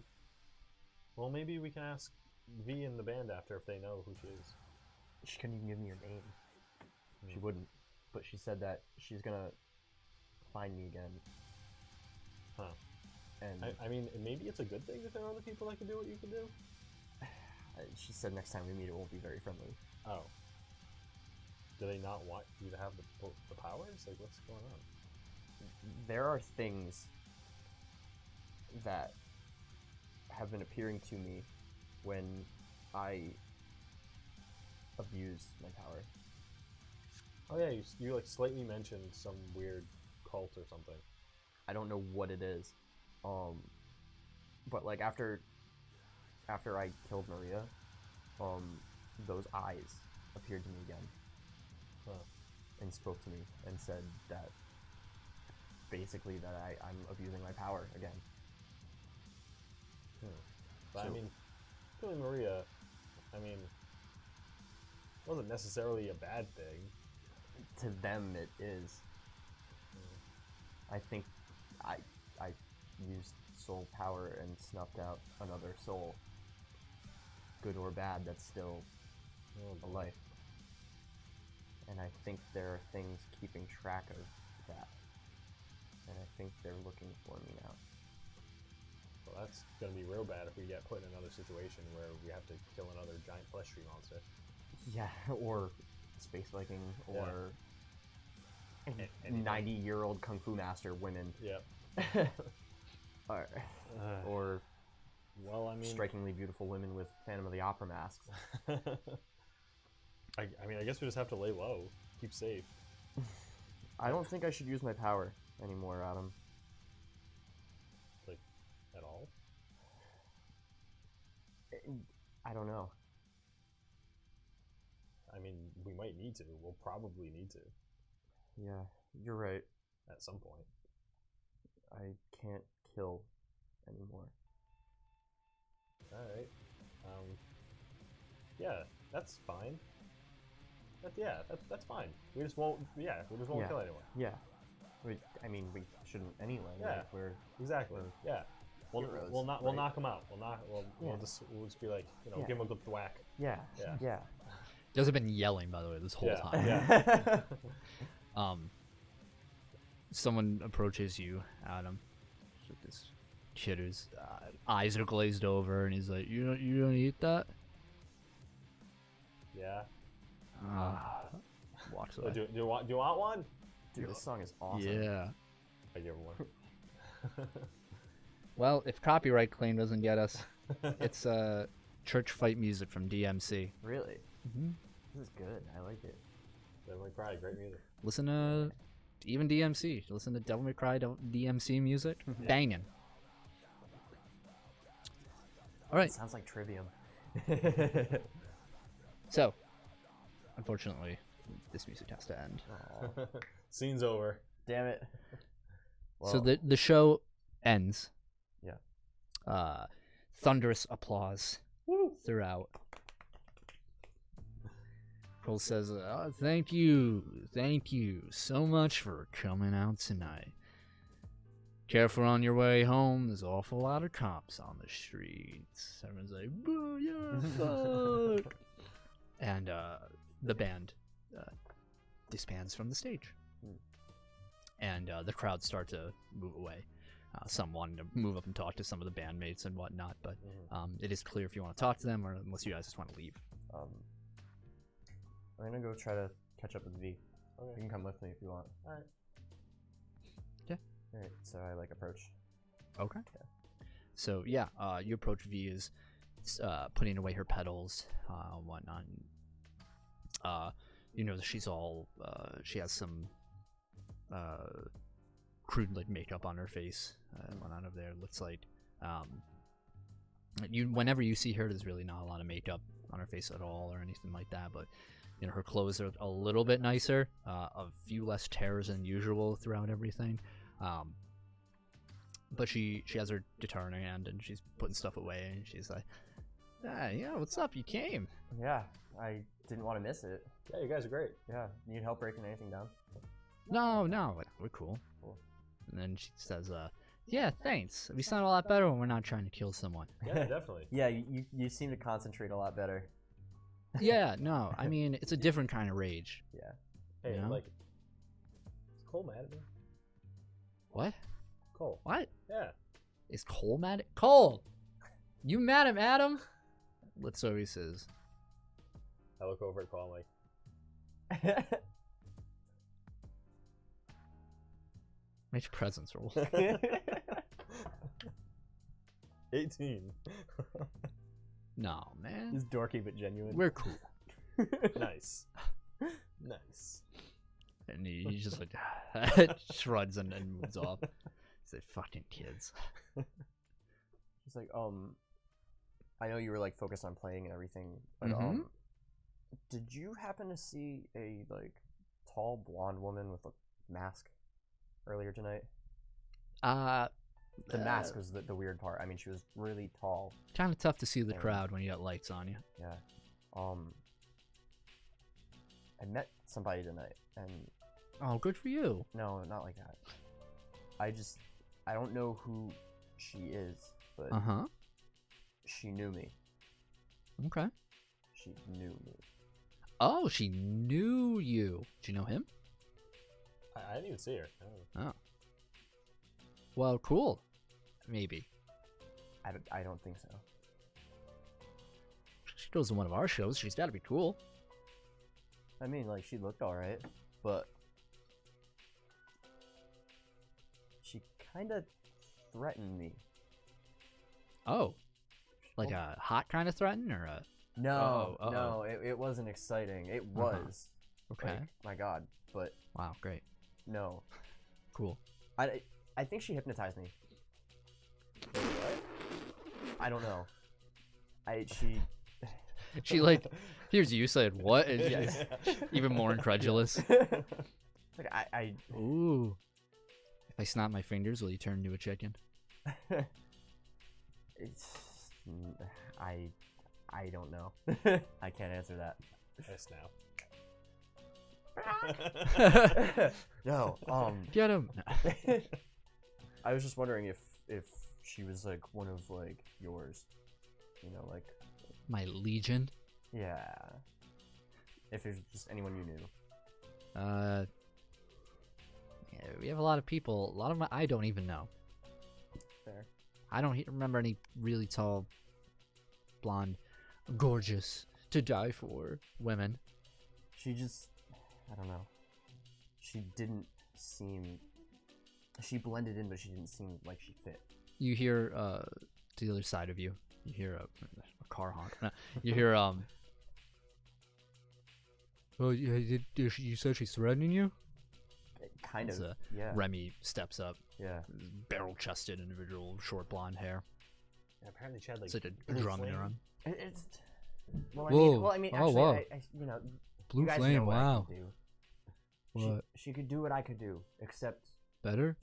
Well, maybe we can ask V and the band after if they know who she is. She couldn't even give me her name. She wouldn't, but she said that she's gonna find me again. Huh. And I mean, maybe it's a good thing that there are other people that can do what you can do. she said next time we meet it won't be very friendly. Oh. Do they not want you to have the powers? Like, what's going on? There are things that have been appearing to me when I abuse my power. Oh yeah, you like slightly mentioned some weird cult or something. I don't know what it is, but like after I killed Maria, those eyes appeared to me again, and spoke to me and said that basically that I'm abusing my power again. But So, I mean, killing Maria, I mean, wasn't necessarily a bad thing. to them it is. I think I used soul power and snuffed out another soul. Good or bad, that's still a life. And I think there are things keeping track of that. And I think they're looking for me now. Well, that's gonna be real bad if we get put in another situation where we have to kill another giant flesh tree monster. Yeah, or Space Viking, or Anything. 90-year-old Kung Fu master women. Yep. Or well, I mean, strikingly beautiful women with Phantom of the Opera masks. I mean, I guess we just have to lay low, keep safe. I don't think I should use my power anymore, Adam. Like, at all? I don't know. I mean, we might need to. We'll probably need to. Yeah, you're right. At some point. I can't kill anymore. Alright. Yeah, that's fine. That's fine. We just won't kill anyone. Yeah. I mean, we shouldn't anyway. Yeah. Like, we're Exactly. Yeah. heroes, We'll right? knock them out. We'll just be like, Yeah. give them a good thwack. Yeah. Yeah. Yeah. You guys have been yelling, by the way, this whole time. Yeah. Someone approaches you, Adam. It's like this kid whose eyes are glazed over, and he's like, "You don't eat that?" Yeah. Watch So that. do you want one? Dude, this song is awesome. Yeah. I give one. Well, if copyright claim doesn't get us, it's church fight music from DMC. Really? Mm-hmm. This is good. I like it. Devil May Cry, great music. Listen to Even DMC. Listen to Devil May Cry DMC music. Banging. All right. Sounds like Trivium. So, unfortunately, this music has to end. Aw, Scene's over. damn it. So Well, the show ends. Yeah. Thunderous applause throughout. Cole says, thank you so much for coming out tonight. Careful on your way home, there's an awful lot of cops on the streets. Everyone's like, boo, yeah, fuck. And the band disbands from the stage. And the crowd start to move away. Some wanting to move up and talk to some of the bandmates and whatnot, but it is clear if you want to talk to them or unless you guys just want to leave. I'm gonna go try to catch up with V. Okay. You can come with me if you want. Alright. Alright, so I approach. Okay. So yeah, you approach V is putting away her pedals, whatnot. You know that she's all she has some crude like makeup on her face and whatnot over there. It looks like whenever you see her, there's really not a lot of makeup on her face at all or anything like that, but you know her clothes are a little bit nicer, a few less tears than usual throughout everything. But she has her guitar in her hand and she's putting stuff away and she's like, yeah, what's up? You came. Yeah, I didn't want to miss it. Yeah, you guys are great. Yeah, need help breaking anything down? No, we're cool. And then she says, yeah, thanks. We sound a lot better when we're not trying to kill someone. Yeah, definitely. Yeah, you seem to concentrate a lot better. Yeah, no, I mean, it's a different kind of rage. Yeah. Hey, You know? like, is Cole mad at me? What? Cole. What? Yeah. Is Cole mad? Cole! You mad at Adam? That's what he says. I look over at Cole, I'm like, Make your presence roll. 18. No, man. It's dorky but genuine. We're cool. Nice. Nice. And he just like shrugs and moves off. He's like, fucking kids. He's like, I know you were like focused on playing and everything, but Mhm. did you happen to see a like tall blonde woman with a mask earlier tonight? The mask was the weird part. I mean, she was really tall. Kind of tough to see the Yeah. crowd when you got lights on you. Yeah. I met somebody tonight, and Oh, good for you. no, not like that. I don't know who she is, but Uh-huh. she knew me. Okay. She knew me. Oh, she knew you. Did you know him? I didn't even see her. Oh. Well, cool. Maybe. I don't think so. She goes to one of our shows. She's got to be cool. I mean, like, she looked alright, but she kind of threatened me. Oh. Like a hot kind of threaten or a... No, Uh-oh. no, it wasn't exciting. It was. Okay. Like, my God, but Wow, great. no. Cool. I think she hypnotized me. Wait, what? I don't know. She like, here's you said what? And she's even more incredulous. Like I Ooh. If I snap my fingers, will you turn into a chicken? it's I don't know. I can't answer that. Yes, now. No, Get him. I was just wondering if she was like one of like yours, you know, like My legion. yeah. If there's just anyone you knew. Yeah, we have a lot of people. A lot of them I don't even know. Fair. I don't remember any really tall, blonde, gorgeous, to die for women. She just, I don't know. She didn't seem. She blended in, but she didn't seem like she fit. You hear to the other side of you. You hear a car honk. No, you hear Oh, yeah, you said she's threatening you? Kind As, of. Yeah. Remy steps up. Yeah. Barrel-chested individual, short blonde hair. Yeah, apparently she had like It's like a blue drum in her flame. arm. It's. Well, Whoa. I mean, Oh, actually, wow. you know, Blue you guys flame, know what wow. I can do. What? She could do what I could do, except Better?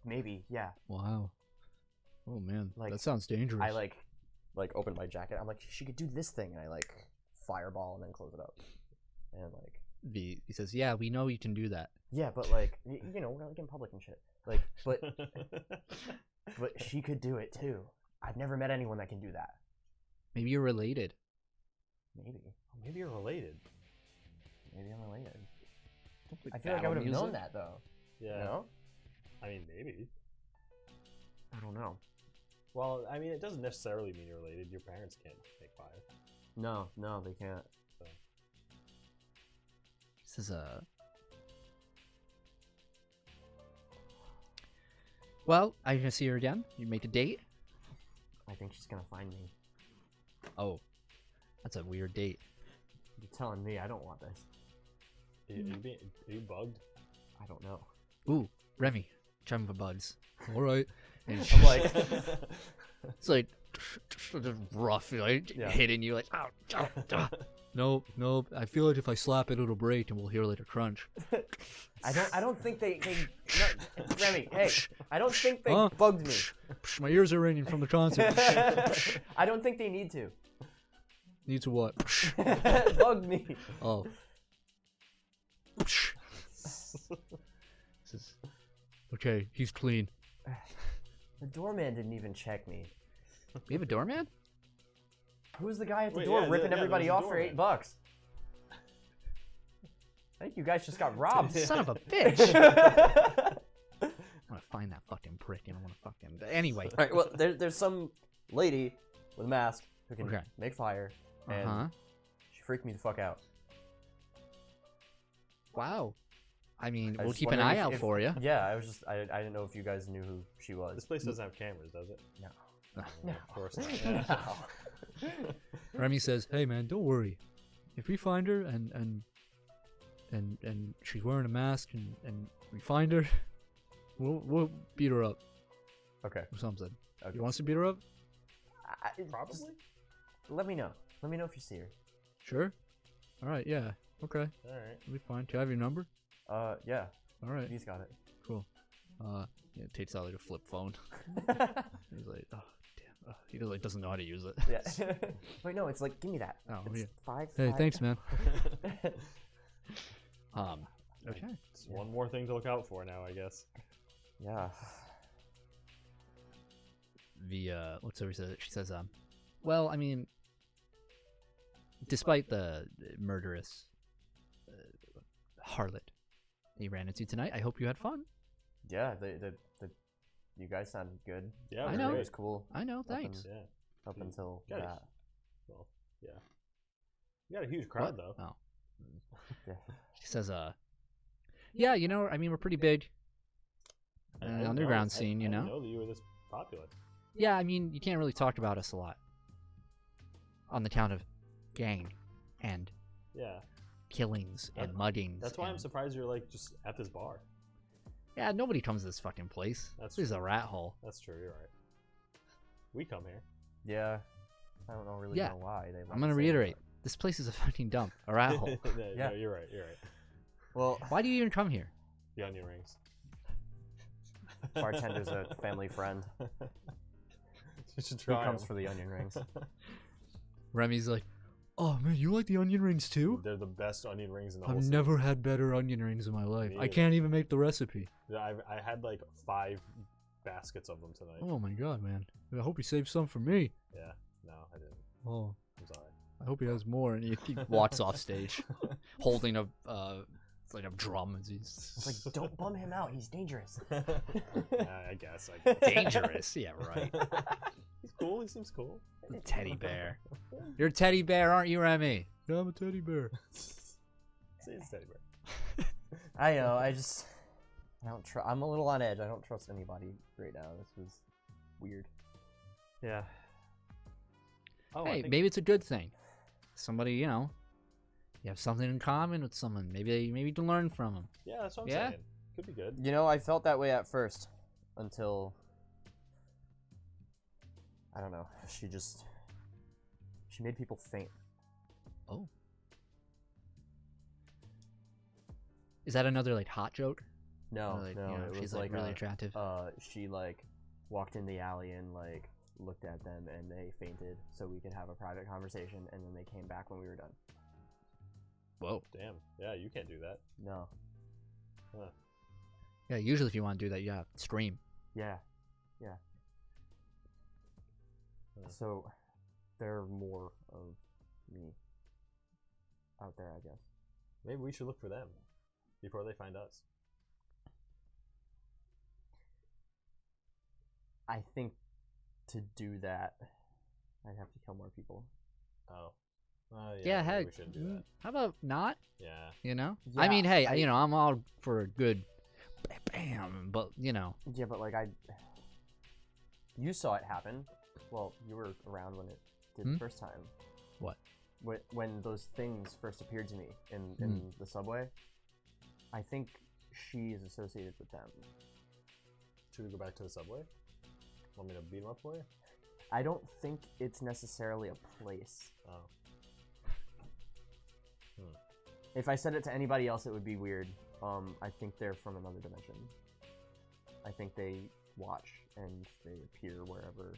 maybe, yeah. Wow. Oh man, Like, that sounds dangerous. I like open my jacket. I'm like, she could do this thing, and I like fireball and then close it up, and like. He says, "Yeah, we know you can do that." Yeah, but like, you know, we're like in public and shit. Like, but she could do it too. I've never met anyone that can do that. Maybe you're related. Maybe. Maybe you're related. Maybe I'm related. Like I feel like I battle would have known music? that though. Yeah. You know? I mean, maybe. I don't know. Well, I mean, it doesn't necessarily mean you're related. Your parents can't make fire. No, they can't. So. This is Well, are you gonna see her again? You make a date? I think she's gonna find me. Oh, that's a weird date. You're telling me I don't want this. Are you bugged? I don't know. Ooh, Remy, trying for bugs. All right. And I'm like, it's like rough, like Yeah. hitting you, like ow, ow, ow. Nope. I feel like if I slap it, it'll break, and we'll hear like a crunch. I don't think they no, Remy, hey, I don't think they Huh? bugged me. My ears are ringing from the concert. I don't think they need to. Need to what? Bug me. Oh. This is- Okay, he's clean. The doorman didn't even check me. We have a doorman? Who's the guy at the Wait, door yeah, ripping yeah, everybody there's a off for doorman. $8? I think you guys just got robbed. Son of a bitch! I'm gonna find that fucking prick and I wanna fuck him. But anyway. All right, well, there's some lady with a mask who can Okay. make fire, and Uh-huh. she freaked me the fuck out. Wow. I mean, I we'll was keep an wondering eye out if- for you. Yeah, I didn't know if you guys knew who she was. This place doesn't have cameras, does it? No. No. Of course not. No. Remy says, "Hey man, don't worry. If we find her and she's wearing a mask and we find her, we'll beat her up Okay. or something. Okay. You want us to beat her up? Probably. Just let me know. Let me know if you see her. Sure. All right. Yeah. Okay. All right. We'll be fine. Do I have your number? Yeah. All right. He's got it. Cool. Yeah, Tate's out like a flip phone. He's like, oh damn. He doesn't know how to use it. Yeah. Wait, no, it's like, give me that. Oh, It's yeah. five. Hey, five. thanks, man. Okay. It's one more thing to look out for now, I guess. Yeah. What's over says? She says, well, I mean, despite the murderous harlot you ran into tonight, I hope you had fun. Yeah, you guys sounded good. Yeah, I it was know. It great. was cool. I know, thanks. Yeah. Up until Guys. that. Well, yeah. You got a huge crowd though. Oh. Yeah. She says, yeah, you know, I mean, we're pretty big. I in didn't the know- underground I scene, you didn't know? know that you were this popular. Yeah, I mean, you can't really talk about us a lot. On the count of gang and Yeah. killings and That- muggings. That's why I'm and- surprised you're like just at this bar. Yeah, nobody comes to this fucking place. That's This is a rat hole. That's true. You're right. We come here. Yeah. I don't know really Yeah. know why they. I'm gonna reiterate. This place is a fucking dump. A rat hole. Yeah. No, you're right. You're right. Well, Why do you even come here? The onion rings. bartender's a family friend You should who try comes 'em. for the onion rings. Remy's like, oh man, you like the onion rings too? They're the best onion rings in the whole I've city. never had better onion rings in my life. Me I either. can't even make the recipe. Yeah, I had like 5 baskets of them tonight. Oh my god, man. I hope he saved some for me. Yeah. No, I didn't. Oh, I'm sorry. I hope he has more. And he walks off stage, holding a it's like a drum. As he's It's like, don't bum him out. He's dangerous. Yeah, I guess. dangerous. Yeah, right. He's cool. He seems cool. Teddy bear. You're a teddy bear, aren't you, Remy? Yeah, I'm a teddy bear. See, it's teddy bear. I know. I don't trust. I'm a little on edge. I don't trust anybody right now. This was weird. Yeah. Oh, I Hey, think maybe it's a good thing. Somebody, you know, you have something in common with someone. Maybe you can learn from them. Yeah, that's what I'm Yeah? saying. Could be good. You know, I felt that way at first until I don't know. She made people faint. Oh. Is that another like hot joke? No, Or, like, no, you know, it she's was like like really attractive. she like walked in the alley and like looked at them and they fainted so we could have a private conversation, and then they came back when we were done. Whoa. Damn. Yeah, you can't do that. No. Huh. Yeah, usually if you want to do that, you have to scream. Yeah. Huh. So there are more of me out there, I guess. Maybe we should look for them before they find us. I think to do that, I'd have to kill more people. Oh. Yeah, maybe heck. we shouldn't do that. How about not? Yeah. You know? Yeah, I mean, hey, you know, I'm all for a good bam, but, you know. Yeah, but like you saw it happen. Well, you were around when it did the first time. What? When those things first appeared to me in the subway, I think she is associated with them. Should we go back to the subway? Want me to beat him up for you? I don't think it's necessarily a place. Oh. If I said it to anybody else, it would be weird. I think they're from another dimension. I think they watch and they appear wherever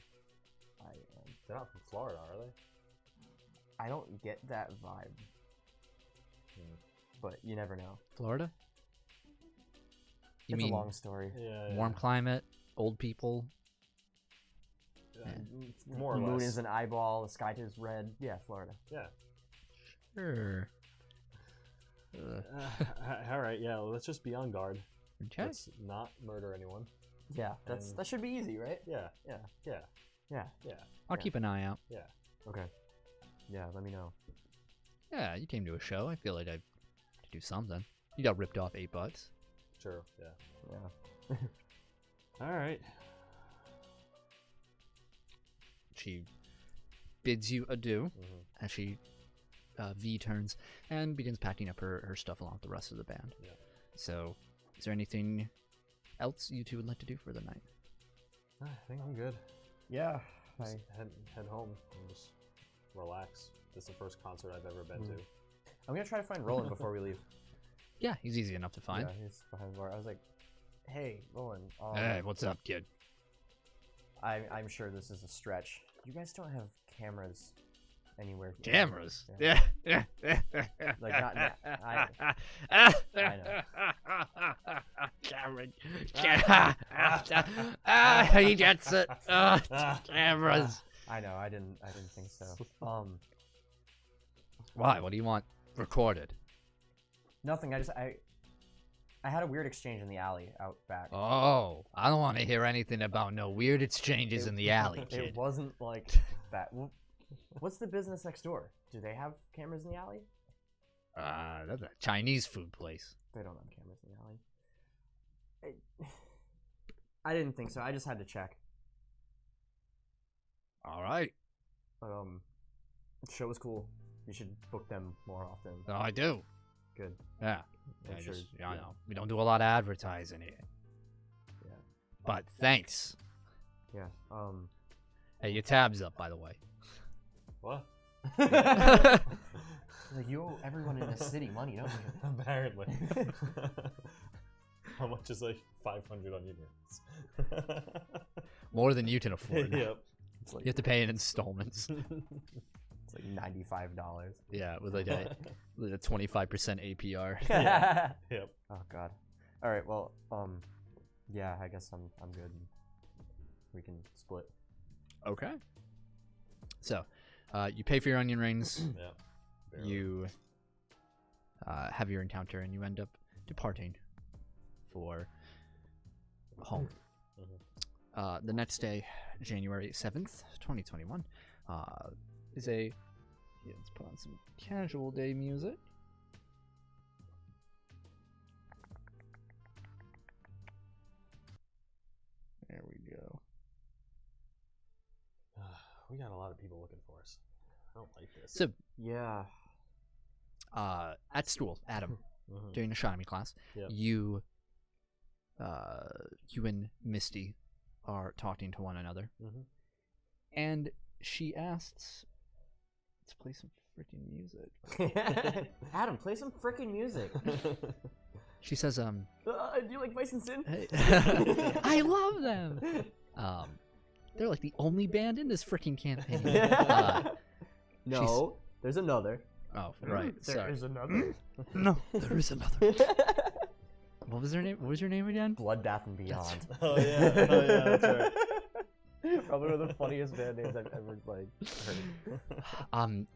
I am. They're not from Florida, are they? I don't get that vibe. But you never know. Florida? You It's mean a long story. Yeah. warm climate, old people? More or The moon less. is an eyeball, the sky is red. Yeah, Florida. Yeah. Sure. All right. Yeah. Let's just be on guard. Okay. Let's not murder anyone. Yeah, And- that should be easy, right? Yeah. Yeah. Yeah. Yeah. Yeah. I'll yeah. keep an eye out. Yeah. Okay. Yeah, let me know. Yeah, you came to a show. I feel like I could do something. You got ripped off $8. Sure. Yeah. Yeah. All right. She bids you adieu Mm-hmm. as she V turns and begins packing up her stuff along with the rest of the band. Yeah. So, is there anything else you two would like to do for the night? I think I'm good. Yeah. Just head home and just relax. This is the first concert I've ever been to. I'm gonna try to find Roland before we leave. Yeah, he's easy enough to find. Yeah, he's behind the bar. I was like, "Hey, Roland. Hey, what's up, kid? I'm sure this is a stretch. You guys don't have cameras anywhere. here. Cameras? Yeah. Yeah. Like, not- I know. Cameron. He gets it. Cameras. I know. I didn't think so. Why? What do you want recorded? Nothing. I had a weird exchange in the alley out back. Oh, I don't want to hear anything about no weird exchanges in the alley, kid. It wasn't like that. What's the business next door? Do they have cameras in the alley? That's a Chinese food place. They don't have cameras in the alley. I didn't think so. I just had to check. All right. But the show was cool. You should book them more often. Oh, I do. Good. Yeah. I'm I sure- just, yeah. I know. We don't do a lot of advertising here. Yeah. But thanks. Yeah. Hey, your tab's up, by the way. What? Like, you owe everyone in this city money, don't you? Apparently. How much is like 500 on your More than you can afford. Yep. It's like You have to pay in installments. it's like $95. Yeah, with like a 25% APR. Yep. Oh God. All right. Well, yeah. I guess I'm good. We can split. Okay. So, you pay for your onion rings. Yep. Barely. You have your encounter, and you end up departing for home. The next day, January 7th, 2021, is a... Yeah, let's put on some casual day music. There we go. We got a lot of people looking for us. I don't like this. So, Yeah. at school, Adam, Mhm. during astronomy class, Yep. you you and Misty are talking to one another, and she asks to play some freaking music. Adam, play some freaking music. She says, Do you like Vice and Sin? I love them. They're like the only band in this freaking campaign. No, there's another. Oh, right. There is another. No, there is another. What was her name? What was your name again? Bloodbath and Beyond. Oh yeah, that's right. Probably one of the funniest band names I've ever heard.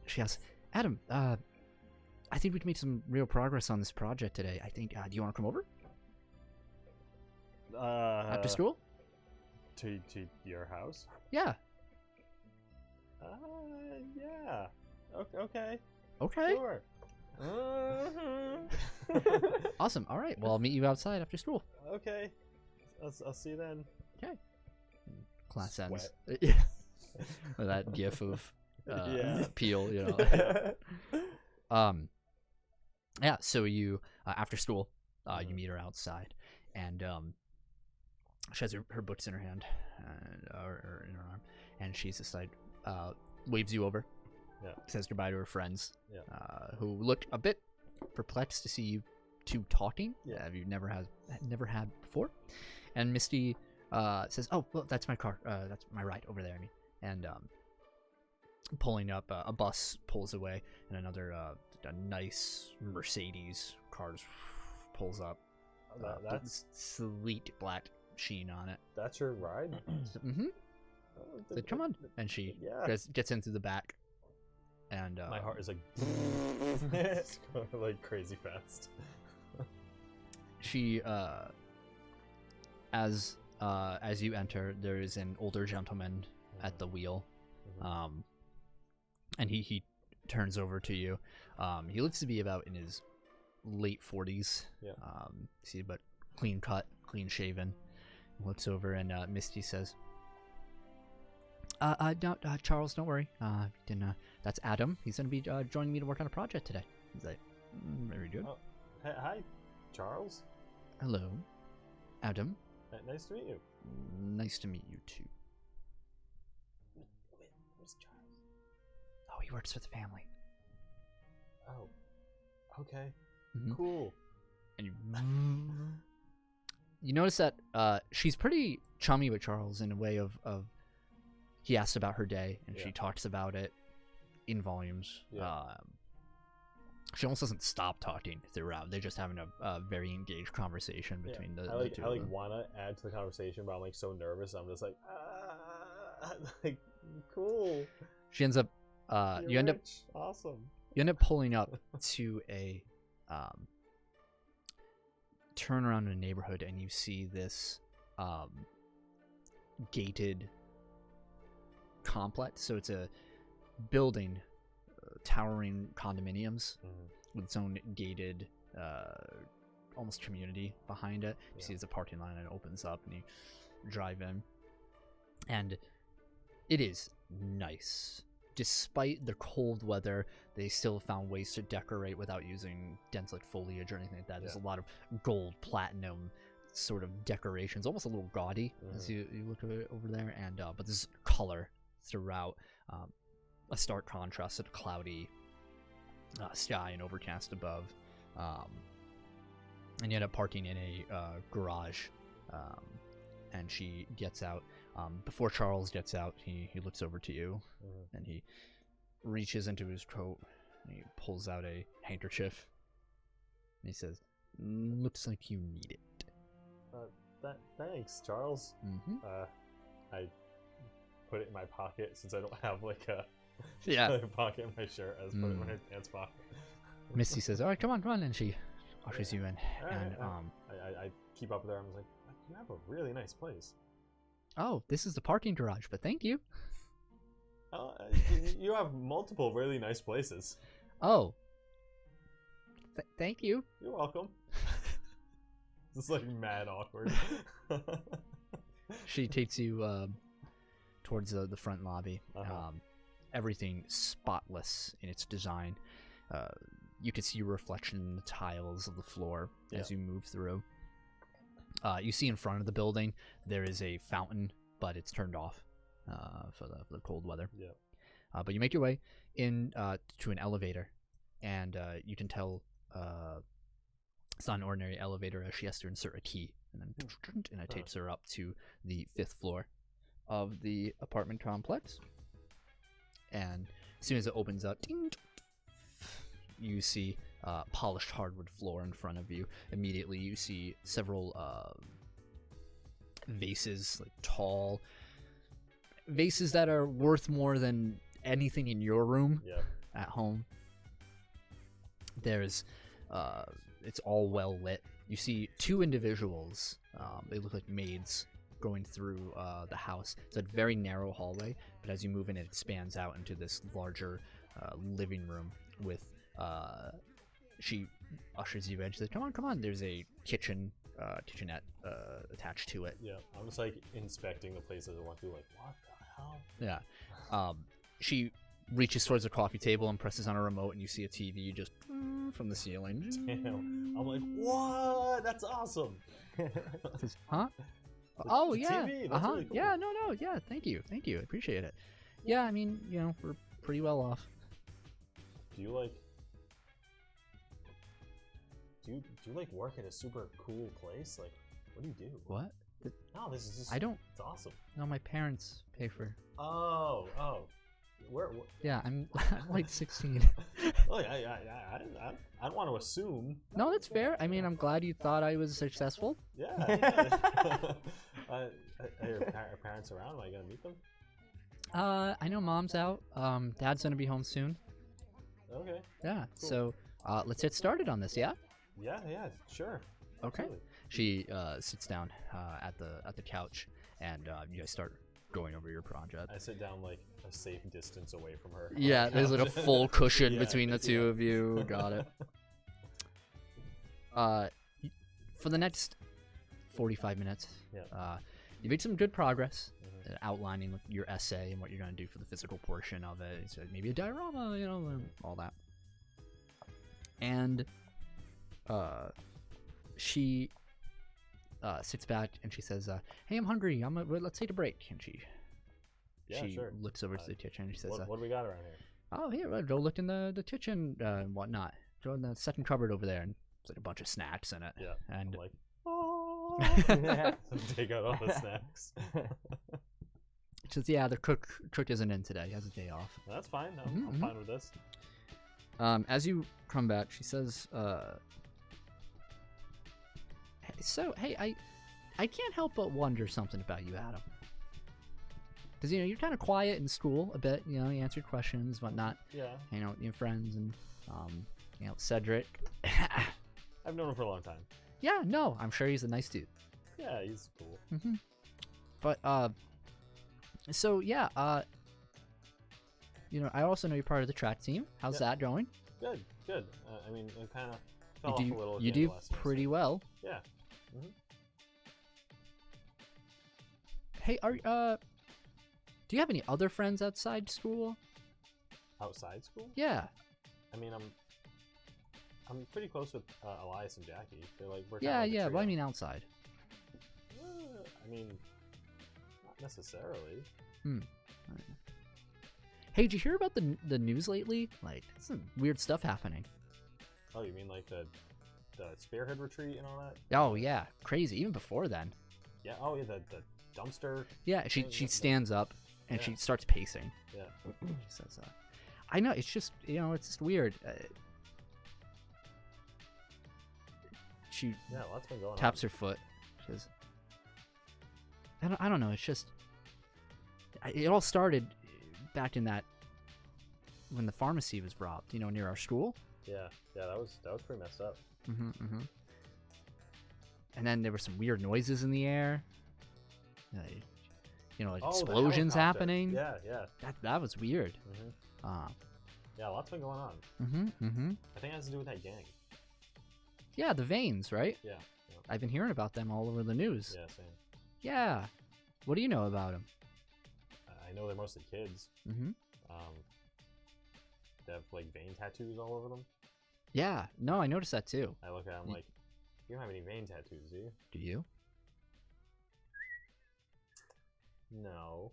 She asks, Adam, I think we've made some real progress on this project today. I think, do you want to come over after school? To your house? Yeah. Yeah. Okay. Okay. Sure. Awesome. All right. Well, I'll meet you outside after school. Okay. I'll see you then. Okay. Class Sweat. ends. Yeah. That gif of Peel, you know. Yeah. So you after school, you meet her outside, and she has her books in her hand, or in her arm, and she's just like waves you over. Yeah. Says goodbye to her friends, Yeah. who look a bit perplexed to see you two talking. Yeah. You've never had before. And Misty says, "Oh, well, that's my car. That's my ride over there." I mean, and pulling up, a bus pulls away, and another a nice Mercedes car pulls up. That's sweet black sheen on it. That's your ride. Mm-hmm. Said, "Come on," and she gets into the back. And my heart is like it's going like crazy fast. She as you enter, there is an older gentleman at the wheel, and he turns over to you. He looks to be about in his late 40s. See, but clean cut, clean shaven. Looks over, and Misty says, no, Charles, don't worry. That's Adam. He's gonna be joining me to work on a project today." He's like, "Very good." Oh, hi, Charles. Hello, Adam. Nice to meet you. Nice to meet you too. Where's Charles? Oh, he works for the family. Oh, okay, Mhm. cool. And you notice that she's pretty chummy with Charles in a way of he asks about her day, and she talks about it in volumes. She almost doesn't stop talking throughout. They're just having a very engaged conversation between the two I of them. want to add to the conversation, but I'm like so nervous. I'm just like, like, cool. She ends up, you end up awesome. You end up pulling up to a turn around in a neighborhood, and you see this gated complex. So it's a building, towering condominiums with its own gated almost community behind it. You see it's a parking lot, and it opens up, and you drive in, and it is nice. Despite the cold weather, they still found ways to decorate without using dense like foliage or anything like that. There's a lot of gold, platinum sort of decorations, almost a little gaudy as you look at it over there. And but there's color throughout, a stark contrast to the cloudy sky and overcast above. And you end up parking in a garage, and she gets out. Before Charles gets out, he looks over to you, and he reaches into his coat, and he pulls out a handkerchief, and he says, "Looks like you need it." Thanks, Charles. I put it in my pocket since I don't have like a pocket in my shirt. I just put it in my pants pocket. Misty says, "All right, come on," and she ushers you in. And I keep up with her. I was like, "You have a really nice place." "Oh, this is the parking garage, but thank you." You have multiple really nice places. "Oh, thank you." You're welcome. It's like mad awkward. She takes you towards the front lobby. Everything spotless in its design. You can see your reflection in the tiles of the floor as you move through. You see in front of the building there is a fountain, but it's turned off for the cold weather. Yeah. But you make your way in to an elevator, and you can tell it's not an ordinary elevator, as she has to insert a key, and then it takes her up to the 5th floor of the apartment complex. And as soon as it opens up, you see polished hardwood floor in front of you. Immediately, you see several vases, like tall vases that are worth more than anything in your room at home. There's it's all well lit. You see 2 individuals. They look like maids going through the house. It's a very narrow hallway, but as you move in, it expands out into this larger living room with she ushers you in. She says, come on, there's a kitchenette attached to it. Yeah, I'm just like inspecting the place as I want to, like, what the hell? Yeah. She reaches towards the coffee table and presses on a remote, and you see a TV just from the ceiling. Damn. I'm like, what? That's awesome. Says, huh? Oh, the yeah. TV, that's really cool. Yeah, no, yeah, thank you. I appreciate it. Yeah, I mean, we're pretty well off. Do you like work at a super cool place? Like, what do you do? What? No, this is just. I don't. It's awesome. No, my parents pay for. Oh. Where? Yeah, I'm like 16. Oh yeah, I don't want to assume. No, that's fair. I mean, I'm glad you thought I was successful. Yeah. Are your parents around? Am I gonna meet them? I know mom's out. Dad's gonna be home soon. Okay. Yeah. Cool. So, let's get started on this. Yeah. Yeah, sure. Okay. Absolutely. She sits down at the couch, and you guys start going over your project. I sit down like a safe distance away from her. Yeah, there's like a full cushion Yeah, between the two of you. Got it. For the next 45 minutes, you made some good progress outlining your essay and what you're going to do for the physical portion of it. So maybe a diorama, and all that. And she sits back and she says, "Hey, I'm hungry. Let's take a break." And she sure. looks over to the kitchen and she says, what do we got around here? "Oh, here, go look in the kitchen and whatnot. Go in the second cupboard over there, and there's like a bunch of snacks in it." Yeah. And I'm like, oh. Take out all the snacks. she says, "Yeah, the cook isn't in today. He has a day off." That's fine. I'm fine with this. As you come back, she says, hey, I can't help but wonder something about you, Adam. Because, you're kind of quiet in school a bit. You answered questions, whatnot. Yeah. Hang out with your friends and, Cedric. I've known him for a long time. Yeah, no, I'm sure he's a nice dude. Yeah, he's cool. Mm-hmm. But, so, yeah, I also know you're part of the track team. How's that going? Good. I mean, it kind of fell off a little. You do pretty well. Yeah. Mm-hmm. Hey, do you have any other friends outside school? Outside school? Yeah. I mean, I'm pretty close with Elias and Jackie. They're like we're yeah. Like Well, I mean outside. I mean, not necessarily. Hey, did you hear about the news lately? Like, some weird stuff happening. Oh, you mean like the Spearhead retreat and all that? Oh yeah, crazy. Even before then. Yeah. Oh yeah, the dumpster. Yeah, she stands up and she starts pacing. Yeah. She says, "I know. It's just it's just weird." She lots been going taps her foot. She says, "I don't know. It's just it all started back in that when the pharmacy was robbed. Near our school." Yeah. That was pretty messed up. Mm-hmm. And then there were some weird noises in the air. Like explosions happening. Yeah. That was weird. Mm-hmm. Yeah, lots been going on. Mm-hmm. I think it has to do with that gang. Yeah, the Veins, right? Yeah. I've been hearing about them all over the news. Yeah, same. Yeah. What do you know about them? I know they're mostly kids. Mm-hmm. They have like vein tattoos all over them. Yeah. No, I noticed that too. I look at them like, you don't have any vein tattoos, do you? Do you? No.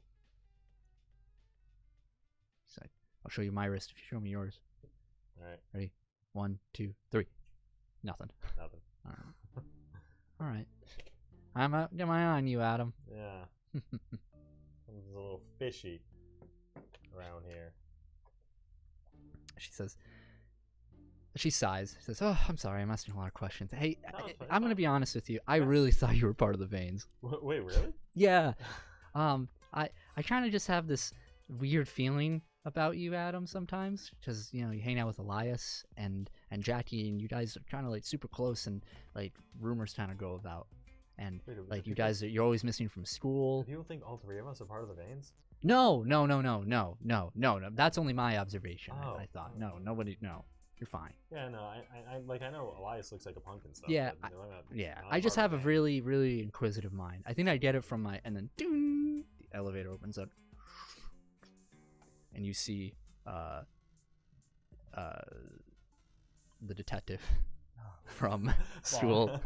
He's like, I'll show you my wrist if you show me yours. All right. Ready? 1, 2, 3. Nothing. Nothing. All right. All right. I'm got my eye on you, Adam. Yeah. Something's a little fishy around here. She sighs. She says, "Oh, I'm sorry. I'm asking a lot of questions. Hey, No, it's fine, I'm gonna fine. be honest with you. I really thought you were part of the Veins. Wait, really? Yeah. I kind of just have this weird feeling about you, Adam, sometimes, because you hang out with Elias and Jackie, and you guys are kind of like super close, and like rumors kind of go about, and Wait, like you guys you're always missing from school. People think all three of us are part of the Veins? No. That's only my observation. Oh, I thought. oh. Nobody. No, you're fine. Yeah, no, I know Elias looks like a punk and stuff. Yeah, but they're not- Yeah, not I just part have of a the really, really inquisitive mind. I think I get it from my, and then ding, the elevator opens up, and you see, the detective from Veins. school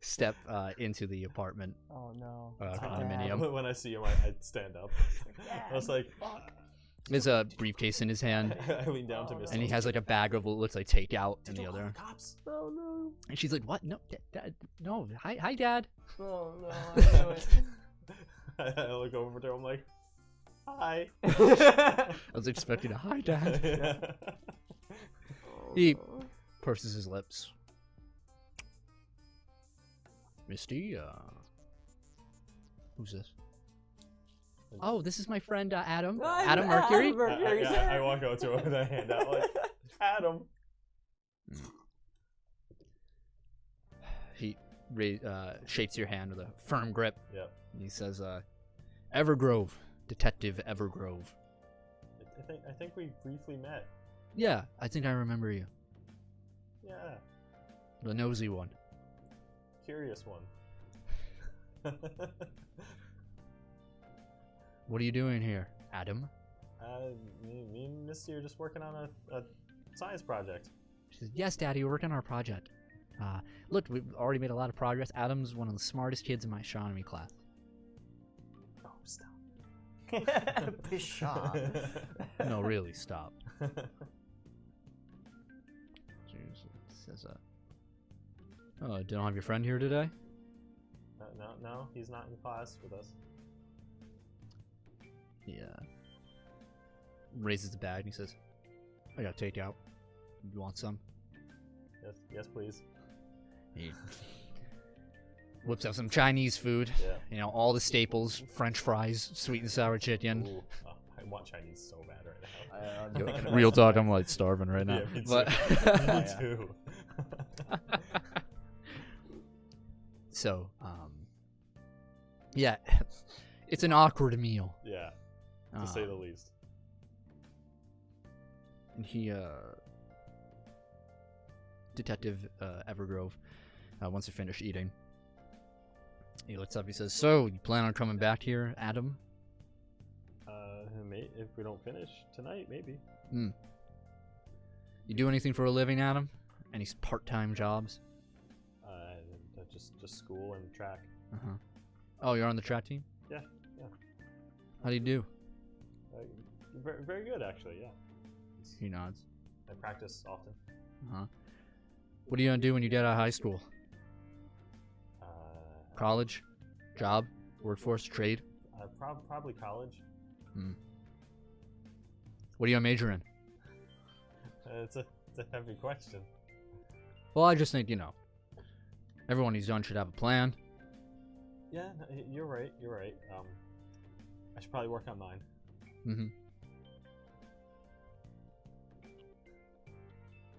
step into the apartment Oh no. condominium. When I see him, I'd stand up. I was like, fuck. There's a briefcase in his hand, I lean down to Miss. and he has like a bag of what looks like takeout in Did the you call other. the cops? Oh no. And she's like, "What? No, Dad, no. Hi, Dad." Oh no. I knew it. I look over to him like, hi. I was expecting a hi, Dad. He purses his lips. Misty, who's this? Oh, this is my friend Adam. Adam Mercury. I walk out to him with a hand out like, Adam. He shakes your hand with a firm grip. Yep. And he says, "Evergrove, Detective Evergrove." I think we briefly met. Yeah, I think I remember you. Yeah. The nosy one. Curious one. What are you doing here, Adam? Me and Misty are just working on a science project. She says, "Yes, Daddy, we're working on our project. Look, we've already made a lot of progress. Adam's one of the smartest kids in my astronomy class." Oh, stop. Bishop. No, really, stop. She says, "Oh, don't have your friend here today?" No, he's not in class with us. He raises the bag and he says, "I got takeout. You want some?" Yes, please. He whips out some Chinese food. Yeah. All the staples: French fries, sweet and sour chicken. Ooh, I want Chinese so bad right now. I'm thinking Real about talk, I'm like starving right now. Yeah, me too. But Me too. so, yeah, it's an awkward meal. Yeah, to say the least. And he, Detective Evergrove, once you finish eating, he looks up. He says, "So, you plan on coming back here, Adam?" If we don't finish tonight, maybe. You do anything for a living, Adam? Any part-time jobs? Just school and track. Oh, you're on the track team? Yeah. How do you do? Very, very good, actually. Yeah. He nods. I practice often. What are you gonna do when you get out of high school? College? Job? Workforce? Trade? Probably college. What are you gonna major in? It's a heavy question. Well, I just think, everyone who's young should have a plan. Yeah, no, you're right. I should probably work on mine.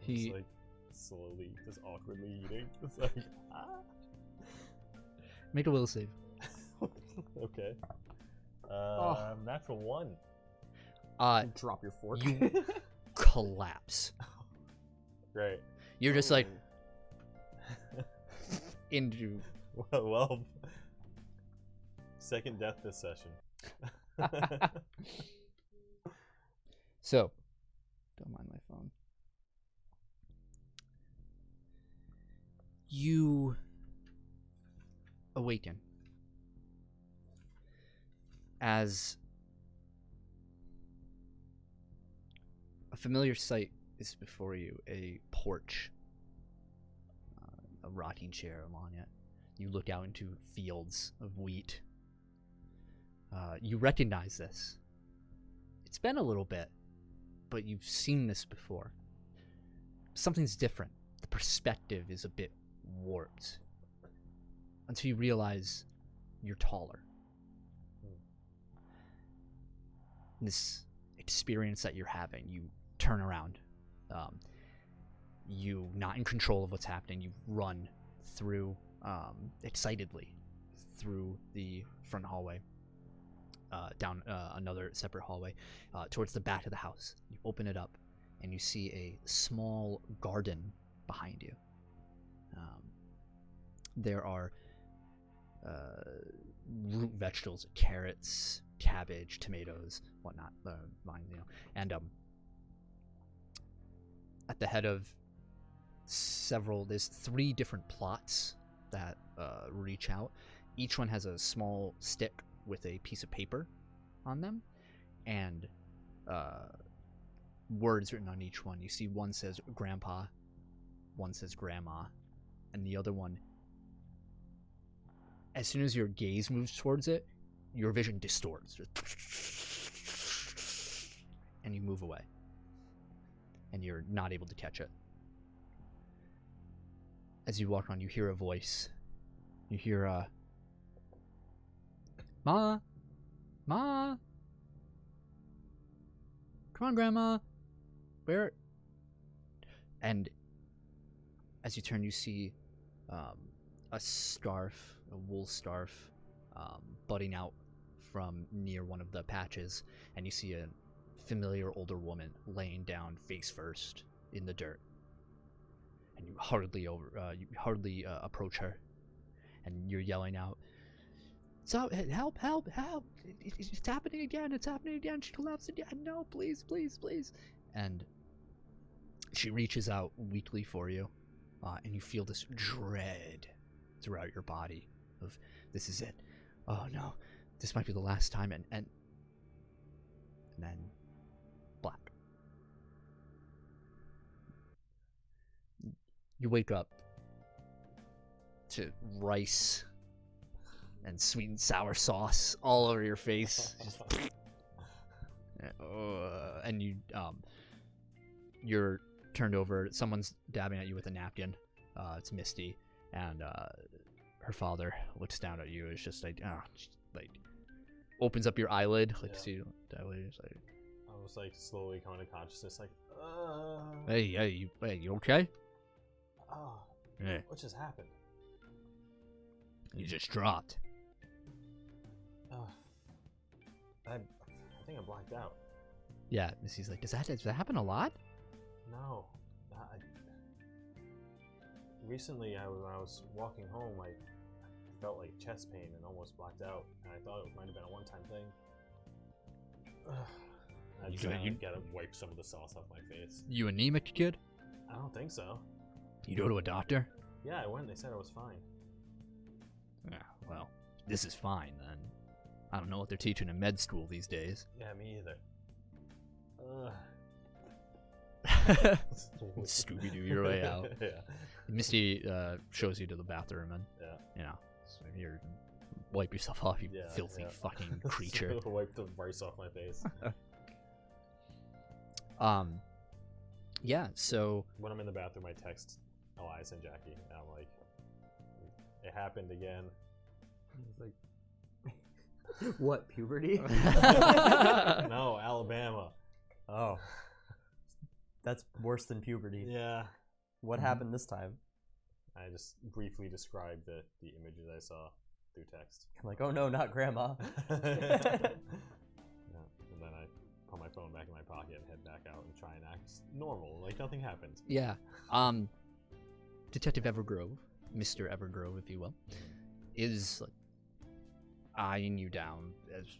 He Just like slowly, just awkwardly eating. It's like, Make a will save. Okay. Natural 1. drop your fork. You collapse. Great. You're just like into. Well, second death this session. So, don't mind my phone. You awaken. as a familiar sight is before you, a porch, a rotting chair along it. You look out into fields of wheat. You recognize this. It's been a little bit, but you've seen this before. Something's different. The perspective is a bit warped. Until you realize you're taller. This experience that you're having, you turn around. You're not in control of what's happening. You run through, excitedly, through the front hallway, down another separate hallway, towards the back of the house. You open it up, and you see a small garden behind you. There are root vegetables, carrots, cabbage, tomatoes, whatnot, vines, and at the head of there's 3 different plots that reach out. Each one has a small stick with a piece of paper on them, and words written on each one. You see one says grandpa, one says grandma, and the other one, as soon as your gaze moves towards it, your vision distorts. And you move away. And you're not able to catch it. As you walk on, you hear a voice. You hear, Ma! Ma! Come on, Grandma! Where? And as you turn, you see a scarf, a wool scarf, budding out from near one of the patches, and you see a familiar older woman laying down face first in the dirt. And you hardly approach her, and you're yelling out, "So help! Help! Help! It's happening again! It's happening again! She collapsed again! No, please, please, please!" And she reaches out weakly for you, and you feel this dread throughout your body of, this is it. Oh no, this might be the last time, and then black. You wake up to rice and sweet and sour sauce all over your face. Just, and you're turned over. Someone's dabbing at you with a napkin. It's Misty, and her father looks down at you. It's just like, opens up your eyelid, like, Yeah. see, dilate. Like, I was like slowly coming to consciousness, like, hey, you okay? oh, Yeah. what just happened? You just dropped. I think I blacked out. Yeah, Missy's like, does that happen a lot? No, recently when I was walking home, I felt like chest pain and almost blacked out, and I thought it might have been a one-time thing. I just gotta wipe some of the sauce off my face. You anemic, kid? I don't think so. You go to a doctor? Yeah, I went. They said I was fine. Yeah, well, this is fine then. I don't know what they're teaching in med school these days. Yeah, me either. Scooby-Doo your way out. Yeah. Misty shows you to the bathroom, and Yeah. So you're wipe yourself off, you Yeah, filthy yeah. fucking creature. Wipe the rice off my face. Yeah. So When I'm in the bathroom, I text Elias and Jackie, and I'm like, "It happened again." It's like, what, puberty? No, Alabama. Oh. That's worse than puberty. Yeah. What happened this time? I just briefly described the images I saw through text. I'm like, oh no, not grandma. Yeah. And then I put my phone back in my pocket and head back out and try and act normal, like nothing happened. yeah, Detective Evergrove, Mr. Evergrove, if you will, is like eyeing you down as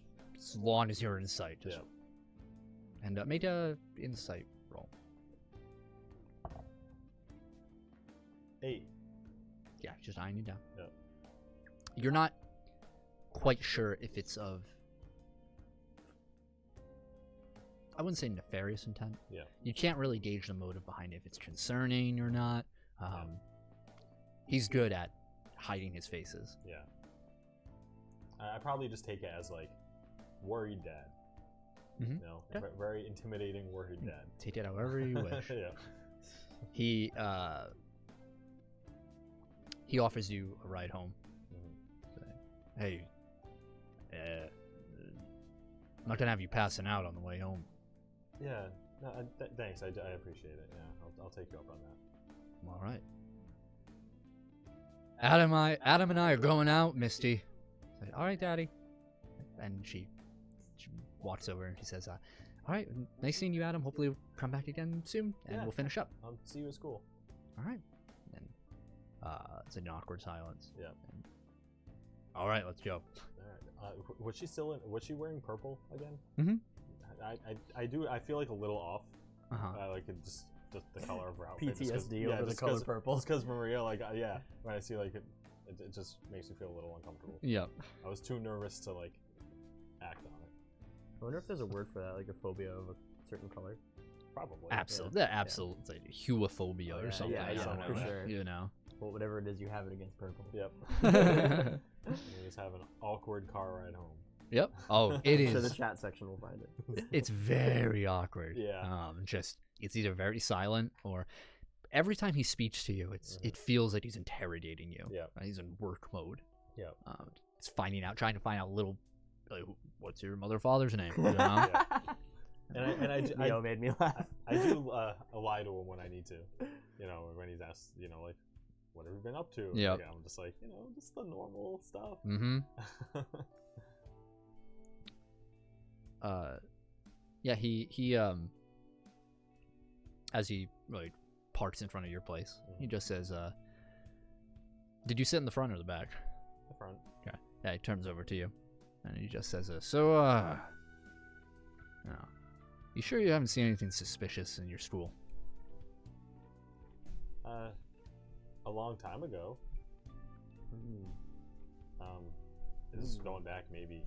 long as you're in sight. Just, and make a insight roll. 8. Yeah, just eyeing you down. Yep. You're not quite sure if it's of I wouldn't say nefarious intent. Yeah. You can't really gauge the motive behind it, if it's concerning or not. He's good at hiding his faces. Yeah. I probably just take it as like worried dad. Mm-hmm. You know, Okay. very intimidating worried dad. Take it however you wish. Yeah. He offers you a ride home. Mm-hmm. Hey, I'm not gonna have you passing out on the way home. Yeah. No, thanks. I appreciate it. Yeah. I'll take you up on that. All right. Adam and I are going out, Misty. Say, all right, Daddy. And she walks over and she says, all right, nice seeing you, Adam. Hopefully we'll come back again soon and Yeah. we'll finish up. I'll see you at school. All right. And it's an awkward silence. Yeah. And, all right, let's go. All right. Was she wearing purple again? Mm-hmm. I feel like a little off. Uh-huh. Like it just the color of her outfit. PTSD over the color purple. It's because Maria, like, when I see like it just makes me feel a little uncomfortable. Yep. I was too nervous to like act on it. I wonder if there's a word for that, like a phobia of a certain color. Probably. Absolutely. Yeah. Absolutely. It's like huophobia or something. Yeah, I don't for know, sure. You know. Well, whatever it is, you have it against purple. Yep. You just have an awkward car ride home. Yep. Oh, it So the is. chat section will find it. It's very awkward. Yeah. Just it's either very silent or every time he speaks to you, it feels like he's interrogating you. Yeah. He's in work mode. Yeah. It's trying to find out like, what's your mother father's name? You know? Yeah. And I Neo made me laugh. I do lie to him when I need to. You know, when he's asked, you know, like, what have you been up to? Yeah. Like, I'm just like, you know, just the normal stuff. Mm-hmm. Yeah, he as he like parks in front of your place, he just says, did you sit in the front or the back? The front. Okay. Yeah, he turns over to you and he just says, you sure you haven't seen anything suspicious in your school? A long time ago. This is going back maybe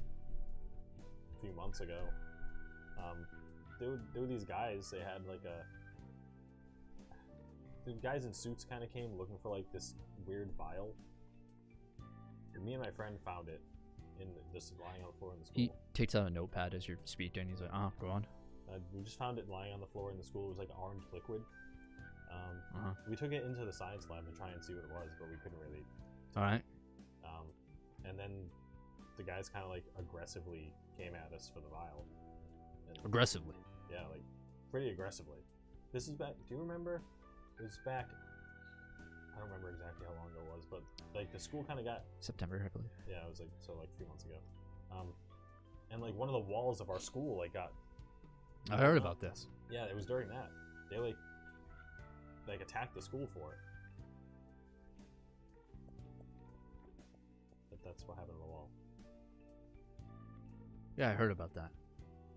a few months ago. There were these guys. They had like the guys in suits kind of came looking for like this weird vial. And me and my friend found it just lying on the floor in the school. He takes out a notepad as you're speaking. He's like, go on. We just found it lying on the floor in the school. It was like orange liquid. We took it into the science lab to try and see what it was, but we couldn't really. All right. And then the guys kind of like aggressively came at us for the vial. Aggressively? Yeah, like pretty aggressively. This is back. Do you remember? It was back. I don't remember exactly how long ago it was, but like the school kind of got September, I believe. Yeah, it was like a few months ago. And like one of the walls of our school like got. I heard about this. Yeah, it was during that. They like attacked the school for it. But that's what happened to the wall. Yeah, I heard about that.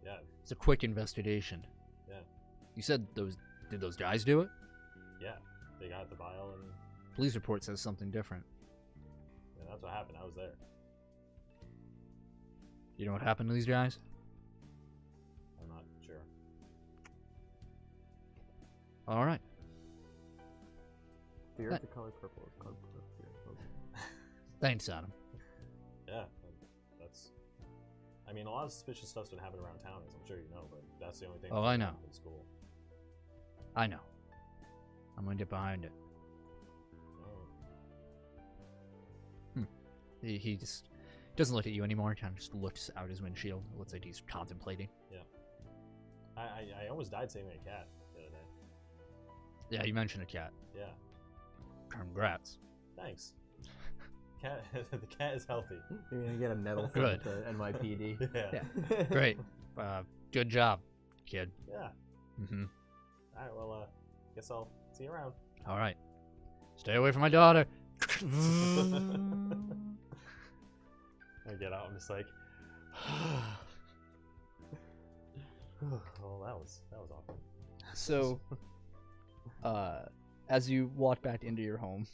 Yeah. It's a quick investigation. Yeah. You said did those guys do it? Yeah, they got the vial and. Police report says something different. Yeah, that's what happened. I was there. You know what happened to these guys? I'm not sure. All right. Fear of the color purple is called fear of smoking. Thanks, Adam. Yeah, that's. I mean, a lot of suspicious stuff's been happening around town, as I'm sure you know, but that's the only thing. Oh, I know. In school. I know. I'm gonna get behind it. Oh. He just doesn't look at you anymore. Kind of just looks out his windshield. It looks like he's contemplating. Yeah. I almost died saving a cat the other day. Yeah, you mentioned a cat. Yeah. Congrats. Thanks. The cat is healthy. You're gonna get a medal from Good. the NYPD. Yeah. Great. Good job, kid. Yeah. Mm-hmm. All right. Well, guess I'll see you around. All right. Stay away from my daughter. I get out. I'm just like. Well, that was awkward. So, as you walk back into your home,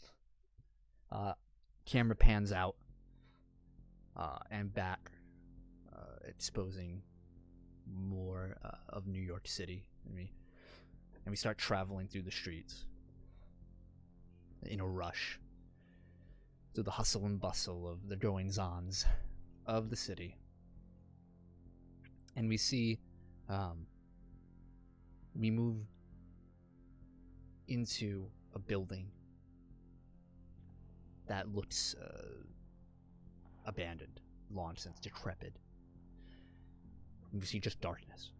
camera pans out and back, exposing more of New York City, and we start traveling through the streets in a rush through the hustle and bustle of the goings-ons of the city. And we see, we move into a building that looks abandoned, long since decrepit. And we see just darkness.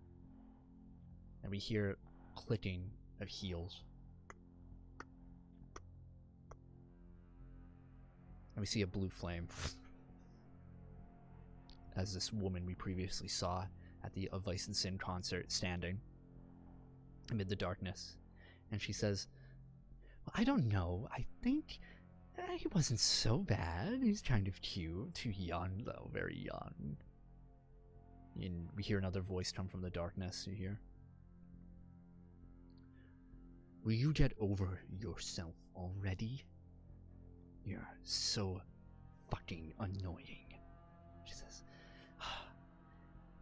And we hear clicking of heels. And we see a blue flame as this woman we previously saw at the Of Vice and Sin concert standing amid the darkness. And she says, well, I don't know, I think he wasn't so bad. He's kind of cute. Too young, though. Very young. And we hear another voice come from the darkness. You hear? Will you get over yourself already? You're so fucking annoying. She says,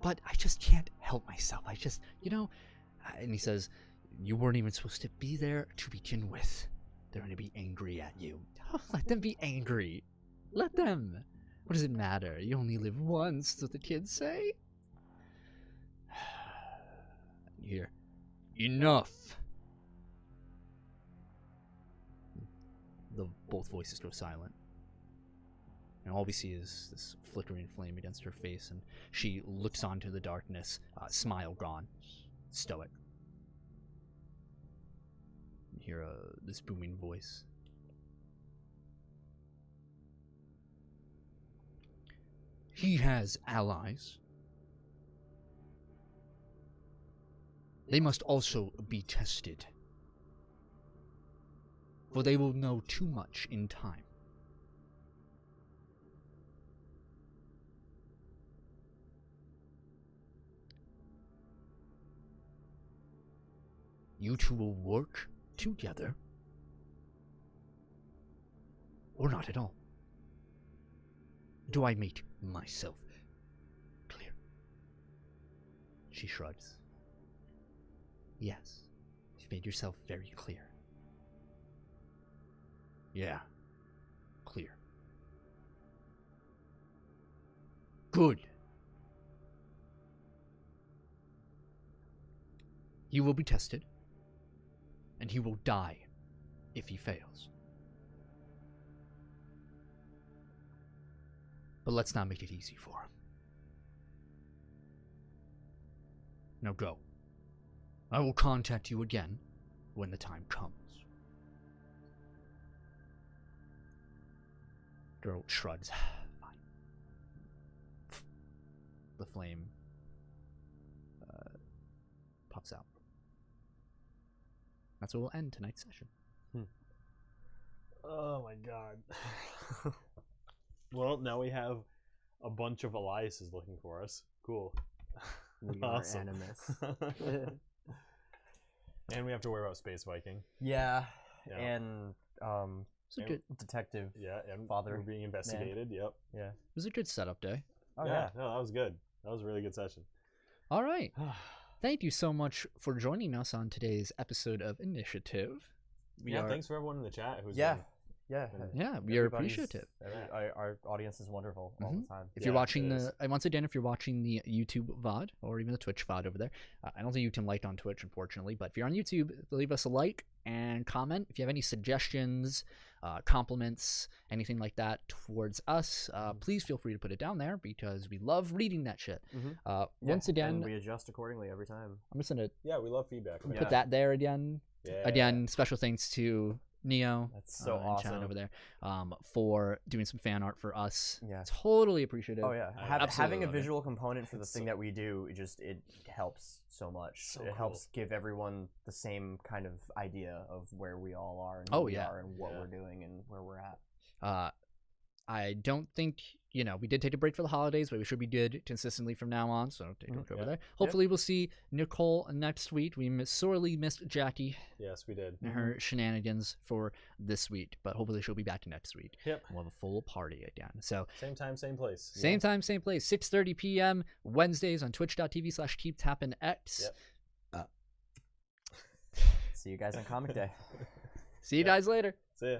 but I just can't help myself. I just, and he says, you weren't even supposed to be there to begin with. They're going to be angry at you. Let them be angry. Let them. What does it matter? You only live once, that's what the kids say. You hear, enough. Both voices go silent. And all we see is this flickering flame against her face, and she looks onto the darkness, smile gone, stoic. You hear this booming voice. He has allies. They must also be tested, for they will know too much in time. You two will work together, or not at all. Do I make myself clear? She shrugs. Yes, you've made yourself very clear. Yeah, clear. Good. He will be tested, and he will die if he fails. But let's not make it easy for him. Now go. I will contact you again when the time comes. Girl shrugs. Fine. The flame pops out. That's where we'll end tonight's session. Oh my god. Well, now we have a bunch of Eliases looking for us. Cool. We Awesome. are Animus. And we have to worry about Space Viking. Yeah, Yeah. and It's a good, detective. Yeah, and Father we're being investigated. Yep. Yeah. it was a good setup day. Oh yeah, no, that was good. That was a really good session. All right. Thank you so much for joining us on today's episode of Initiative. Thanks for everyone in the chat who's Yeah. been- Yeah. Yeah, we are Everybody's- appreciative. Our audience is wonderful all the time. If you're Yeah, watching it is. once again, if you're watching the YouTube VOD or even the Twitch VOD over there, I don't think you can like on Twitch, unfortunately, but if you're on YouTube, leave us a like and comment. If you have any suggestions, compliments, anything like that towards us, please feel free to put it down there because we love reading that shit. Once again, and we adjust accordingly every time. I'm just going to Yeah, we love feedback. man. put that there again. Yeah. Again, special thanks to Neo. That's so in chat awesome. over there for doing some fan art for us. Yeah. Totally appreciative. Oh yeah, I absolutely having a love it. visual component for the It's thing so- that we do, it helps so much. So it cool. helps give everyone the same kind of idea of where we all are and who Oh, we yeah. are and what Yeah. we're doing and where we're at. I don't think, we did take a break for the holidays, but we should be good consistently from now on, so take a look over there. Hopefully we'll see Nicole next week. We sorely missed Jackie. Yes, we did. And her shenanigans for this week, but hopefully she'll be back next week. Yep. We'll have a full party again. So same time, same place. Same time, same place. 6:30 p.m. Wednesdays on twitch.tv/keeptappinx. See you guys on Comic Day. See you guys later. See ya.